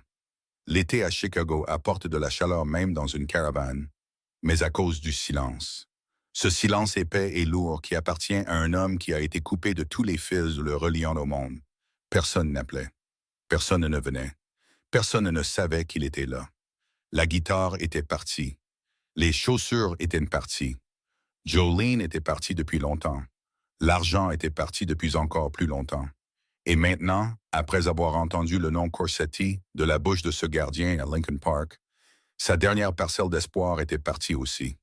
L'été à Chicago apporte de la chaleur même dans une caravane, mais à cause du silence. Ce silence épais et lourd qui appartient à un homme qui a été coupé de tous les fils le reliant au monde. Personne n'appelait. Personne ne venait. Personne ne savait qu'il était là. La guitare était partie. Les chaussures étaient parties. Jolene était partie depuis longtemps. L'argent était parti depuis encore plus longtemps. Et maintenant, après avoir entendu le nom Corsetti de la bouche de ce gardien à Lincoln Park, sa dernière parcelle d'espoir était partie aussi.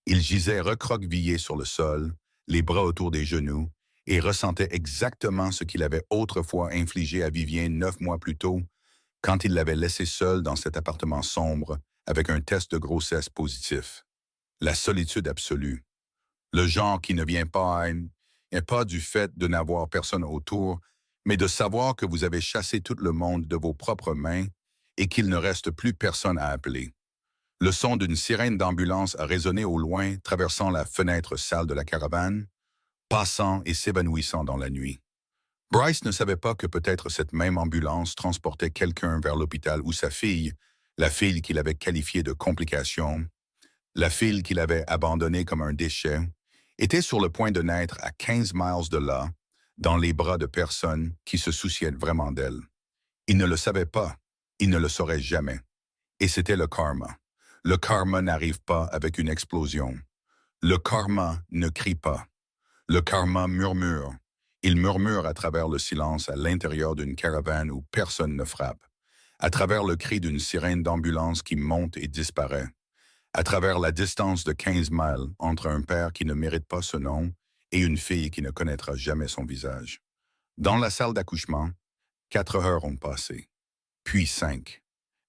Il gisait recroquevillé sur le sol, les bras autour des genoux, et ressentait exactement ce qu'il avait autrefois infligé à Vivienne 9 mois plus tôt, quand il l'avait laissé seul dans cet appartement sombre avec un test de grossesse positif. La solitude absolue. Le genre qui ne vient pas et pas du fait de n'avoir personne autour, mais de savoir que vous avez chassé tout le monde de vos propres mains et qu'il ne reste plus personne à appeler. Le son d'une sirène d'ambulance a résonné au loin, traversant la fenêtre sale de la caravane, passant et s'évanouissant dans la nuit. Bryce ne savait pas que peut-être cette même ambulance transportait quelqu'un vers l'hôpital où sa fille, la fille qu'il avait qualifiée de complication, la fille qu'il avait abandonnée comme un déchet, était sur le point de naître à 15 miles de là, dans les bras de personnes qui se souciaient vraiment d'elle. Il ne le savait pas, il ne le saurait jamais. Et c'était le karma. Le karma n'arrive pas avec une explosion. Le karma ne crie pas. Le karma murmure. Il murmure à travers le silence à l'intérieur d'une caravane où personne ne frappe, à travers le cri d'une sirène d'ambulance qui monte et disparaît, à travers la distance de 15 miles entre un père qui ne mérite pas ce nom et une fille qui ne connaîtra jamais son visage. Dans la salle d'accouchement, 4 heures ont passé, puis 5.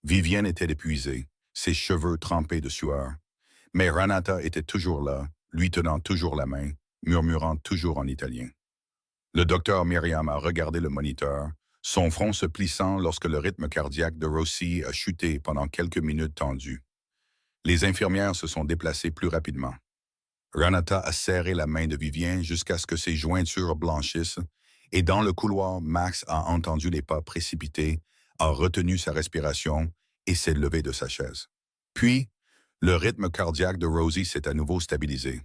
Vivienne était épuisée, ses cheveux trempés de sueur. Mais Renata était toujours là, lui tenant toujours la main, murmurant toujours en italien. Le docteur Myriam a regardé le moniteur, son front se plissant lorsque le rythme cardiaque de Rossi a chuté pendant quelques minutes tendues. Les infirmières se sont déplacées plus rapidement. Renata a serré la main de Vivien jusqu'à ce que ses jointures blanchissent, et dans le couloir, Max a entendu les pas précipités, a retenu sa respiration et s'est levé de sa chaise. Puis, le rythme cardiaque de Rosie s'est à nouveau stabilisé.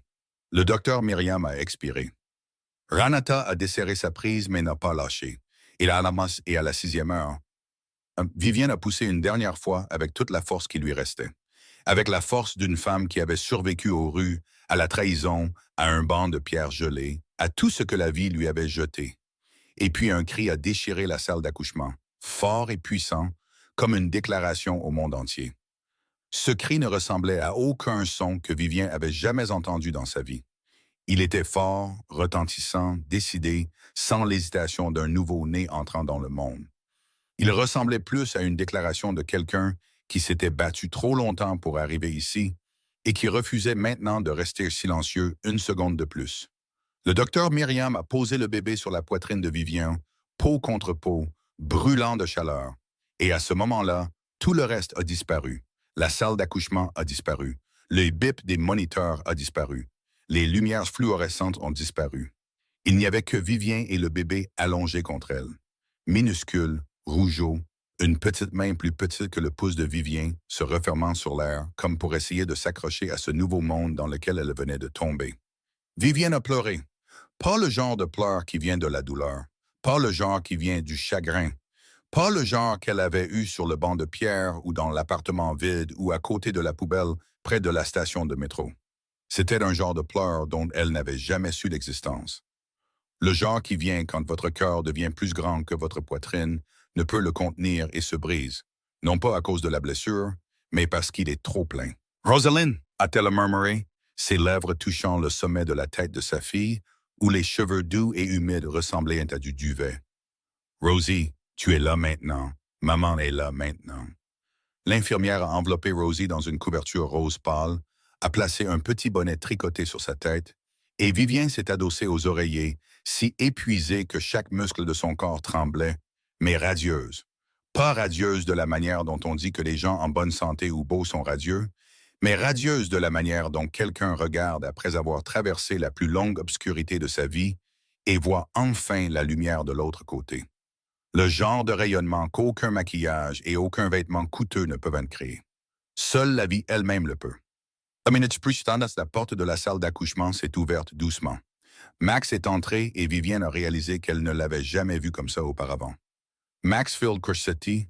Le docteur Myriam a expiré. Renata a desserré sa prise mais n'a pas lâché. Et à la 6e heure, Vivienne a poussé une dernière fois avec toute la force qui lui restait. Avec la force d'une femme qui avait survécu aux rues, à la trahison, à un banc de pierres gelées, à tout ce que la vie lui avait jeté. Et puis un cri a déchiré la salle d'accouchement, fort et puissant, comme une déclaration au monde entier. Ce cri ne ressemblait à aucun son que Vivien avait jamais entendu dans sa vie. Il était fort, retentissant, décidé, sans l'hésitation d'un nouveau-né entrant dans le monde. Il ressemblait plus à une déclaration de quelqu'un qui s'était battu trop longtemps pour arriver ici et qui refusait maintenant de rester silencieux une seconde de plus. Le docteur Myriam a posé le bébé sur la poitrine de Vivien, peau contre peau, brûlant de chaleur. Et à ce moment-là, tout le reste a disparu. La salle d'accouchement a disparu. Le bip des moniteurs a disparu. Les lumières fluorescentes ont disparu. Il n'y avait que Vivien et le bébé allongés contre elle. Minuscule, rougeau, une petite main plus petite que le pouce de Vivien se refermant sur l'air, comme pour essayer de s'accrocher à ce nouveau monde dans lequel elle venait de tomber. Vivien a pleuré. Pas le genre de pleurs qui vient de la douleur. Pas le genre qui vient du chagrin. Pas le genre qu'elle avait eu sur le banc de pierre ou dans l'appartement vide ou à côté de la poubelle près de la station de métro. C'était un genre de pleurs dont elle n'avait jamais su l'existence. Le genre qui vient quand votre cœur devient plus grand que votre poitrine, ne peut le contenir et se brise, non pas à cause de la blessure, mais parce qu'il est trop plein. « Rosalind » a-t-elle murmuré, ses lèvres touchant le sommet de la tête de sa fille, où les cheveux doux et humides ressemblaient à du duvet. « Rosie, tu es là maintenant. Maman est là maintenant. » L'infirmière a enveloppé Rosie dans une couverture rose pâle, a placé un petit bonnet tricoté sur sa tête, et Vivien s'est adossé aux oreillers, si épuisée que chaque muscle de son corps tremblait, mais radieuse. Pas radieuse de la manière dont on dit que les gens en bonne santé ou beaux sont radieux, mais radieuse de la manière dont quelqu'un regarde après avoir traversé la plus longue obscurité de sa vie et voit enfin la lumière de l'autre côté. Le genre de rayonnement qu'aucun maquillage et aucun vêtement coûteux ne peuvent créer. Seule la vie elle-même le peut. 1 minute plus tard, la porte de la salle d'accouchement s'est ouverte doucement. Max est entré et Vivienne a réalisé qu'elle ne l'avait jamais vu comme ça auparavant. Maxfield Corsetti,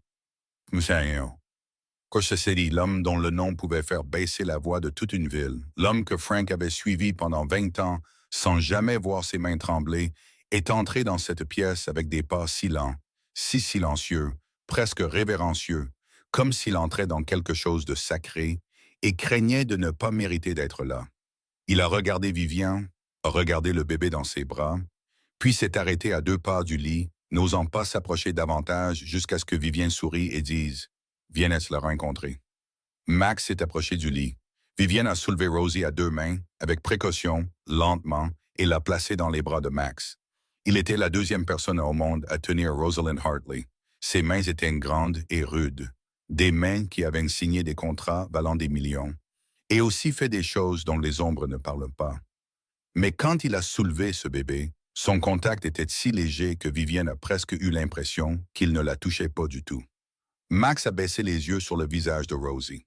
Corsetti, l'homme dont le nom pouvait faire baisser la voix de toute une ville, l'homme que Frank avait suivi pendant 20 ans sans jamais voir ses mains trembler, est entré dans cette pièce avec des pas si lents, si silencieux, presque révérencieux, comme s'il entrait dans quelque chose de sacré et craignait de ne pas mériter d'être là. Il a regardé Vivien, a regardé le bébé dans ses bras, puis s'est arrêté à 2 pas du lit, n'osant pas s'approcher davantage jusqu'à ce que Vivien sourie et dise « Viens le rencontrer ». Max s'est approché du lit. Vivienne a soulevé Rosie à 2 mains, avec précaution, lentement, et l'a placée dans les bras de Max. Il était la 2e personne au monde à tenir Rosalind Hartley. Ses mains étaient grandes et rudes, des mains qui avaient signé des contrats valant des millions, et aussi fait des choses dont les ombres ne parlent pas. Mais quand il a soulevé ce bébé, Son contact était si léger que Vivienne a presque eu l'impression qu'il ne la touchait pas du tout. Max a baissé les yeux sur le visage de Rosie.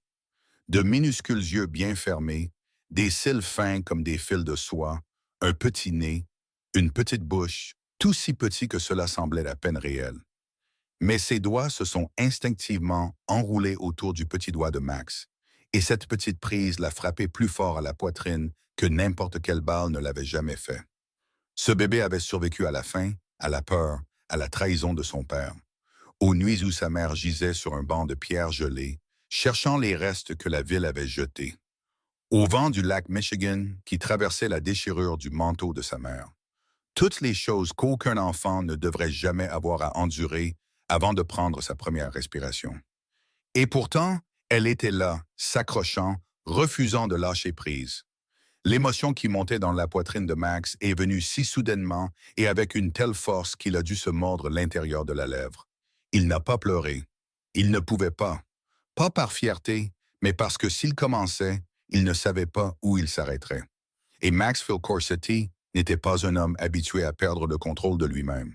De minuscules yeux bien fermés, des cils fins comme des fils de soie, un petit nez, une petite bouche, tout si petit que cela semblait à peine réel. Mais ses doigts se sont instinctivement enroulés autour du petit doigt de Max, et cette petite prise l'a frappé plus fort à la poitrine que n'importe quelle balle ne l'avait jamais fait. Ce bébé avait survécu à la faim, à la peur, à la trahison de son père, aux nuits où sa mère gisait sur un banc de pierre gelée, cherchant les restes que la ville avait jetés, au vent du lac Michigan qui traversait la déchirure du manteau de sa mère. Toutes les choses qu'aucun enfant ne devrait jamais avoir à endurer avant de prendre sa première respiration. Et pourtant, elle était là, s'accrochant, refusant de lâcher prise. L'émotion qui montait dans la poitrine de Max est venue si soudainement et avec une telle force qu'il a dû se mordre l'intérieur de la lèvre. Il n'a pas pleuré. Il ne pouvait pas. Pas par fierté, mais parce que s'il commençait, il ne savait pas où il s'arrêterait. Et Maxfield Corsetti n'était pas un homme habitué à perdre le contrôle de lui-même.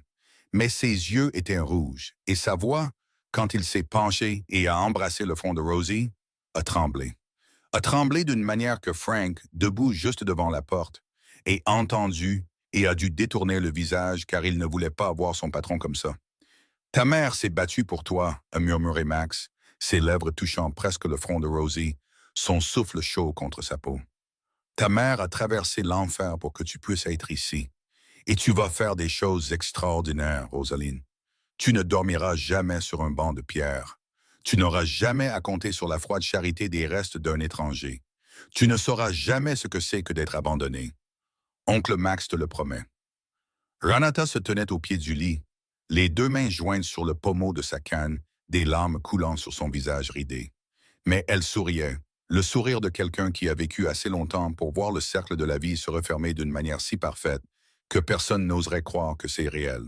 Mais ses yeux étaient rouges, et sa voix, quand il s'est penché et a embrassé le front de Rosie, a tremblé. A tremblé d'une manière que Frank, debout juste devant la porte, ait entendu et a dû détourner le visage car il ne voulait pas voir son patron comme ça. « Ta mère s'est battue pour toi », a murmuré Max, ses lèvres touchant presque le front de Rosie, son souffle chaud contre sa peau. « Ta mère a traversé l'enfer pour que tu puisses être ici. Et tu vas faire des choses extraordinaires, Rosaline. Tu ne dormiras jamais sur un banc de pierre. Tu n'auras jamais à compter sur la froide charité des restes d'un étranger. Tu ne sauras jamais ce que c'est que d'être abandonné. Oncle Max te le promet. » Renata se tenait au pied du lit, les deux mains jointes sur le pommeau de sa canne, des larmes coulant sur son visage ridé. Mais elle souriait, le sourire de quelqu'un qui a vécu assez longtemps pour voir le cercle de la vie se refermer d'une manière si parfaite que personne n'oserait croire que c'est réel.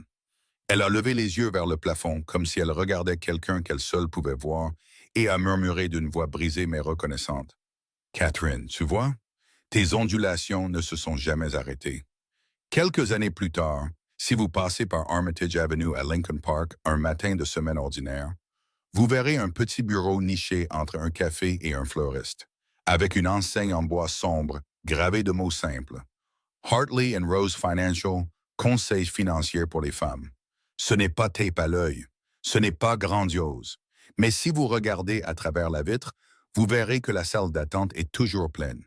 Elle a levé les yeux vers le plafond, comme si elle regardait quelqu'un qu'elle seule pouvait voir, et a murmuré d'une voix brisée mais reconnaissante. « Catherine, tu vois, tes ondulations ne se sont jamais arrêtées. » Quelques années plus tard, si vous passez par Armitage Avenue à Lincoln Park un matin de semaine ordinaire, vous verrez un petit bureau niché entre un café et un fleuriste, avec une enseigne en bois sombre gravée de mots simples. Hartley and Rose Financial, conseil financier pour les femmes. Ce n'est pas tape à l'œil, ce n'est pas grandiose, mais si vous regardez à travers la vitre, vous verrez que la salle d'attente est toujours pleine.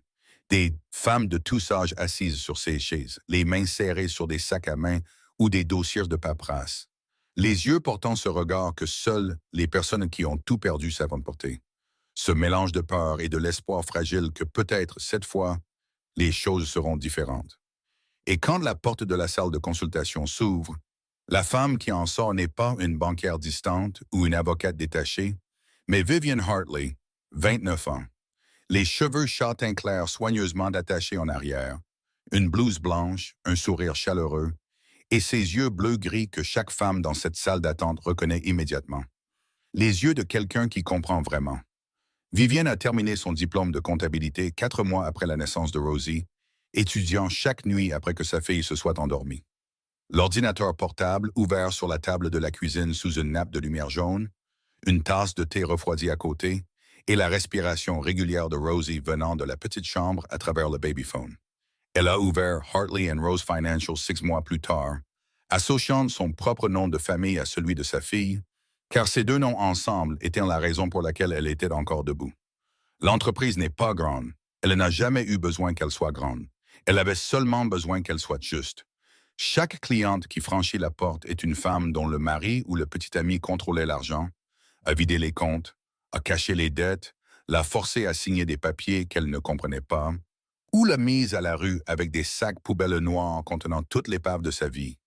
Des femmes de tous âges assises sur ces chaises, les mains serrées sur des sacs à main ou des dossiers de paperasse. Les yeux portant ce regard que seules les personnes qui ont tout perdu savent porter. Ce mélange de peur et de l'espoir fragile que peut-être, cette fois, les choses seront différentes. Et quand la porte de la salle de consultation s'ouvre, la femme qui en sort n'est pas une banquière distante ou une avocate détachée, mais Vivienne Hartley, 29 ans. Les cheveux châtain clair soigneusement attachés en arrière, une blouse blanche, un sourire chaleureux, et ses yeux bleu-gris que chaque femme dans cette salle d'attente reconnaît immédiatement. Les yeux de quelqu'un qui comprend vraiment. Vivienne a terminé son diplôme de comptabilité 4 mois après la naissance de Rosie, étudiant chaque nuit après que sa fille se soit endormie. L'ordinateur portable ouvert sur la table de la cuisine sous une nappe de lumière jaune, une tasse de thé refroidie à côté, et la respiration régulière de Rosie venant de la petite chambre à travers le babyphone. Elle a ouvert Hartley and Rose Financial 6 mois plus tard, associant son propre nom de famille à celui de sa fille, car ces deux noms ensemble étaient la raison pour laquelle elle était encore debout. L'entreprise n'est pas grande. Elle n'a jamais eu besoin qu'elle soit grande. Elle avait seulement besoin qu'elle soit juste. Chaque cliente qui franchit la porte est une femme dont le mari ou le petit ami contrôlait l'argent, a vidé les comptes, a caché les dettes, l'a forcée à signer des papiers qu'elle ne comprenait pas, ou l'a mise à la rue avec des sacs poubelles noirs contenant toute l'épave de sa vie.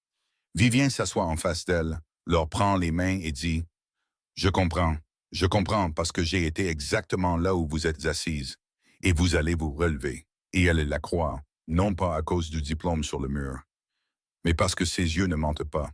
Vivien s'assoit en face d'elle, leur prend les mains et dit « Je comprends parce que j'ai été exactement là où vous êtes assise, et vous allez vous relever. » Et elle la croit, non pas à cause du diplôme sur le mur, mais parce que ses yeux ne mentent pas.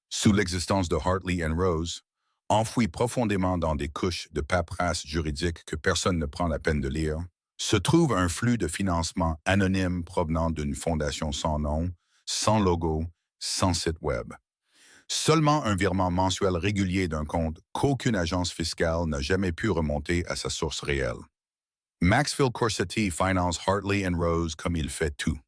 Sous l'existence de Hartley and Rose, enfouie profondément dans des couches de paperasse juridique que personne ne prend la peine de lire, se trouve un flux de financement anonyme provenant d'une fondation sans nom, sans logo, sans site web. Seulement un virement mensuel régulier d'un compte qu'aucune agence fiscale n'a jamais pu remonter à sa source réelle. Maxfield Corsetti finance Hartley and Rose comme il fait tout.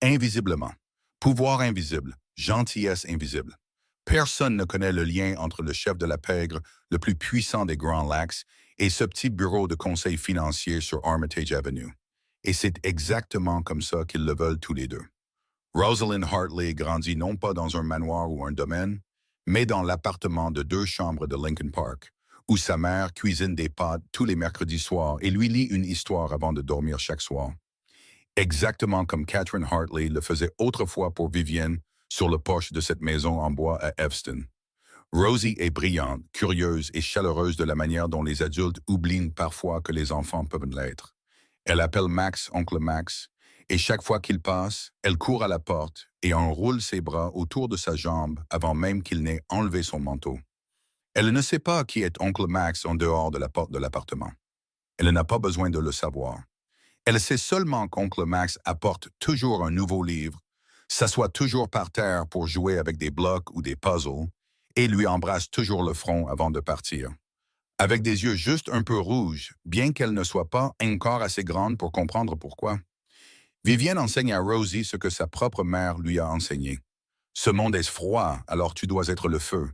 Invisiblement. Pouvoir invisible. Gentillesse invisible. Personne ne connaît le lien entre le chef de la pègre, le plus puissant des Grands Lacs, et ce petit bureau de conseil financier sur Armitage Avenue. Et c'est exactement comme ça qu'ils le veulent tous les deux. Rosalind Hartley grandit non pas dans un manoir ou un domaine, mais dans l'appartement de 2 chambres de Lincoln Park, où sa mère cuisine des pâtes tous les mercredis soirs et lui lit une histoire avant de dormir chaque soir. Exactement comme Catherine Hartley le faisait autrefois pour Vivienne sur le porche de cette maison en bois à Evanston. Rosie est brillante, curieuse et chaleureuse de la manière dont les adultes oublient parfois que les enfants peuvent l'être. Elle appelle Max Oncle Max, et chaque fois qu'il passe, elle court à la porte et enroule ses bras autour de sa jambe avant même qu'il n'ait enlevé son manteau. Elle ne sait pas qui est Oncle Max en dehors de la porte de l'appartement. Elle n'a pas besoin de le savoir. Elle sait seulement qu'Oncle Max apporte toujours un nouveau livre, s'assoit toujours par terre pour jouer avec des blocs ou des puzzles, et lui embrasse toujours le front avant de partir. Avec des yeux juste un peu rouges, bien qu'elle ne soit pas encore assez grande pour comprendre pourquoi. Vivienne enseigne à Rosie ce que sa propre mère lui a enseigné. Ce monde est froid, alors tu dois être le feu.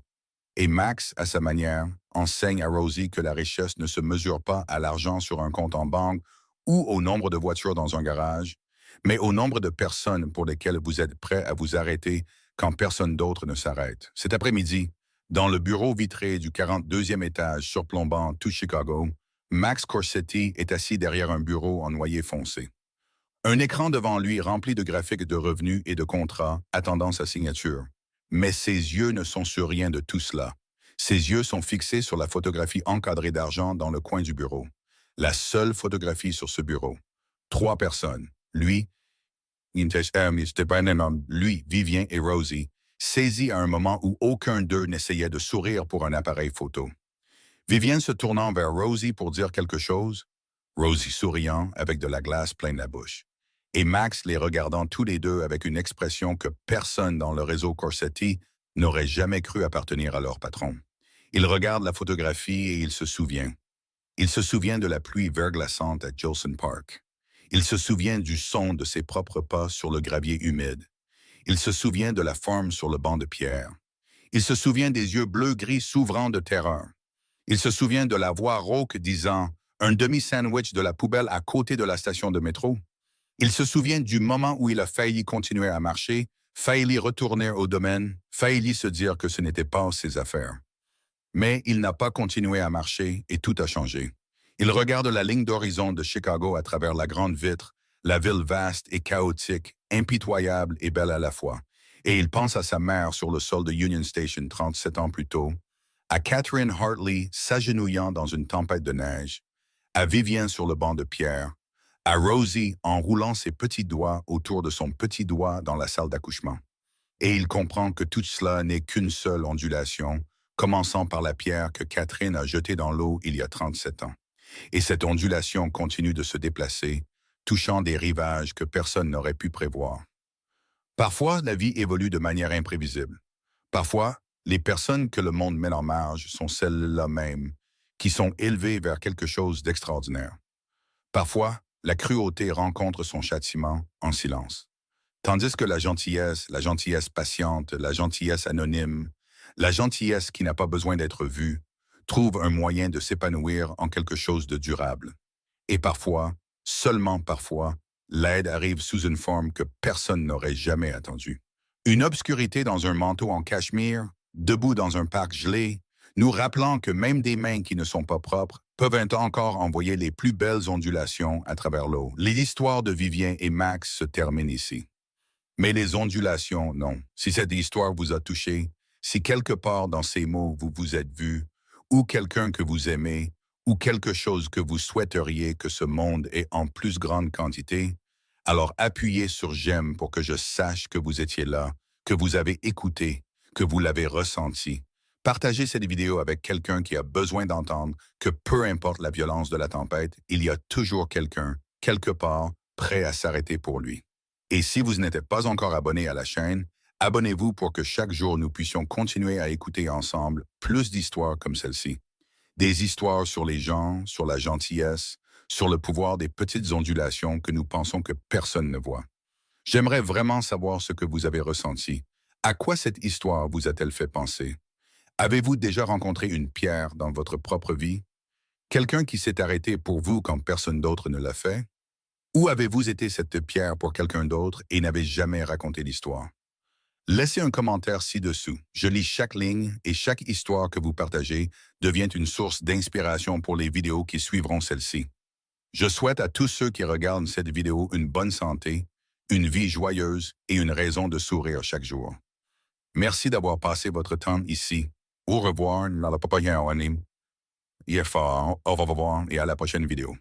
Et Max, à sa manière, enseigne à Rosie que la richesse ne se mesure pas à l'argent sur un compte en banque ou au nombre de voitures dans un garage, mais au nombre de personnes pour lesquelles vous êtes prêt à vous arrêter quand personne d'autre ne s'arrête. Cet après-midi, dans le bureau vitré du 42e étage surplombant tout Chicago, Max Corsetti est assis derrière un bureau en noyer foncé. Un écran devant lui rempli de graphiques de revenus et de contrats attendant sa signature. Mais ses yeux ne sont sur rien de tout cela. Ses yeux sont fixés sur la photographie encadrée d'argent dans le coin du bureau. La seule photographie sur ce bureau. 3 personnes. Lui, Vivien et Rosie, saisis à un moment où aucun d'eux n'essayait de sourire pour un appareil photo. Vivien se tournant vers Rosie pour dire quelque chose, Rosie souriant avec de la glace pleine la bouche. Et Max les regardant tous les deux avec une expression que personne dans le réseau Corsetti n'aurait jamais cru appartenir à leur patron. Il regarde la photographie et il se souvient. Il se souvient de la pluie verglaçante à Jolson Park. Il se souvient du son de ses propres pas sur le gravier humide. Il se souvient de la forme sur le banc de pierre. Il se souvient des yeux bleu-gris s'ouvrant de terreur. Il se souvient de la voix rauque disant « Un demi-sandwich de la poubelle à côté de la station de métro ». Il se souvient du moment où il a failli continuer à marcher, failli retourner au domaine, failli se dire que ce n'était pas ses affaires. Mais il n'a pas continué à marcher et tout a changé. Il regarde la ligne d'horizon de Chicago à travers la grande vitre, la ville vaste et chaotique, impitoyable et belle à la fois. Et il pense à sa mère sur le sol de Union Station 37 ans plus tôt, à Catherine Hartley s'agenouillant dans une tempête de neige, à Vivienne sur le banc de pierre, à Rosie en roulant ses petits doigts autour de son petit doigt dans la salle d'accouchement. Et il comprend que tout cela n'est qu'une seule ondulation, commençant par la pierre que Catherine a jetée dans l'eau il y a 37 ans. Et cette ondulation continue de se déplacer, touchant des rivages que personne n'aurait pu prévoir. Parfois, la vie évolue de manière imprévisible. Parfois, les personnes que le monde met en marge sont celles-là mêmes, qui sont élevées vers quelque chose d'extraordinaire. Parfois, la cruauté rencontre son châtiment en silence. Tandis que la gentillesse patiente, la gentillesse anonyme, la gentillesse qui n'a pas besoin d'être vue, trouve un moyen de s'épanouir en quelque chose de durable. Et parfois, seulement parfois, l'aide arrive sous une forme que personne n'aurait jamais attendue. Une obscurité dans un manteau en cachemire, debout dans un parc gelé, nous rappelant que même des mains qui ne sont pas propres peuvent encore envoyer les plus belles ondulations à travers l'eau. L'histoire de Vivien et Max se termine ici. Mais les ondulations, non. Si cette histoire vous a touché, si quelque part dans ces mots vous vous êtes vu, ou quelqu'un que vous aimez, ou quelque chose que vous souhaiteriez que ce monde ait en plus grande quantité, alors appuyez sur j'aime pour que je sache que vous étiez là, que vous avez écouté, que vous l'avez ressenti. Partagez cette vidéo avec quelqu'un qui a besoin d'entendre que peu importe la violence de la tempête, il y a toujours quelqu'un, quelque part, prêt à s'arrêter pour lui. Et si vous n'êtes pas encore abonné à la chaîne, abonnez-vous pour que chaque jour nous puissions continuer à écouter ensemble plus d'histoires comme celle-ci. Des histoires sur les gens, sur la gentillesse, sur le pouvoir des petites ondulations que nous pensons que personne ne voit. J'aimerais vraiment savoir ce que vous avez ressenti. À quoi cette histoire vous a-t-elle fait penser? Avez-vous déjà rencontré une pierre dans votre propre vie? Quelqu'un qui s'est arrêté pour vous quand personne d'autre ne l'a fait? Ou avez-vous été cette pierre pour quelqu'un d'autre et n'avez jamais raconté l'histoire? Laissez un commentaire ci-dessous. Je lis chaque ligne et chaque histoire que vous partagez devient une source d'inspiration pour les vidéos qui suivront celle-ci. Je souhaite à tous ceux qui regardent cette vidéo une bonne santé, une vie joyeuse et une raison de sourire chaque jour. Merci d'avoir passé votre temps ici. Au revoir, au revoir et à la prochaine vidéo.